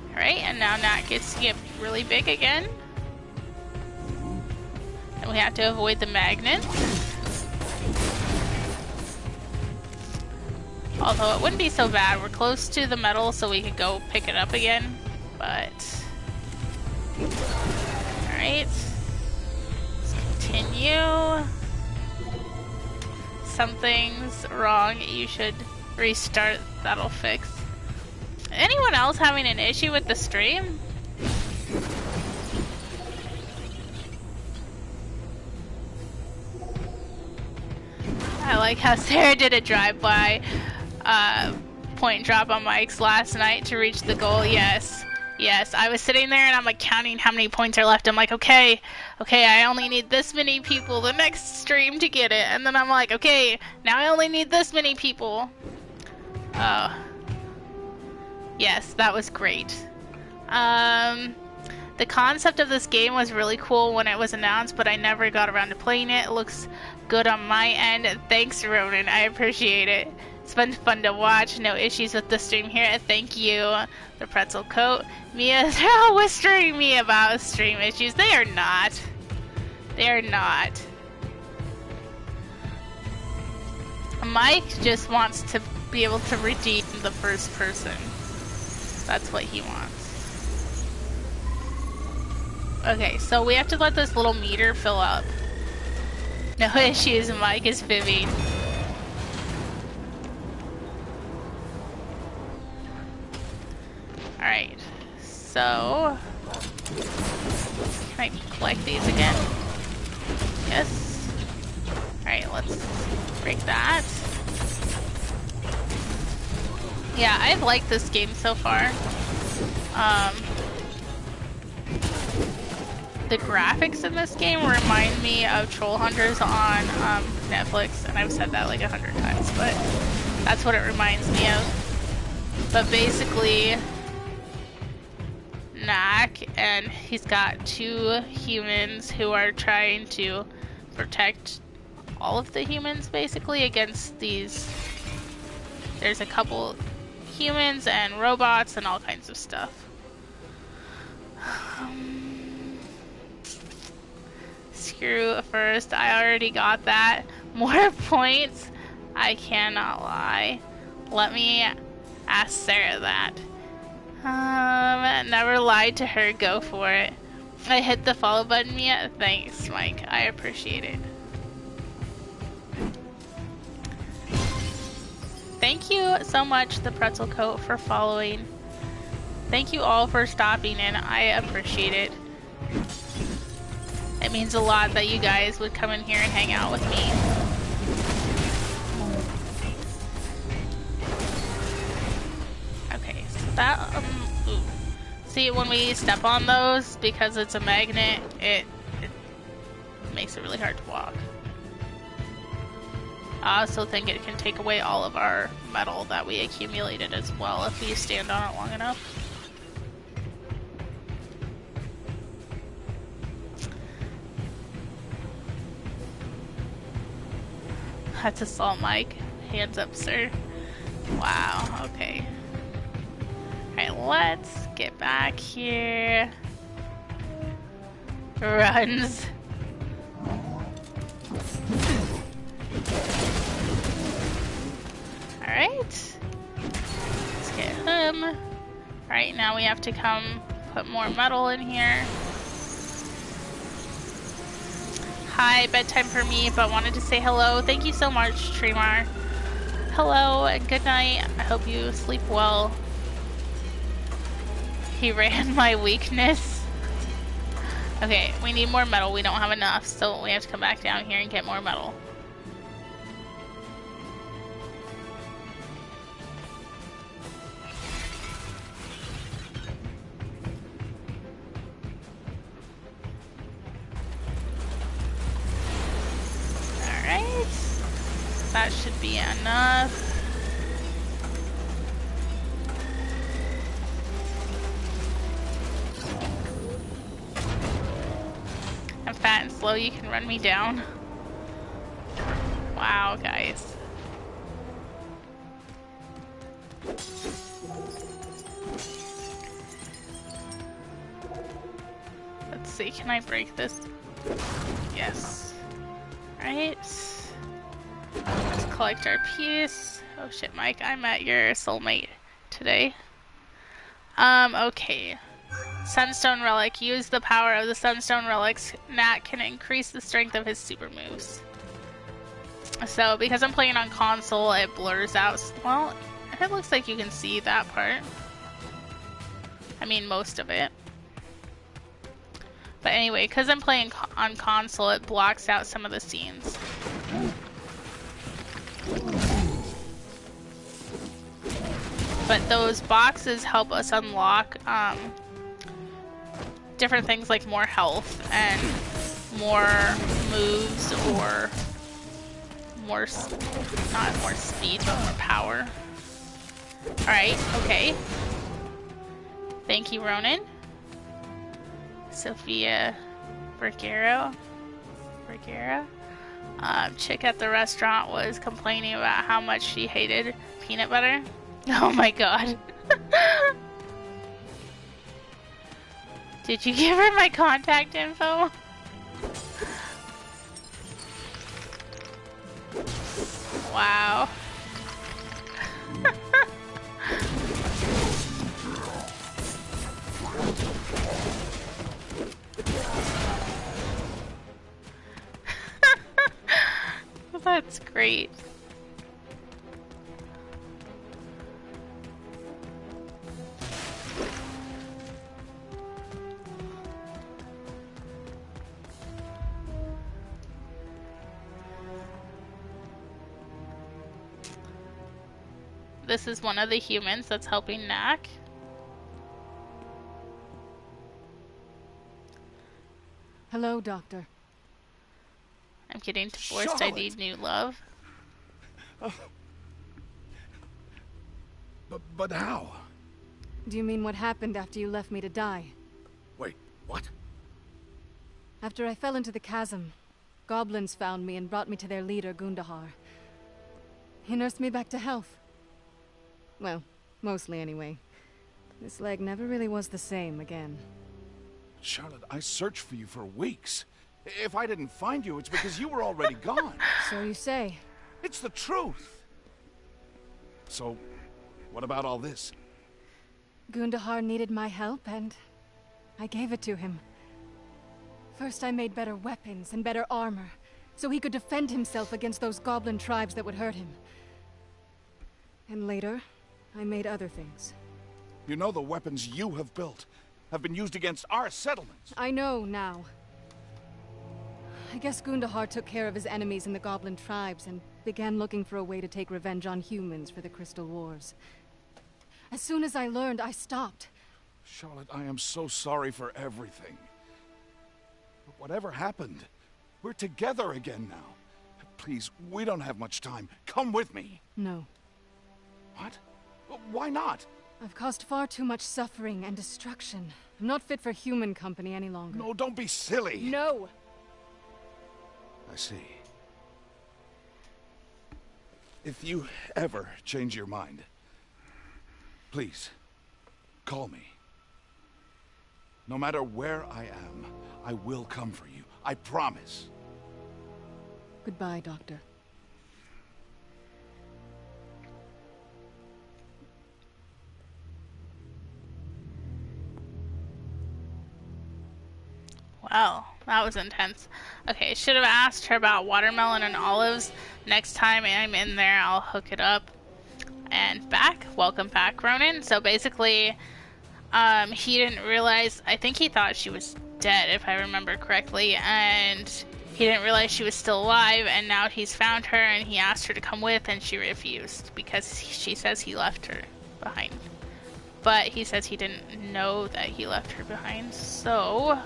S1: Alright, and now Nat gets to get really big again. And we have to avoid the magnets. Although it wouldn't be so bad. We're close to the metal, so we could go pick it up again. But... Alright. Let's continue. Something's wrong. You should restart. That'll fix. Anyone else having an issue with the stream? I like how Sarah did a drive-by point and drop on Mike's last night to reach the goal. Yes. Yes, I was sitting there and I'm like counting how many points are left. I'm like, okay, I only need this many people the next stream to get it. And then I'm like, okay, now I only need this many people. Yes, that was great. The concept of this game was really cool when it was announced, but I never got around to playing it. It looks good on my end. Thanks, Ronan. I appreciate it. It's been fun to watch. No issues with the stream here. Thank you, the pretzel coat. Mia, they're all whispering me about stream issues. They are not. They are not. Mike just wants to be able to redeem the first person. That's what he wants. Okay, so we have to let this little meter fill up. No issues, Mike is fibbing. Alright, so... Can I collect these again? Yes. Alright, let's break that. Yeah, I've liked this game so far. The graphics in this game remind me of Troll Hunters on Netflix, and I've said that like 100 times, but that's what it reminds me of. But basically, Knack, and he's got two humans who are trying to protect all of the humans, basically, against these... There's a couple humans and robots and all kinds of stuff. Screw first, I already got that. More points? I cannot lie. Let me ask Sarah that. Never lied to her, go for it. I hit the follow button yet? Thanks, Mike. I appreciate it. Thank you so much, the Pretzel Coat, for following. Thank you all for stopping in. I appreciate it. It means a lot that you guys would come in here and hang out with me. Okay, so that, ooh. See, when we step on those, because it's a magnet, it makes it really hard to walk. I also think it can take away all of our metal that we accumulated as well if we stand on it long enough. That's assault, Mike. Hands up, sir. Wow, okay. Alright, let's get back here. Runs. Alright. Let's get him. Alright, now we have to come put more metal in here. Hi, bedtime for me, but wanted to say hello. Thank you so much, Tremar. Hello, and good night. I hope you sleep well. He ran my weakness. Okay, we need more metal. We don't have enough, so we have to come back down here and get more metal. Alright. That should be enough. I'm fat and slow, you can run me down. Wow, guys. Let's see, can I break this? Yes. Right. Let's collect our piece. Oh shit, Mike, I met your soulmate today. Okay. Sunstone Relic. Use the power of the Sunstone Relics. Nat can increase the strength of his super moves. So, because I'm playing on console, it blurs out. Well, it looks like you can see that part. I mean, most of it. But anyway, because I'm playing on console, it blocks out some of the scenes. But those boxes help us unlock different things like more health and more moves, or more, not more speed, but more power. Alright, okay. Thank you, Ronan. Sophia Vergara. Chick at the restaurant was complaining about how much she hated peanut butter. Oh my god. Did you give her my contact info? Wow. That's great. This is one of the humans that's helping Knack.
S3: Hello, Doctor.
S1: I'm getting divorced.
S5: Charlotte.
S1: I need new love.
S5: But how?
S3: Do you mean what happened after you left me to die?
S5: Wait, what?
S3: After I fell into the chasm, goblins found me and brought me to their leader, Gundahar. He nursed me back to health. Well, mostly anyway. This leg never really was the same again.
S5: Charlotte, I searched for you for weeks. If I didn't find you, it's because you were already gone.
S3: So you say.
S5: It's the truth. So, what about all this?
S3: Gundahar needed my help, and I gave it to him. First I made better weapons and better armor, so he could defend himself against those goblin tribes that would hurt him. And later, I made other things.
S5: You know the weapons you have built have been used against our settlements.
S3: I know now. I guess Gundahar took care of his enemies in the goblin tribes and began looking for a way to take revenge on humans for the Crystal Wars. As soon as I learned, I stopped.
S5: Charlotte, I am so sorry for everything. But whatever happened, we're together again now. Please, we don't have much time. Come with me.
S3: No.
S5: What? Why not?
S3: I've caused far too much suffering and destruction. I'm not fit for human company any longer.
S5: No, don't be silly.
S3: No!
S5: I see. If you ever change your mind, please, call me. No matter where I am, I will come for you. I promise.
S3: Goodbye, Doctor.
S1: Wow, that was intense. Okay, should have asked her about watermelon and olives. Next time I'm in there, I'll hook it up. And back. Welcome back, Ronan. So basically, he didn't realize, I think he thought she was dead, if I remember correctly, and he didn't realize she was still alive, and now he's found her, and he asked her to come with, and she refused, because she says he left her behind. But he says he didn't know that he left her behind, so...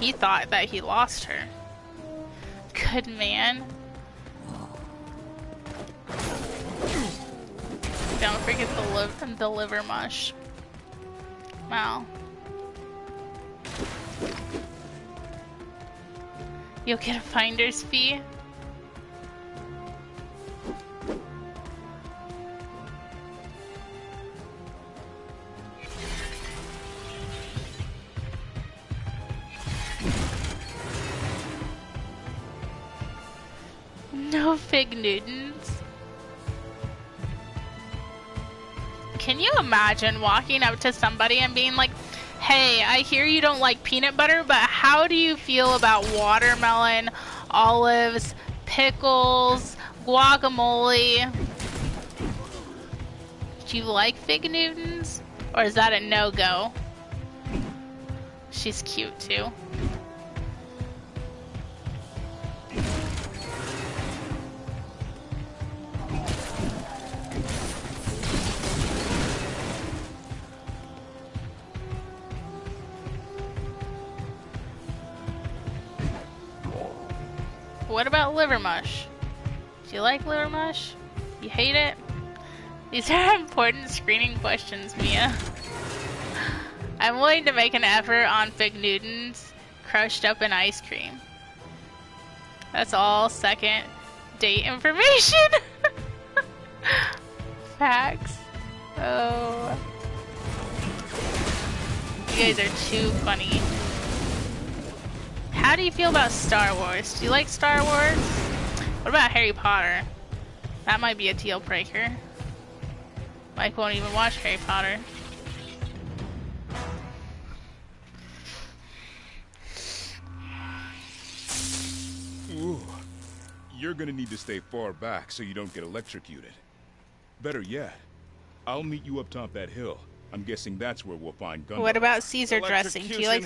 S1: he thought that he lost her. Good man. Don't forget the liver mush. Wow. You'll get a finder's fee. No fig Newtons. Can you imagine walking up to somebody and being like, hey, I hear you don't like peanut butter, but how do you feel about watermelon, olives, pickles, guacamole? Do you like fig Newtons? Or is that a no-go? She's cute too. What about liver mush? Do you like liver mush? You hate it? These are important screening questions, Mia. I'm willing to make an effort on fig Newtons crushed up in ice cream. That's all second date information. Facts. Oh. You guys are too funny. How do you feel about Star Wars? Do you like Star Wars? What about Harry Potter? That might be a deal breaker. Mike won't even watch Harry Potter.
S6: Ooh. You're gonna need to stay far back so you don't get electrocuted. Better yet, I'll meet you up top that hill. I'm guessing that's where we'll find Gundahar.
S1: What about Caesar dressing? Do you like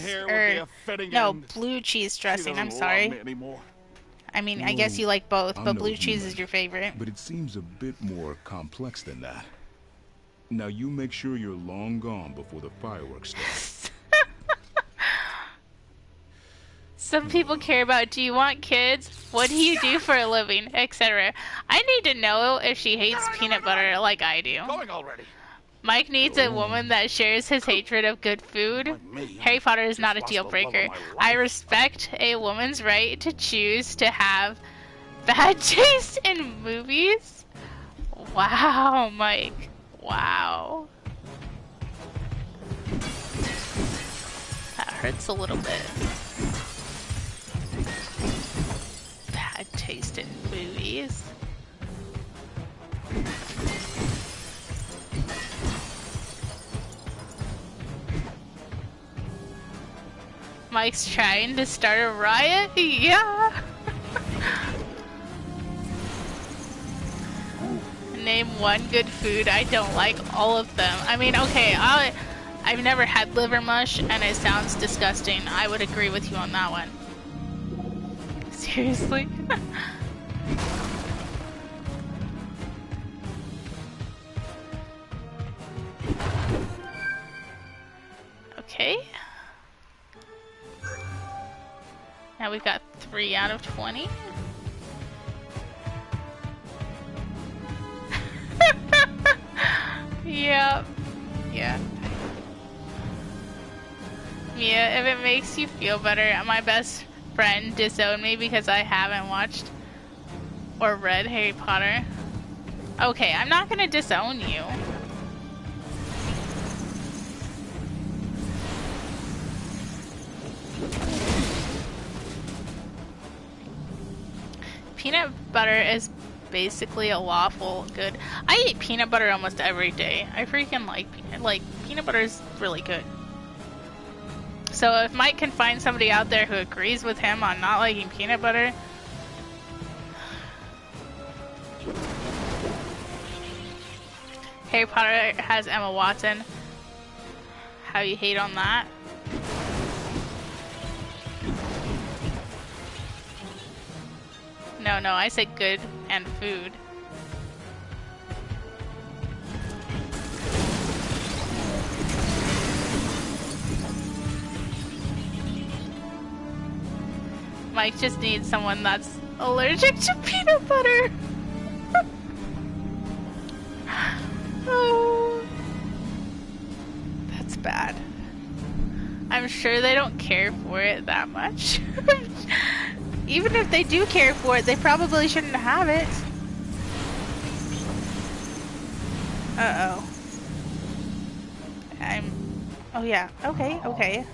S1: blue cheese dressing? I'm sorry. I mean, I guess you like both, but blue cheese is your favorite.
S6: But it seems a bit more complex than that. Now you make sure you're long gone before the fireworks start.
S1: Some people care about, do you want kids? What do you do for a living? Etc. I need to know if she hates peanut butter like I do.
S5: Going already.
S1: Mike needs a woman that shares his hatred of good food. Harry Potter is not a deal breaker. I respect a woman's right to choose to have bad taste in movies. Wow, Mike. Wow. That hurts a little bit. Bad taste in movies. Mike's trying to start a riot? Yeah! Name one good food. I don't like all of them. I mean, okay, I've never had liver mush, and it sounds disgusting. I would agree with you on that one. Seriously? Okay. Now we've got 3 out of 20. Yep. Yeah. Mia, if it makes you feel better, my best friend disowned me because I haven't watched or read Harry Potter. Okay, I'm not gonna disown you. Peanut butter is basically a lawful good. I eat peanut butter almost every day. I freaking like peanut butter is really good. So if Mike can find somebody out there who agrees with him on not liking peanut butter, Harry Potter has Emma Watson. How you hate on that? No, I said good and food. Mike just needs someone that's allergic to peanut butter. Oh, that's bad. I'm sure they don't care for it that much. Even if they do care for it, they probably shouldn't have it. Uh-oh. Oh yeah, okay.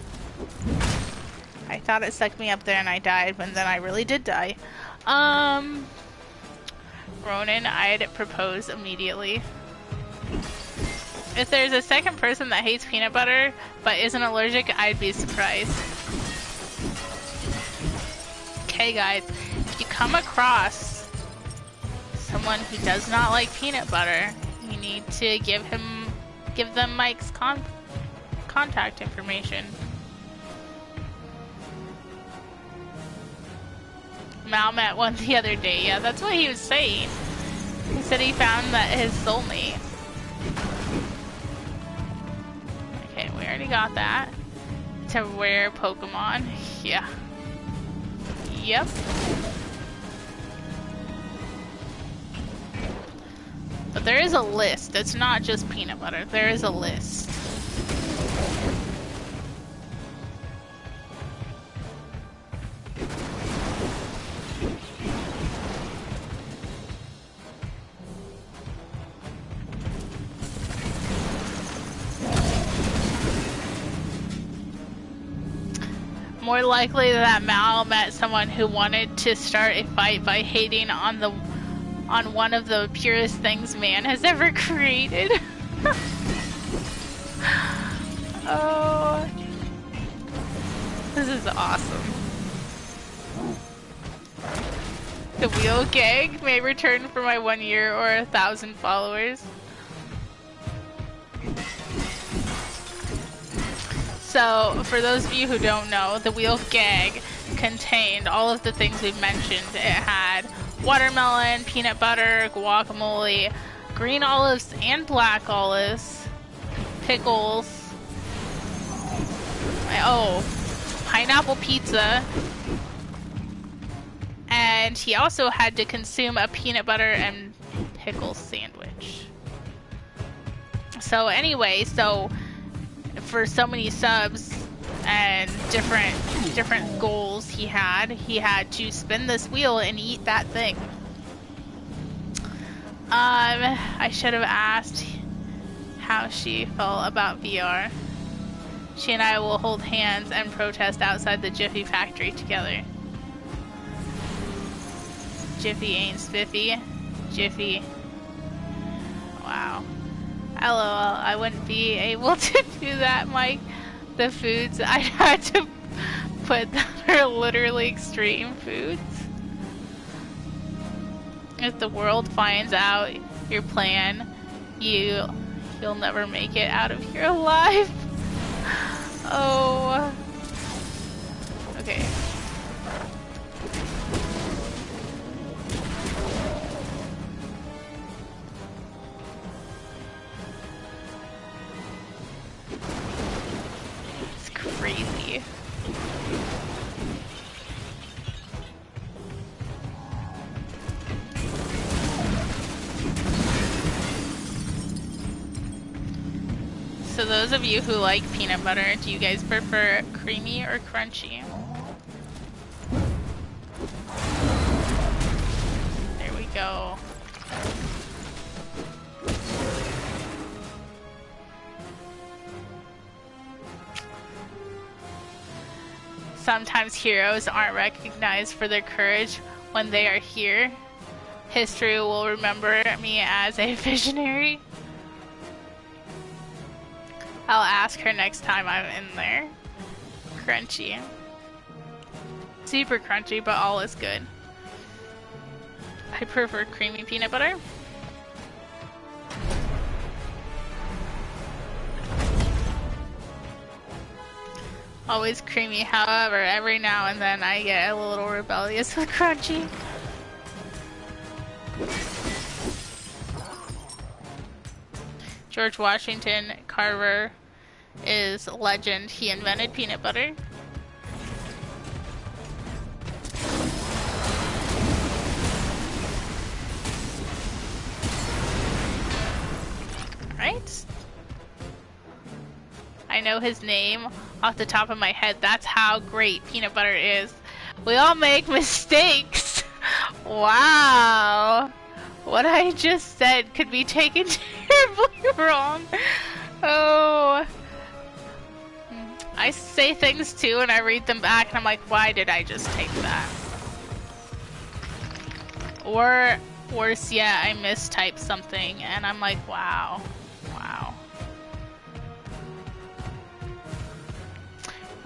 S1: I thought it sucked me up there and I died, but then I really did die. Ronan, I'd propose immediately. If there's a second person that hates peanut butter, but isn't allergic, I'd be surprised. Okay guys, if you come across someone who does not like peanut butter, you need to give them Mike's contact information. Mal met one the other day. Yeah, that's what he was saying. He said he found that his soulmate. Okay, we already got that. It's a rare Pokemon. Yeah. Yep. But there is a list. It's not just peanut butter. There is a list. More likely that Mal met someone who wanted to start a fight by hating on one of the purest things man has ever created. Oh, this is awesome. The wheel gag may return for my 1 year or 1,000 followers. So, for those of you who don't know, the wheel gag contained all of the things we've mentioned. It had watermelon, peanut butter, guacamole, green olives and black olives, pickles, pineapple pizza, and he also had to consume a peanut butter and pickle sandwich. So anyway, for so many subs and different goals he had to spin this wheel and eat that thing. I should have asked how she felt about VR. She and I will hold hands and protest outside the Jiffy factory together. Jiffy ain't spiffy. Jiffy. Wow. LOL, I wouldn't be able to do that, Mike. The foods I'd had to but that are literally extreme foods. If the world finds out your plan, you'll never make it out of here alive. Oh. Okay. It's crazy. So those of you who like peanut butter, do you guys prefer creamy or crunchy? There we go. Sometimes heroes aren't recognized for their courage when they are here. History will remember me as a visionary. I'll ask her next time I'm in there. Crunchy. Super crunchy, but all is good. I prefer creamy peanut butter. Always creamy, however, every now and then I get a little rebellious with crunchy. George Washington Carver is a legend. He invented peanut butter. Right? I know his name off the top of my head. That's how great peanut butter is. We all make mistakes. Wow. What I just said could be taken terribly wrong. Oh. I say things too and I read them back and I'm like, why did I just take that? Or worse yet, I mistype something and I'm like, wow. Wow.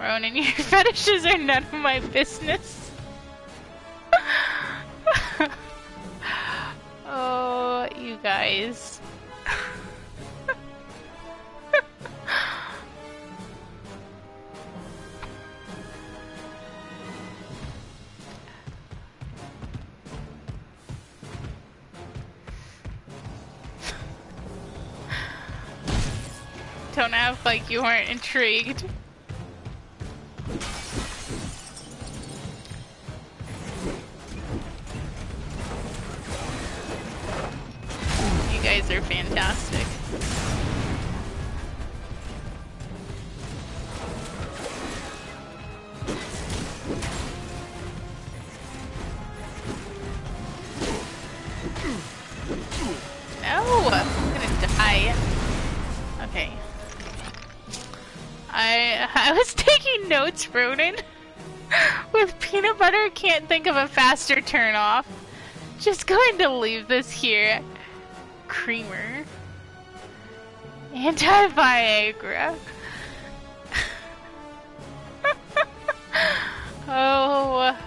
S1: Ronan, your fetishes are none of my business. Oh, you guys. Don't act like you weren't intrigued. You guys are fantastic. No! I'm gonna die. Okay. I was taking notes, Ronan. With peanut butter, can't think of a faster turn off. Just going to leave this here. Creamer. Anti-Viagra. Oh.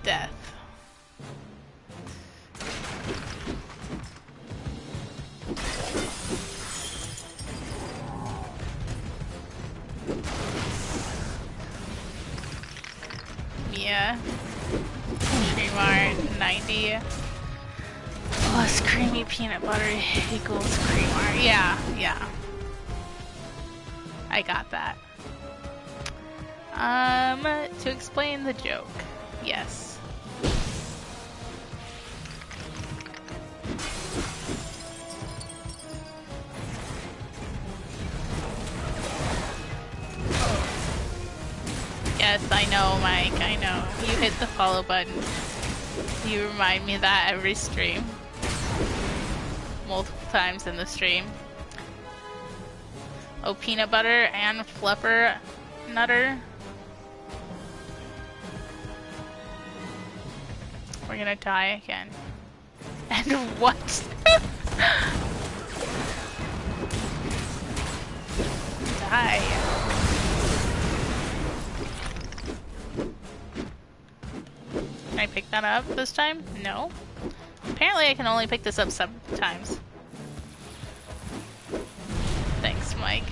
S1: Death. Mia. Creamart 90 plus creamy peanut butter equals Creamart. Yeah. I got that. To explain the joke. Yes. Yes, I know, Mike, I know. You hit the follow button. You remind me of that every stream. Multiple times in the stream. Oh, peanut butter and fluffer nutter. We're gonna die again. And what? Die. Can I pick that up this time? No. Apparently I can only pick this up sometimes. Thanks, Mike.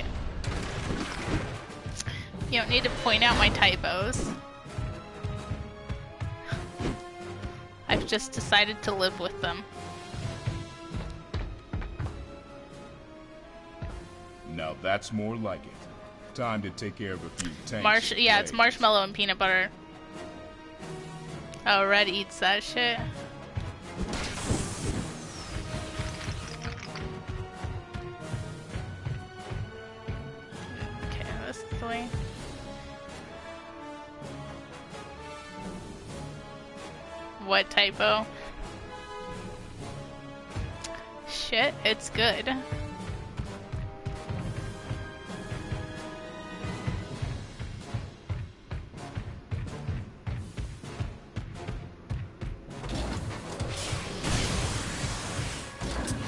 S1: You don't need to point out my typos. I've just decided to live with them.
S6: Now that's more like it. Time to take care of a few tanks.
S1: Yeah, it's marshmallow and peanut butter. Oh, Red eats that shit. Okay, this is the way. What typo? Shit, it's good.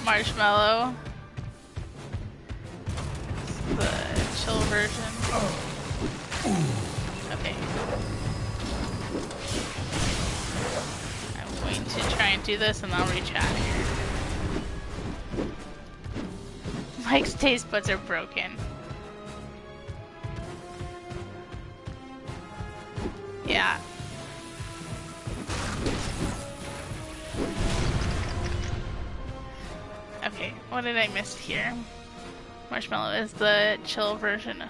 S1: Marshmallow. The chill version. Okay. I'm going to try and do this and I'll reach out here. Mike's taste buds are broken. Yeah. Okay, what did I miss here? Marshmallow is the chill version.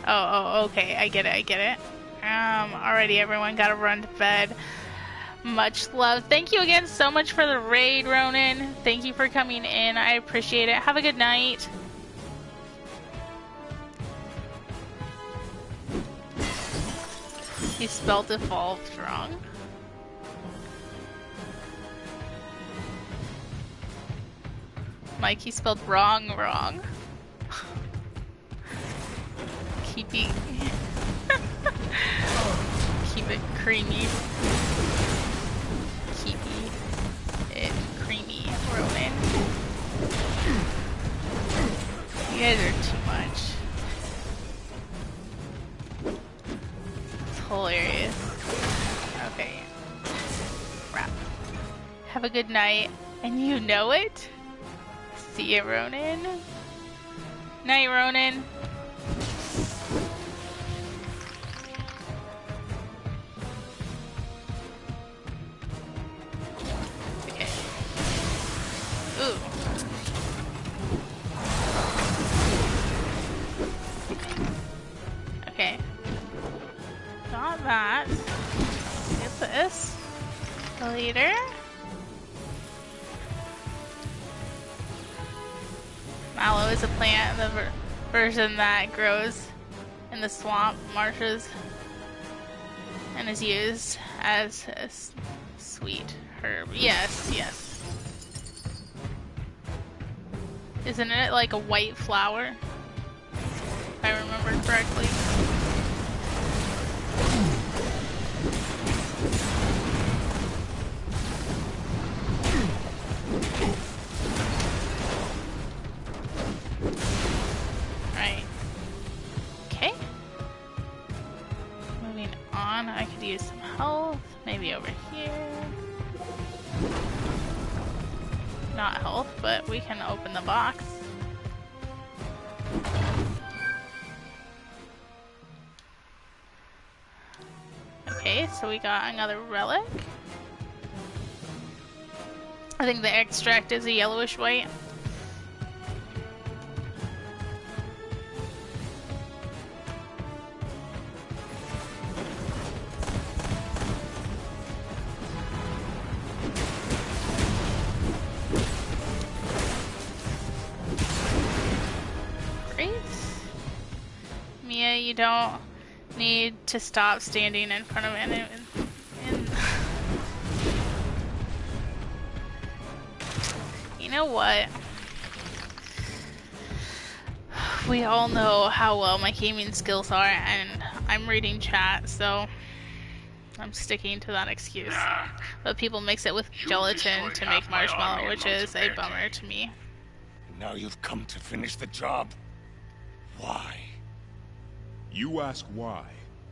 S1: Oh, okay, I get it. Alrighty, everyone, gotta run to bed. Much love. Thank you again so much for the raid, Ronan. Thank you for coming in. I appreciate it. Have a good night. You spelled evolved wrong. Mike, you spelled wrong. Keep it creamy. Keep it creamy, Ronan. You guys are too much. It's hilarious. Okay. Crap. Have a good night, and you know it. See ya, Ronan. Night, Ronan. Okay. Ooh. Okay. Got that. Get this. Later. Mallow is a plant, the version that grows in the swamp marshes and is used as a sweet herb. Yes. Isn't it like a white flower? If I remember correctly. I could use some health, maybe over here. Not health, but we can open the box. Okay, so we got another relic. I think the extract is a yellowish white. You don't need to stop standing in front of it. You know what? we all know how well my gaming skills are, and I'm reading chat, so I'm sticking to that excuse. But people mix it with gelatin to make marshmallow, which is a bummer to me.
S7: Now you've come to finish the job. Why?
S6: You ask why.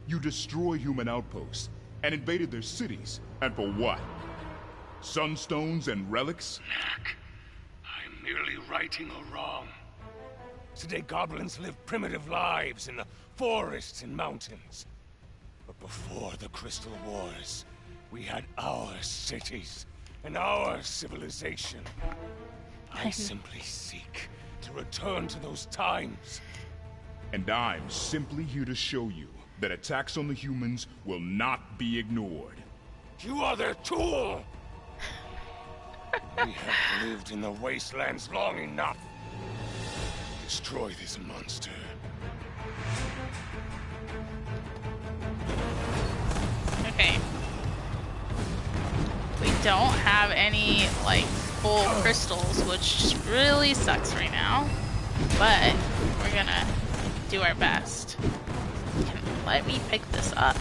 S6: You destroy human outposts and invaded their cities. And for what? Sunstones and relics?
S7: Knack, I'm merely righting a wrong. Today goblins live primitive lives in the forests and mountains. But before the Crystal Wars, we had our cities and our civilization. I simply seek to return to those times.
S6: And I'm simply here to show you that attacks on the humans will not be ignored.
S7: You are their tool! We have lived in the wastelands long enough. Destroy this monster.
S1: Okay. We don't have any, like, full crystals, which really sucks right now. But we're gonna do our best. Let me pick this up.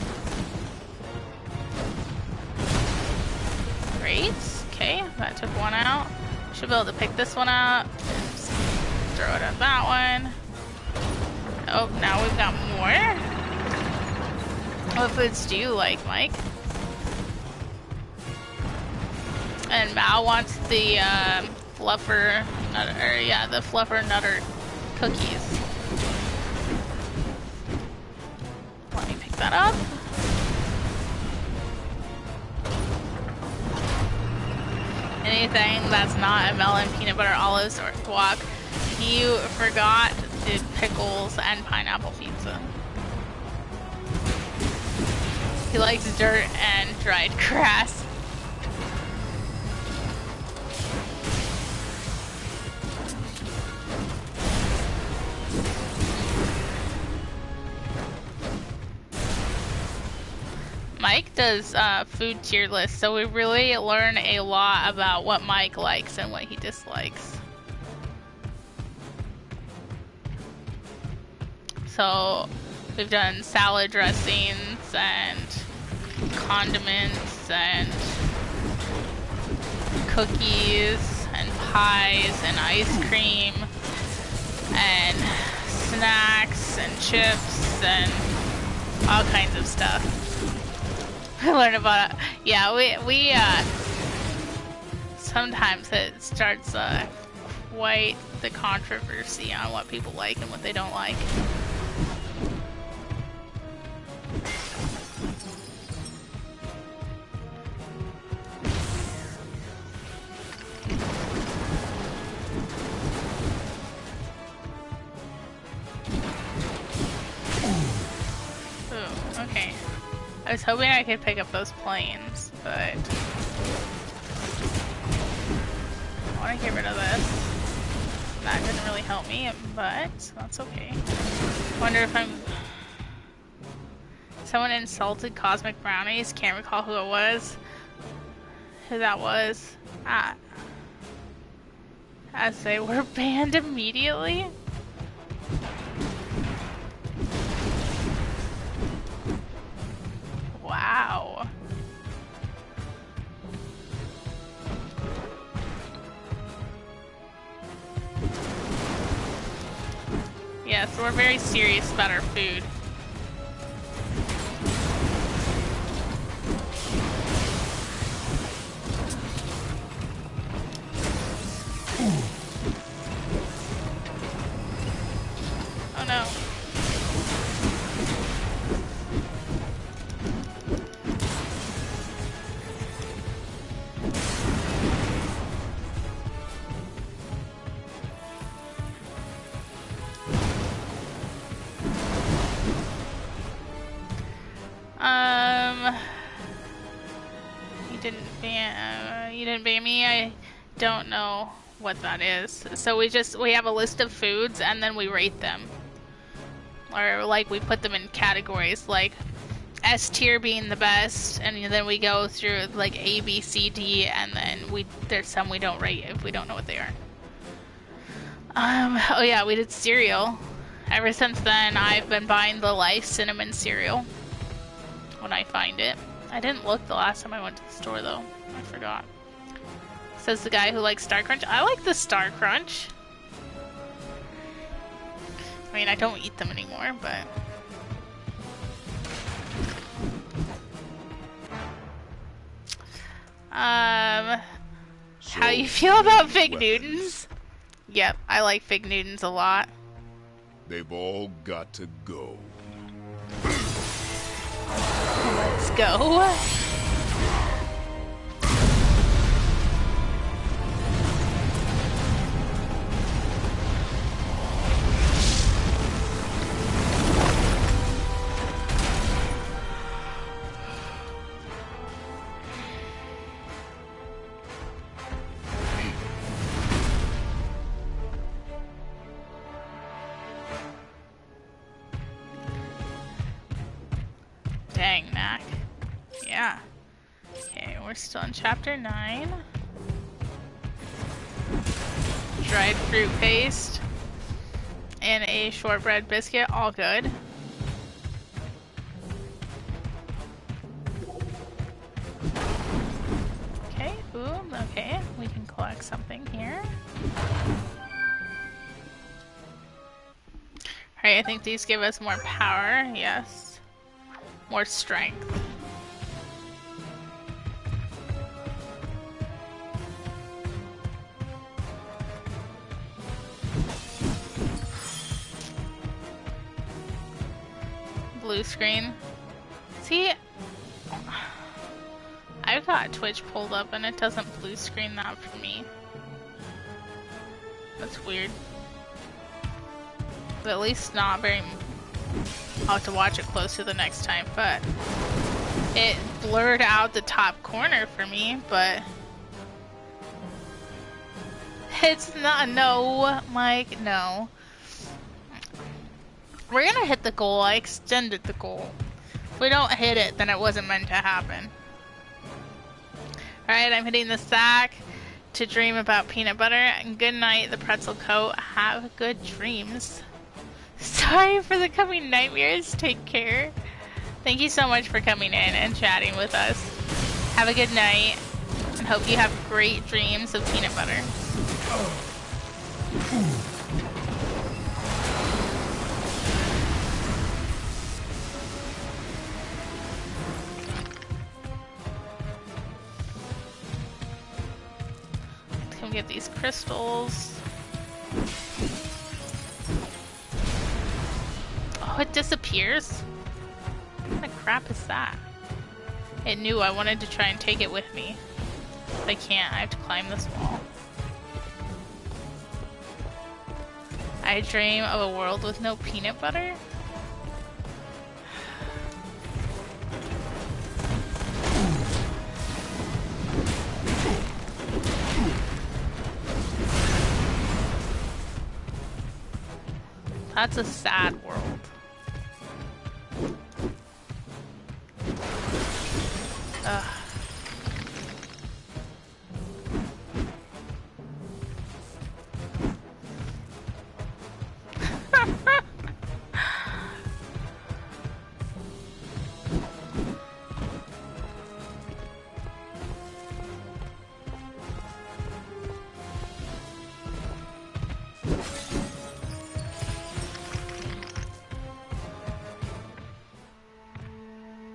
S1: Great. Okay, that took one out. Should be able to pick this one up. Throw it at that one. Oh, now we've got more. What foods do you like, Mike? And Mal wants the fluffer nutter, or yeah, the fluffer nutter cookies. Let me pick that up. Anything that's not a melon, peanut butter, olives, or guac. You forgot the pickles and pineapple pizza. He likes dirt and dried grass. Mike does food tier lists, so we really learn a lot about what Mike likes and what he dislikes. So we've done salad dressings and condiments and cookies and pies and ice cream and snacks and chips and all kinds of stuff. I learn about it. Yeah, we sometimes it starts quite the controversy on what people like and what they don't like. Ooh, okay. I was hoping I could pick up those planes, but I want to get rid of this. That didn't really help me, but that's okay. Wonder if I'm... Someone insulted Cosmic Brownies. Can't recall who it was. Who that was. As they were banned immediately. Wow. Yeah, so we're very serious about our food. Oh no. You didn't ban me. I don't know what that is. So we have a list of foods and then we rate them. Or like we put them in categories, like S tier being the best, and then we go through like A, B, C, D, and then there's some we don't rate if we don't know what they are. Oh yeah, we did cereal. Ever since then, I've been buying the Life cinnamon cereal when I find it. I didn't look the last time I went to the store, though. I forgot. Says the guy who likes Star Crunch. I like the Star Crunch. I mean, I don't eat them anymore, but... how you feel about Fig Newtons? Yep, I like Fig Newtons a lot.
S6: They've all got to go.
S1: Let's go. Dang, Mac. Yeah. Okay, we're still in chapter 9. Dried fruit paste. And a shortbread biscuit, all good. Okay, boom, okay. We can collect something here. Alright, I think these give us more power, yes. More strength. Blue screen. See, I've got Twitch pulled up and it doesn't blue screen that for me. That's weird. But at least not very... I'll have to watch it closer the next time, but it blurred out the top corner for me, but it's not, no, Mike, no. We're gonna hit the goal. I extended the goal. If we don't hit it, then it wasn't meant to happen. Alright, I'm hitting the sack to dream about peanut butter, and good night, the pretzel coat. Have good dreams. Sorry for the coming nightmares. Take care. Thank you so much for coming in and chatting with us. Have a good night, and hope you have great dreams of peanut butter. Let's come get these crystals. Oh, it disappears? What kind of crap is that? It knew I wanted to try and take it with me. But I can't, I have to climb this wall. I dream of a world with no peanut butter? That's a sad world. Ugh.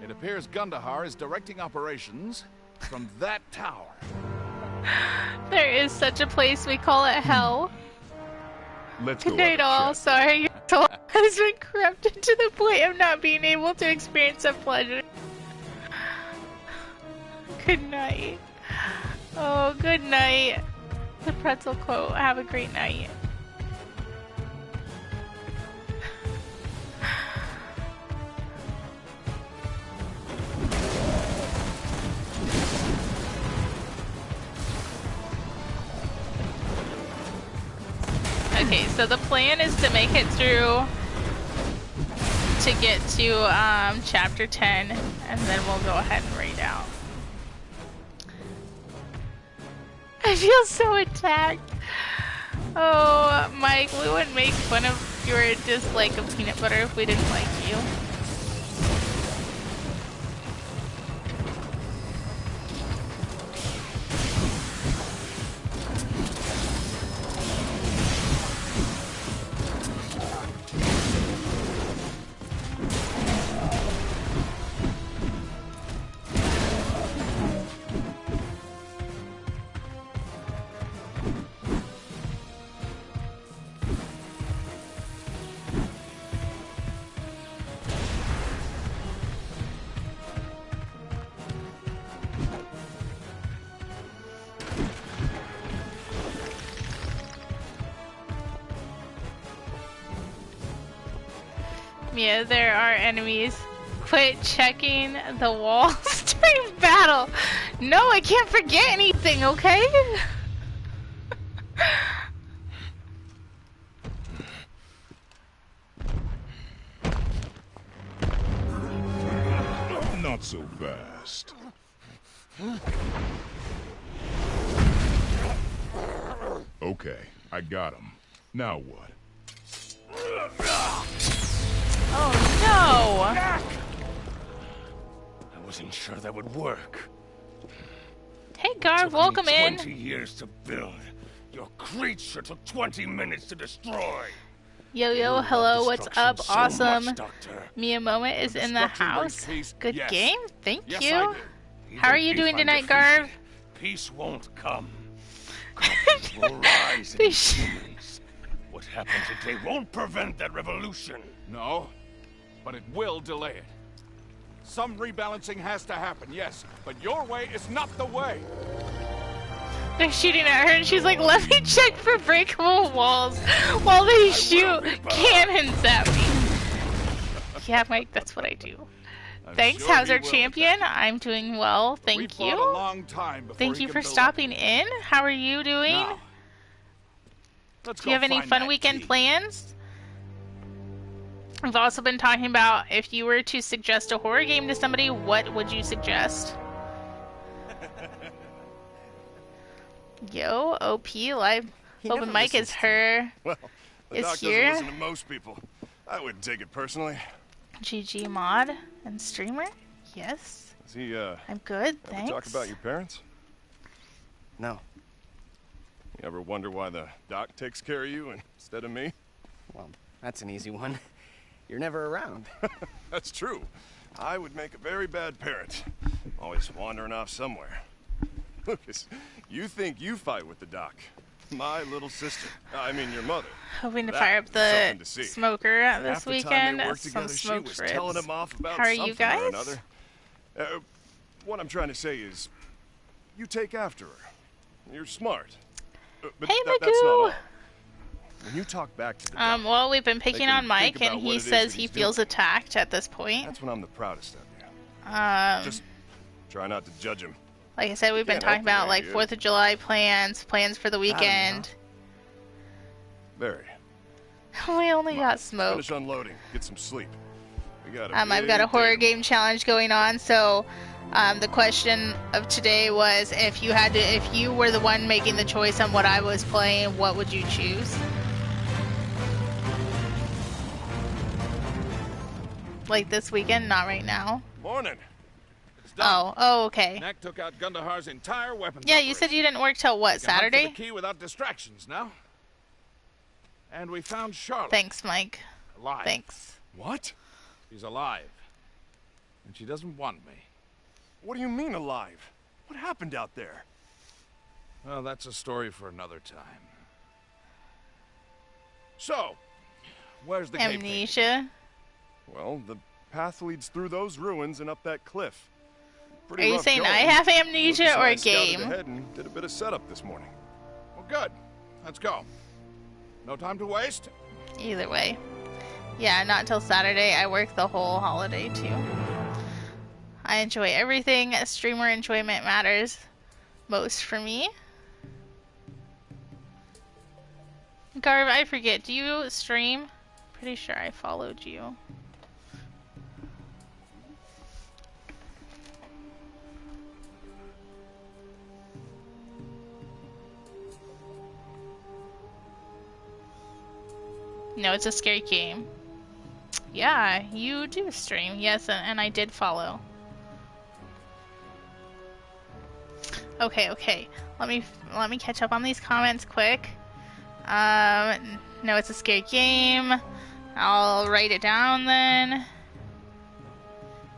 S5: It appears Gundahar is directing operations from that tower.
S1: There is such a place, we call it hell.
S6: Let's
S1: Good
S6: go.
S1: night all, sorry your soul has been corrupted to the point of not being able to experience a pleasure. Good night. Oh, good night. The pretzel quote, have a great night. Okay, so the plan is to make it through to get to chapter 10, and then we'll go ahead and raid out. I feel so attacked. Oh, Mike, we would make fun of you were a dislike of peanut butter if we didn't like you. Mia, there are enemies. Quit checking the walls during battle. No, I can't forget anything, okay?
S6: Not so fast. Okay, I got him. Now what?
S1: Oh no!
S7: I wasn't sure that would work.
S1: Hey Garv, welcome in.
S7: 20 years to build. Your creature took 20 minutes to destroy.
S1: Yo yo, hello, what's up?
S7: So
S1: awesome.
S7: much, Doctor.
S1: Mia Moment is in the
S5: Destruction brings
S1: house.
S5: peace.
S1: Good
S5: Yes.
S1: game, thank
S5: Yes,
S1: you.
S5: I did.
S1: How are you
S7: Even
S1: doing
S7: if I'm
S1: tonight, Garv?
S7: defeated, peace won't come. Goblins will rise against humans. What happened today won't prevent that revolution.
S5: No, but it will delay it. Some rebalancing has to happen, yes, but your way is not the way.
S1: They're shooting at her and she's like, let me check for breakable walls while they shoot cannons at me. Yeah, Mike, that's what I do. Thanks,
S5: sure
S1: how's
S5: he
S1: our
S5: will,
S1: champion? I'm doing well, thank
S5: We
S1: you.
S5: fought a long time before
S1: Thank
S5: he
S1: you
S5: can
S1: for
S5: build
S1: stopping
S5: up.
S1: in. How are you doing?
S5: Now, let's
S1: Do you
S5: go
S1: have any
S5: find
S1: fun
S5: that
S1: weekend
S5: key.
S1: plans? We've also been talking about if you were to suggest a horror game to somebody, what would you suggest? Yo, OP live open mic is her.
S9: Well, the
S1: Is
S9: doc
S1: here.
S9: doesn't listen to most people. I wouldn't take it personally.
S1: GG mod and streamer. Yes,
S9: Is he,
S1: I'm good.
S9: ever
S1: Thanks.
S9: talk about your parents?
S10: No.
S9: You ever wonder why the doc takes care of you instead of me?
S10: Well, that's an easy one. You're never around.
S9: That's true. I would make a very bad parent. Always wandering off somewhere. Lucas, you think you fight with the doc. My little sister. I mean, your mother.
S1: Hoping to
S9: That
S1: fire up
S9: is
S1: the
S9: something to see.
S1: smoker this
S9: Half the time
S1: weekend.
S9: they worked
S1: Some
S9: together, she
S1: smoked
S9: was
S1: ribs.
S9: telling him off about
S1: How are you
S9: something or
S1: guys?
S9: another. What I'm trying to say is, you take after her. You're smart. But
S1: Hey,
S9: that's not all.
S1: Magoo!
S9: When you talk back to the doc,
S1: Well, we've been picking
S9: can
S1: on
S9: think
S1: Mike,
S9: about
S1: and
S9: what
S1: he
S9: it is
S1: says
S9: that
S1: he
S9: he's
S1: feels
S9: doing.
S1: attacked at this point.
S9: that's when I'm the proudest of you. Just try not to judge him.
S1: Like I said, we've been
S9: can't
S1: talking
S9: help
S1: about
S9: the way
S1: like
S9: he
S1: 4th of July plans for the weekend.
S9: Very.
S1: We only got smoke.
S9: Finish unloading. Get some sleep. We got a
S1: I've got a
S9: big
S1: horror
S9: day
S1: game challenge going on, so the question of today was if you were the one making the choice on what I was playing, what would you choose? Like this weekend, not right now.
S9: Morning.
S5: It's done.
S1: Oh, okay.
S5: Knack took out Gundahar's entire weapons
S1: Yeah, you said you didn't work till what,
S5: We can hunt for
S1: Saturday?
S5: the key without distractions now. And we found Charlotte.
S1: Thanks, Mike.
S5: Alive.
S1: Thanks.
S9: What?
S5: She's alive. And she doesn't want me.
S9: What do you mean alive? What happened out there?
S5: Well, that's a story for another time. So, where's the cave painting?
S1: Amnesia.
S9: Well, the path leads through those ruins and up that cliff.
S1: Are you saying I have amnesia
S9: Lucas and
S1: or
S9: I
S1: a
S9: scouted
S1: game?
S9: ahead and did a bit of setup this morning.
S5: Well, good. Let's go. No time to waste.
S1: Either way. Yeah, not until Saturday. I work the whole holiday too. I enjoy everything. Streamer enjoyment matters most for me. Garb, I forget. Do you stream? Pretty sure I followed you. No, it's a scary game. Yeah, you do stream. Yes, and I did follow. Okay. Let me catch up on these comments quick. No, it's a scary game. I'll write it down then.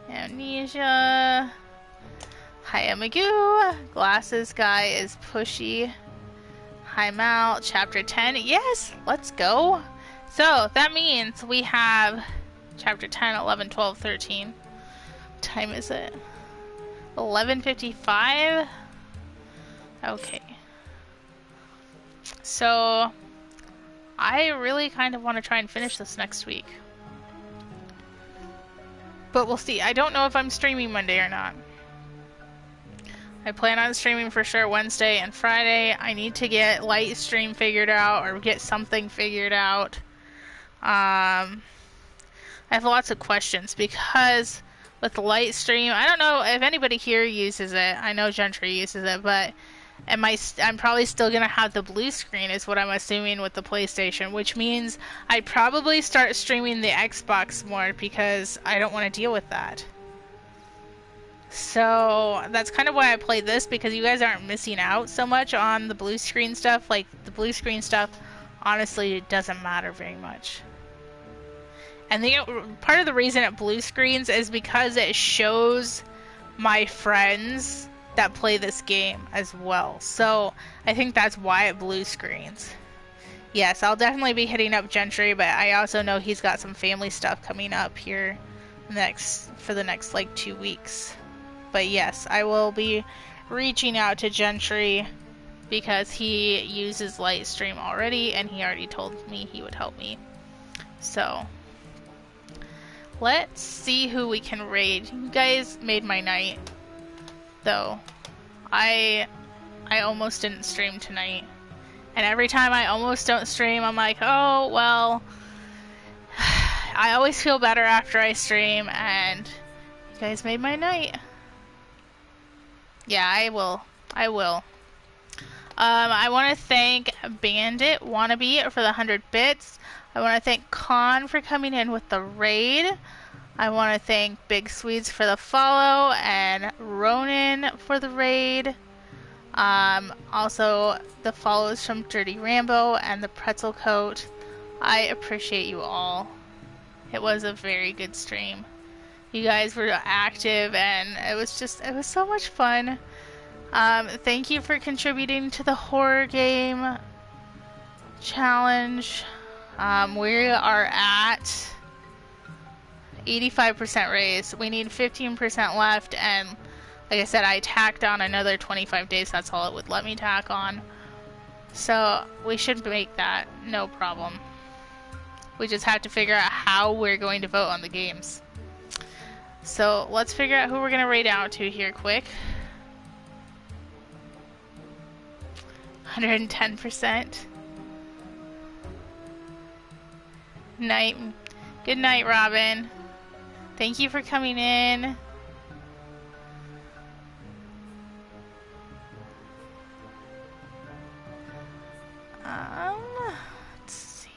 S1: Amnesia. Hi, Magoo. Glasses guy is pushy. Hi, Mal. Chapter 10. Yes, let's go. So that means we have chapter 10, 11, 12, 13. What time is it? 11:55. Okay. So I really kind of want to try and finish this next week. But we'll see. I don't know if I'm streaming Monday or not. I plan on streaming for sure Wednesday and Friday. I need to get light stream figured out or get something figured out. I have lots of questions because with the light stream, I don't know if anybody here uses it. I know Gentry uses it, but I'm probably still gonna have the blue screen is what I'm assuming with the PlayStation, which means I'd probably start streaming the Xbox more because I don't want to deal with that. So that's kind of why I played this, because you guys aren't missing out so much on the blue screen stuff. Like, the blue screen stuff honestly doesn't matter very much. And part of the reason it blue screens is because it shows my friends that play this game as well. So I think that's why it blue screens. Yes, I'll definitely be hitting up Gentry, but I also know he's got some family stuff coming up here for the next like 2 weeks. But yes, I will be reaching out to Gentry because he uses Lightstream already and he already told me he would help me. So let's see who we can raid. You guys made my night, though. I almost didn't stream tonight. And every time I almost don't stream, I'm like, oh, well, I always feel better after I stream, and you guys made my night. Yeah, I will. I want to thank Bandit Wannabe for the 100 bits. I want to thank Khan for coming in with the raid. I want to thank Big Swedes for the follow and Ronan for the raid. Also, the follows from Dirty Rambo and the Pretzel Coat. I appreciate you all. It was a very good stream. You guys were active and it was so much fun. Thank you for contributing to the horror game challenge. We are at 85% raised. We need 15% left, and like I said, I tacked on another 25 days. That's all it would let me tack on. So we should make that no problem. We just have to figure out how we're going to vote on the games. So let's figure out who we're going to raid out to here quick. 110%. Night. Good night, Robin. Thank you for coming in. Let's see.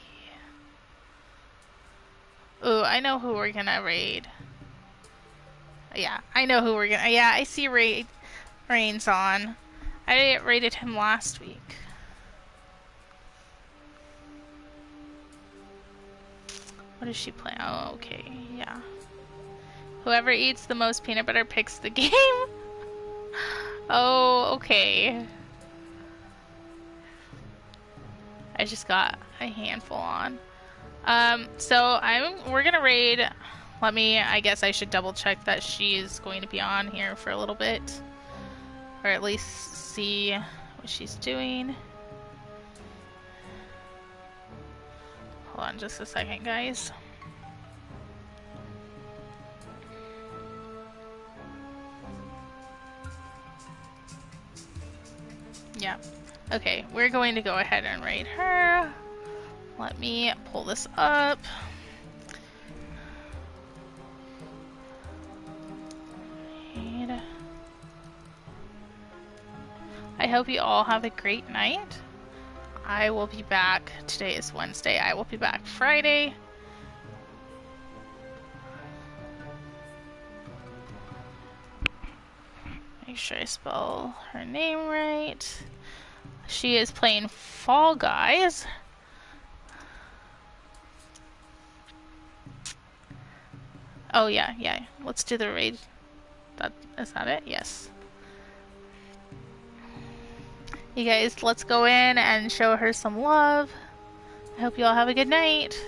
S1: Ooh, I know who we're gonna raid. Yeah, I know who we're gonna. Yeah, I see Rain's on. I raided him last week. What is she playing? Oh, okay, yeah. Whoever eats the most peanut butter picks the game. Oh, okay. I just got a handful on. So we're gonna raid. I guess I should double check that she's going to be on here for a little bit. Or at least see what she's doing. Hold on just a second, guys. Yeah. Okay, we're going to go ahead and raid her. Let me pull this up. I hope you all have a great night. I will be back. Today is Wednesday. I will be back Friday. Make sure I spell her name right. She is playing Fall Guys. Oh yeah, yeah. Let's do the raid. Is that it? Yes. You guys, let's go in and show her some love. I hope you all have a good night.